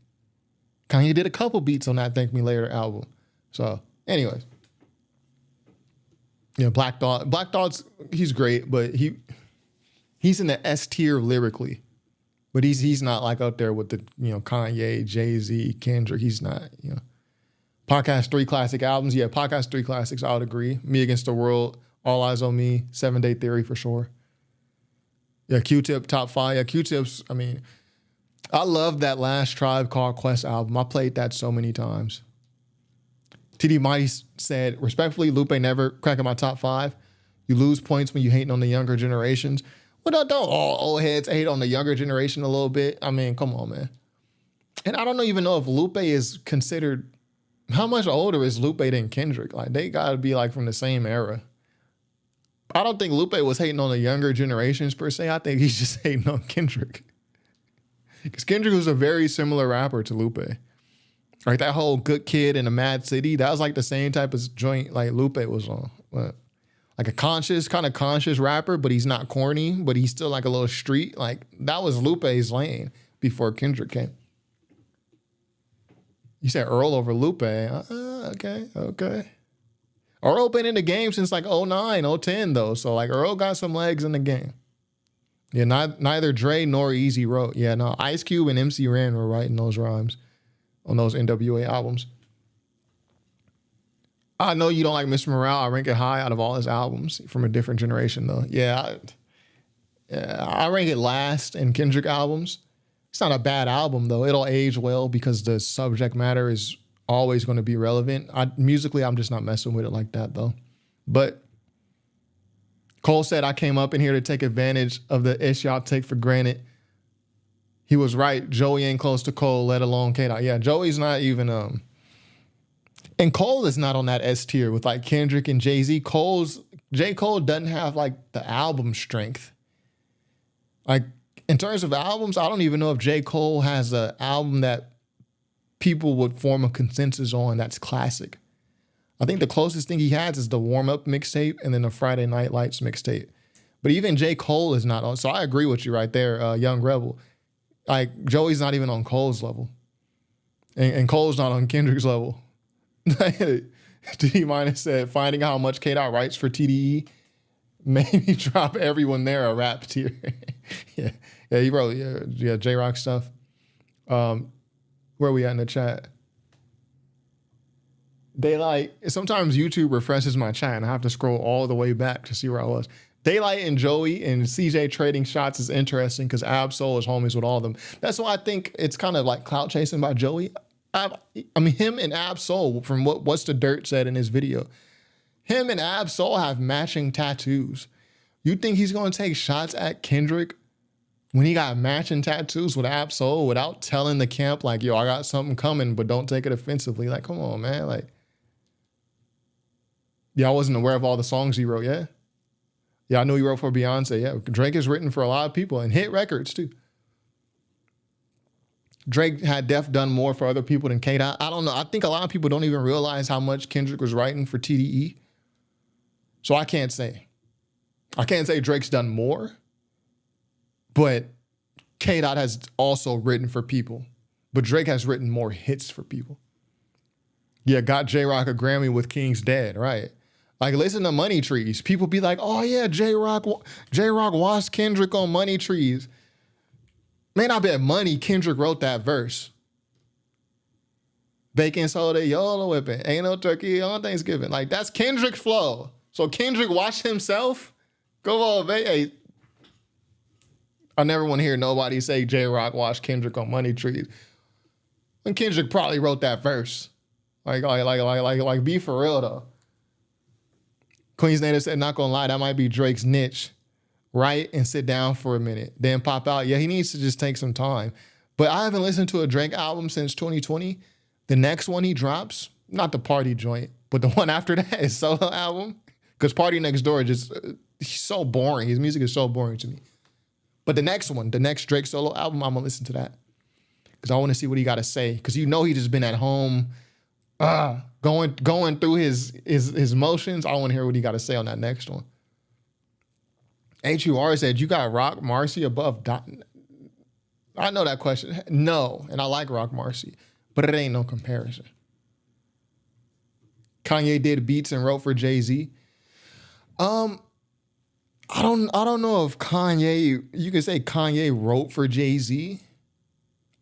Kanye did a couple beats on that Thank Me Later album. So, anyways. Yeah, Black Thought. Black Thought's, he's great, but he's in the S tier lyrically. But he's not like up there with the, Kanye, Jay-Z, Kendrick. He's not, Podcast 3 classic albums. Yeah, Podcast 3 classics, I would agree. Me Against the World, All Eyes on Me, 7 Day Theory for sure. Yeah, Q-Tip, top 5. Yeah, Q-Tip's, I love that last Tribe Called Quest album. I played that so many times. TD Mighty said, respectfully, Lupe never cracking my top 5. You lose points when you hating on the younger generations. Well, don't all old heads hate on the younger generation a little bit? I mean, come on, man. And I don't even know if Lupe is considered, how much older is Lupe than Kendrick? Like, they gotta be like from the same era. I don't think Lupe was hating on the younger generations per se. I think he's just hating on Kendrick. Because Kendrick was a very similar rapper to Lupe. Like that whole Good Kid in a Mad City, that was like the same type of joint like Lupe was on. Like a kind of conscious rapper, but he's not corny, but he's still like a little street. Like that was Lupe's lane before Kendrick came. You said Earl over Lupe. Okay. Earl been in the game since like 09, 010 though. So like Earl got some legs in the game. Yeah, neither Dre nor Easy wrote. Yeah, no, Ice Cube and MC Ren were writing those rhymes on those NWA albums. I know you don't like Mr. Morale. I rank it high out of all his albums from a different generation, though. Yeah, I rank it last in Kendrick albums. It's not a bad album, though. It'll age well because the subject matter is always going to be relevant. Musically, I'm just not messing with it like that, though. But Cole said, I came up in here to take advantage of the ish y'all take for granted. He was right. Joey ain't close to Cole, let alone K-Dot. Yeah, Joey's not even... And Cole is not on that S tier with like Kendrick and Jay-Z. J. Cole doesn't have like the album strength. Like in terms of albums, I don't even know if J. Cole has an album that people would form a consensus on that's classic. I think the closest thing he has is the warm-up mixtape and then the Friday Night Lights mixtape. But even J. Cole is not on. So I agree with you right there, Young Rebel. Like Joey's not even on Cole's level. And Cole's not on Kendrick's level. D- said, finding how much K-Dot writes for TDE made me drop everyone there a rap tier. yeah, he wrote, J-Rock stuff. Where are we at in the chat? Daylight, sometimes YouTube refreshes my chat and I have to scroll all the way back to see where I was. Daylight and Joey and CJ trading shots is interesting because Ab-Soul is homies with all of them. That's why I think it's kind of like clout chasing by Joey. I mean, him and Ab-Soul, from What's the Dirt said in his video, him and Ab-Soul have matching tattoos. You think he's going to take shots at Kendrick when he got matching tattoos with Ab-Soul without telling the camp, like, yo, I got something coming, but don't take it offensively? Like, come on, man. Like, yeah, I wasn't aware of all the songs he wrote, yeah? Yeah, I knew he wrote for Beyonce, yeah. Drake has written for a lot of people and hit records, too. Drake had done more for other people than K-Dot. I don't know. I think a lot of people don't even realize how much Kendrick was writing for TDE. So I can't say. Drake's done more, but K-Dot has also written for people. But Drake has written more hits for people. Yeah, got J-Rock a Grammy with King's Dead, right? Like, listen to Money Trees. People be like, oh yeah, J-Rock watched Kendrick on Money Trees. Man, I bet money Kendrick wrote that verse. Bacon soda, YOLO whipping. Ain't no turkey on Thanksgiving. Like, that's Kendrick flow. So Kendrick watched himself? Go on, man. Hey, I never want to hear nobody say J-Rock watched Kendrick on Money Trees. When Kendrick probably wrote that verse. Like, be for real, though. Queen's Native said, not gonna lie, that might be Drake's niche. Write and sit down for a minute, then pop out. Yeah, he needs to just take some time. But I haven't listened to a Drake album since 2020. The next one he drops, not the Party joint, but the one after that, his solo album. Because Party Next Door just, he's so boring. His music is so boring to me. But the next one, the next Drake solo album, I'm gonna listen to that. Because I want to see what he got to say. Because he just been at home going through his motions. I want to hear what he got to say on that next one. HUR said, you got Rock Marcy above I know that question. No, and I like Rock Marcy, but it ain't no comparison. Kanye did beats and wrote for Jay-Z. I don't know if Kanye, you can say Kanye wrote for Jay-Z.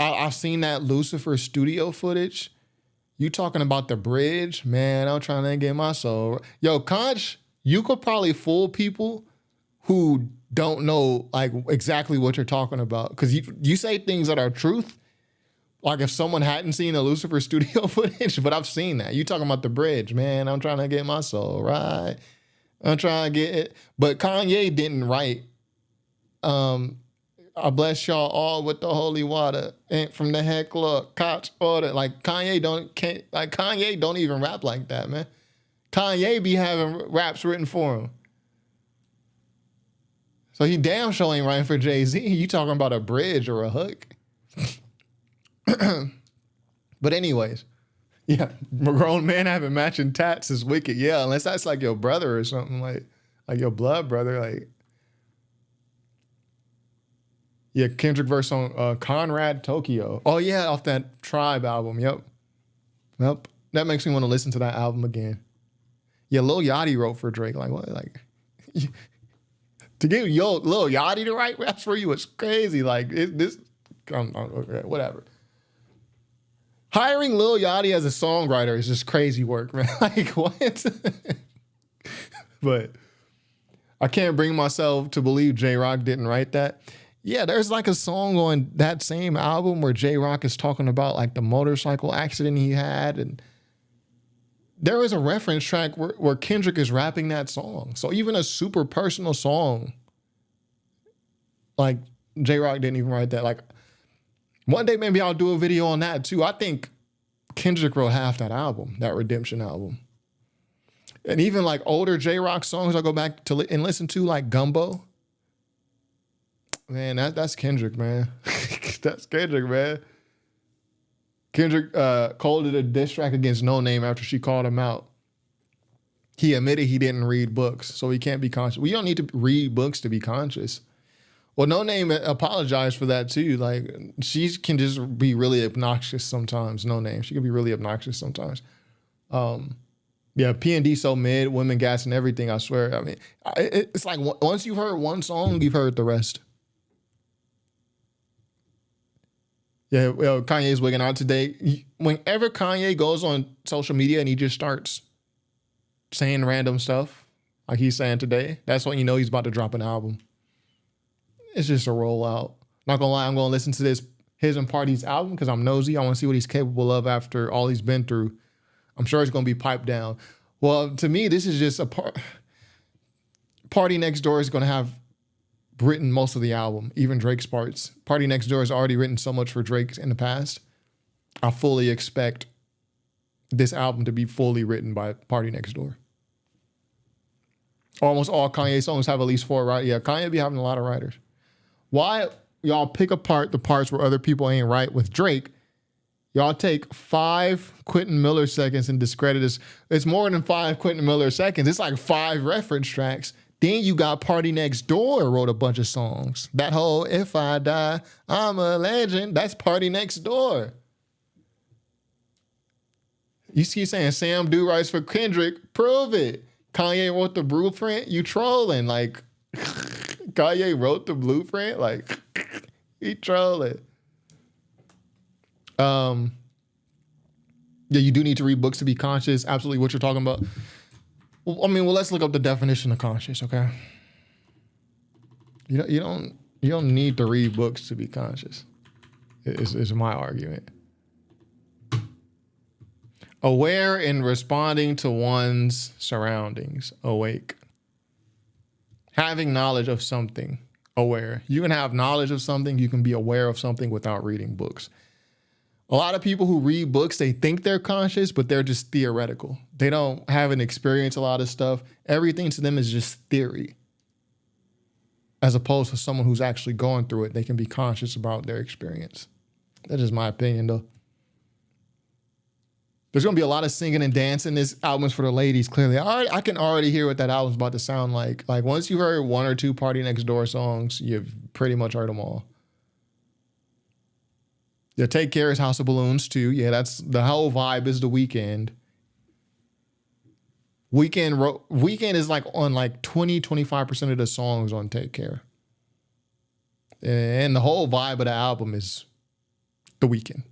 I've seen that Lucifer studio footage. You talking about the bridge? Man, I'm trying to get my soul. Yo, Conch, you could probably fool people who don't know like exactly what you're talking about. Because you say things that are truth, Like if someone hadn't seen the Lucifer studio footage, but I've seen that. You talking about the bridge, man. I'm trying to get my soul right. I'm trying to get it. But Kanye didn't write, I bless y'all all with the holy water. And from the heckler, Koch order. Like Kanye don't even rap like that, man. Kanye be having raps written for him. So he damn sure ain't writing for Jay-Z. You talking about a bridge or a hook. But anyways, yeah, grown man having matching tats is wicked. Yeah, unless that's like your brother or something, like your blood brother. Like, yeah, Kendrick verse on Conrad Tokyo. Oh yeah, off that Tribe album. Yep. That makes me want to listen to that album again. Yeah, Lil Yachty wrote for Drake. Like what? Like to get Lil Yachty to write raps for you is crazy. Like okay, whatever. Hiring Lil Yachty as a songwriter is just crazy work, man. Like, what? But I can't bring myself to believe J-Rock didn't write that. Yeah, there's like a song on that same album where J-Rock is talking about like the motorcycle accident he had. And there is a reference track where Kendrick is rapping that song. So even a super personal song, like J-Rock didn't even write that. Like, one day, maybe I'll do a video on that too. I think Kendrick wrote half that album, that Redemption album. And even like older J-Rock songs I go back to and listen to, like Gumbo. Man, that's Kendrick, man. That's Kendrick, man. Kendrick called it a diss track against No Name after she called him out. He admitted he didn't read books, so he can't be conscious. We don't need to read books to be conscious. Well, No Name apologized for that too. Like, she can just be really obnoxious sometimes. No Name, she can be really obnoxious sometimes. Yeah, P&D so mid, women gas and everything. I swear. I mean, it's like once you've heard one song, you've heard the rest. Yeah, well, Kanye's wigging out today. Whenever Kanye goes on social media and he just starts saying random stuff, like he's saying today, that's when you know he's about to drop an album. It's just a rollout. Not gonna lie, I'm gonna listen to his and Party's album because I'm nosy. I want to see what he's capable of after all he's been through. I'm sure it's gonna be piped down. Well, to me, this is just a Party Next Door is gonna have written most of the album, even Drake's parts. Party Next Door has already written so much for Drake in the past. I fully expect this album to be fully written by Party Next Door. Almost all Kanye songs have at least 4 writers. Yeah, Kanye be having a lot of writers. Why y'all pick apart the parts where other people ain't right with Drake? Y'all take 5 Quentin Miller seconds and discredit this. It's more than 5 Quentin Miller seconds. It's like 5 reference tracks. Then you got Party Next Door wrote a bunch of songs. That whole If I Die, I'm a Legend, that's Party Next Door. You keep saying Sam Do writes for Kendrick, prove it. Kanye wrote the blueprint, you trolling. Like, Kanye wrote the blueprint? Like, he trolling. Yeah, you do need to read books to be conscious. Absolutely what you're talking about. Well, let's look up the definition of conscious, okay? You don't need to read books to be conscious. Is my argument. Aware in responding to one's surroundings. Awake. Having knowledge of something. Aware. You can have knowledge of something. You can be aware of something without reading books. A lot of people who read books, they think they're conscious, but they're just theoretical. They don't have an experience a lot of stuff. Everything to them is just theory. As opposed to someone who's actually going through it, they can be conscious about their experience. That's just my opinion, though. There's going to be a lot of singing and dancing. This album's for the ladies, clearly. I can already hear what that album's about to sound like. Like, once you heard 1 or 2 Party Next Door songs, you've pretty much heard them all. Yeah, Take Care is House of Balloons, too. Yeah, that's the whole vibe is The Weeknd. Weeknd is like on like 20-25% of the songs on Take Care. And the whole vibe of the album is The Weeknd.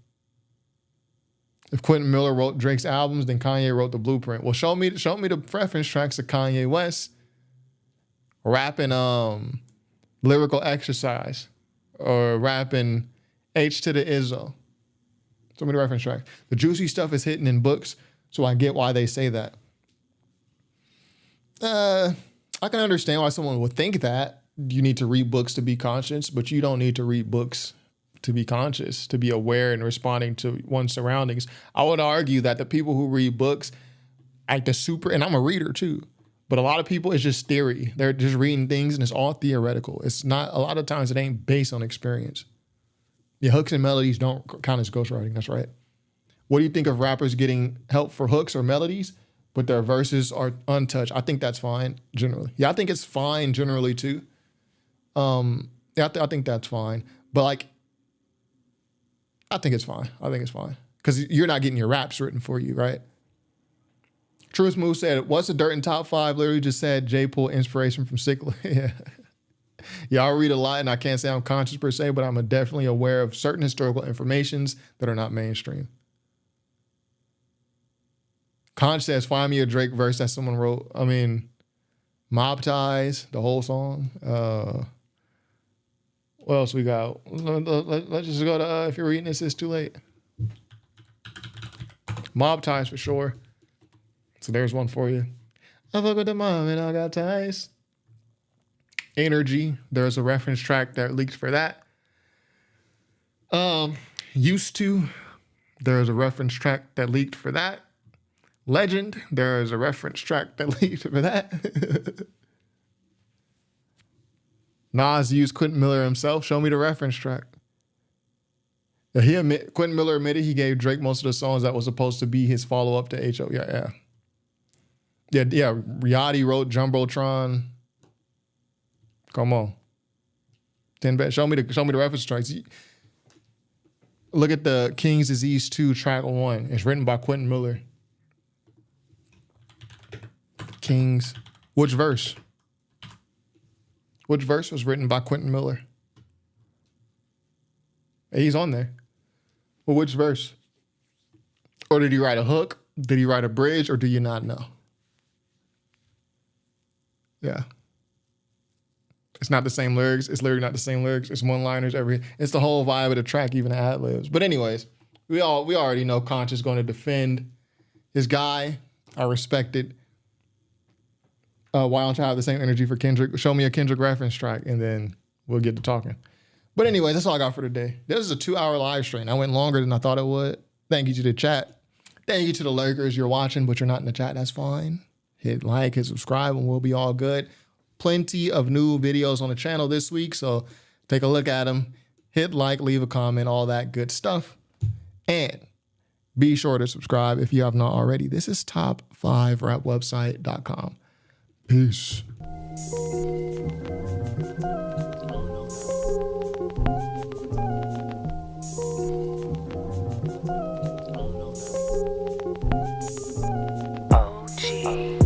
If Quentin Miller wrote Drake's albums, then Kanye wrote the blueprint. Well, show me the preference tracks of Kanye West rapping Lyrical Exercise or rapping H to the Izzo. So many reference tracks. The juicy stuff is hidden in books, so I get why they say that. I can understand why someone would think that. You need to read books to be conscious, but you don't need to read books to be conscious, to be aware and responding to one's surroundings. I would argue that the people who read books act as super, and I'm a reader too, but a lot of people, it's just theory. They're just reading things and it's all theoretical. It's not, a lot of times it ain't based on experience. Yeah, hooks and melodies don't count as ghostwriting, that's right. What do you think of rappers getting help for hooks or melodies, but their verses are untouched? I think that's fine, generally. Yeah, I think it's fine generally too. Yeah, I think that's fine. But like, I think it's fine. I think it's fine. Because you're not getting your raps written for you, right? Truth Move said, what's the dirt in top 5? Literally just said J pulled inspiration from Sick. Yeah. Yeah, I read a lot and I can't say I'm conscious per se, but I'm definitely aware of certain historical informations that are not mainstream. Conch says, find me a Drake verse that someone wrote. I mean, Mob Ties, the whole song. What else we got? Let's just go to, if you're reading this, it's too late. Mob Ties for sure. So there's one for you. I fuck with the mom and I got ties. Energy, there's a reference track that leaked for that. Used to, there's a reference track that leaked for that. Legend, there is a reference track that leaked for that. Nas used Quentin Miller himself. Show me the reference track. Quentin Miller admitted he gave Drake most of the songs that was supposed to be his follow-up to H.O. Yeah. Yachty wrote Jumbotron. Come on. 10 bet. Show me the reference tracks. Look at the King's Disease 2 track 1. It's written by Quentin Miller. Kings. Which verse? Which verse was written by Quentin Miller? He's on there. Well, which verse? Or did he write a hook? Did he write a bridge? Or do you not know? Yeah. It's not the same lyrics. It's literally not the same lyrics. It's one-liners. It's the whole vibe of the track, even the ad-libs. But anyways, we already know Conch is going to defend his guy. I respect it. Why don't you have the same energy for Kendrick? Show me a Kendrick reference track, and then we'll get to talking. But anyways, that's all I got for today. This is a 2-hour live stream. I went longer than I thought it would. Thank you to the chat. Thank you to the lurkers. You're watching, but you're not in the chat. That's fine. Hit like, hit subscribe, and we'll be all good. Plenty of new videos on the channel this week, so take a look at them. Hit like, leave a comment, all that good stuff. And be sure to subscribe if you have not already. This is top5rapwebsite.com. Peace. Oh, gee.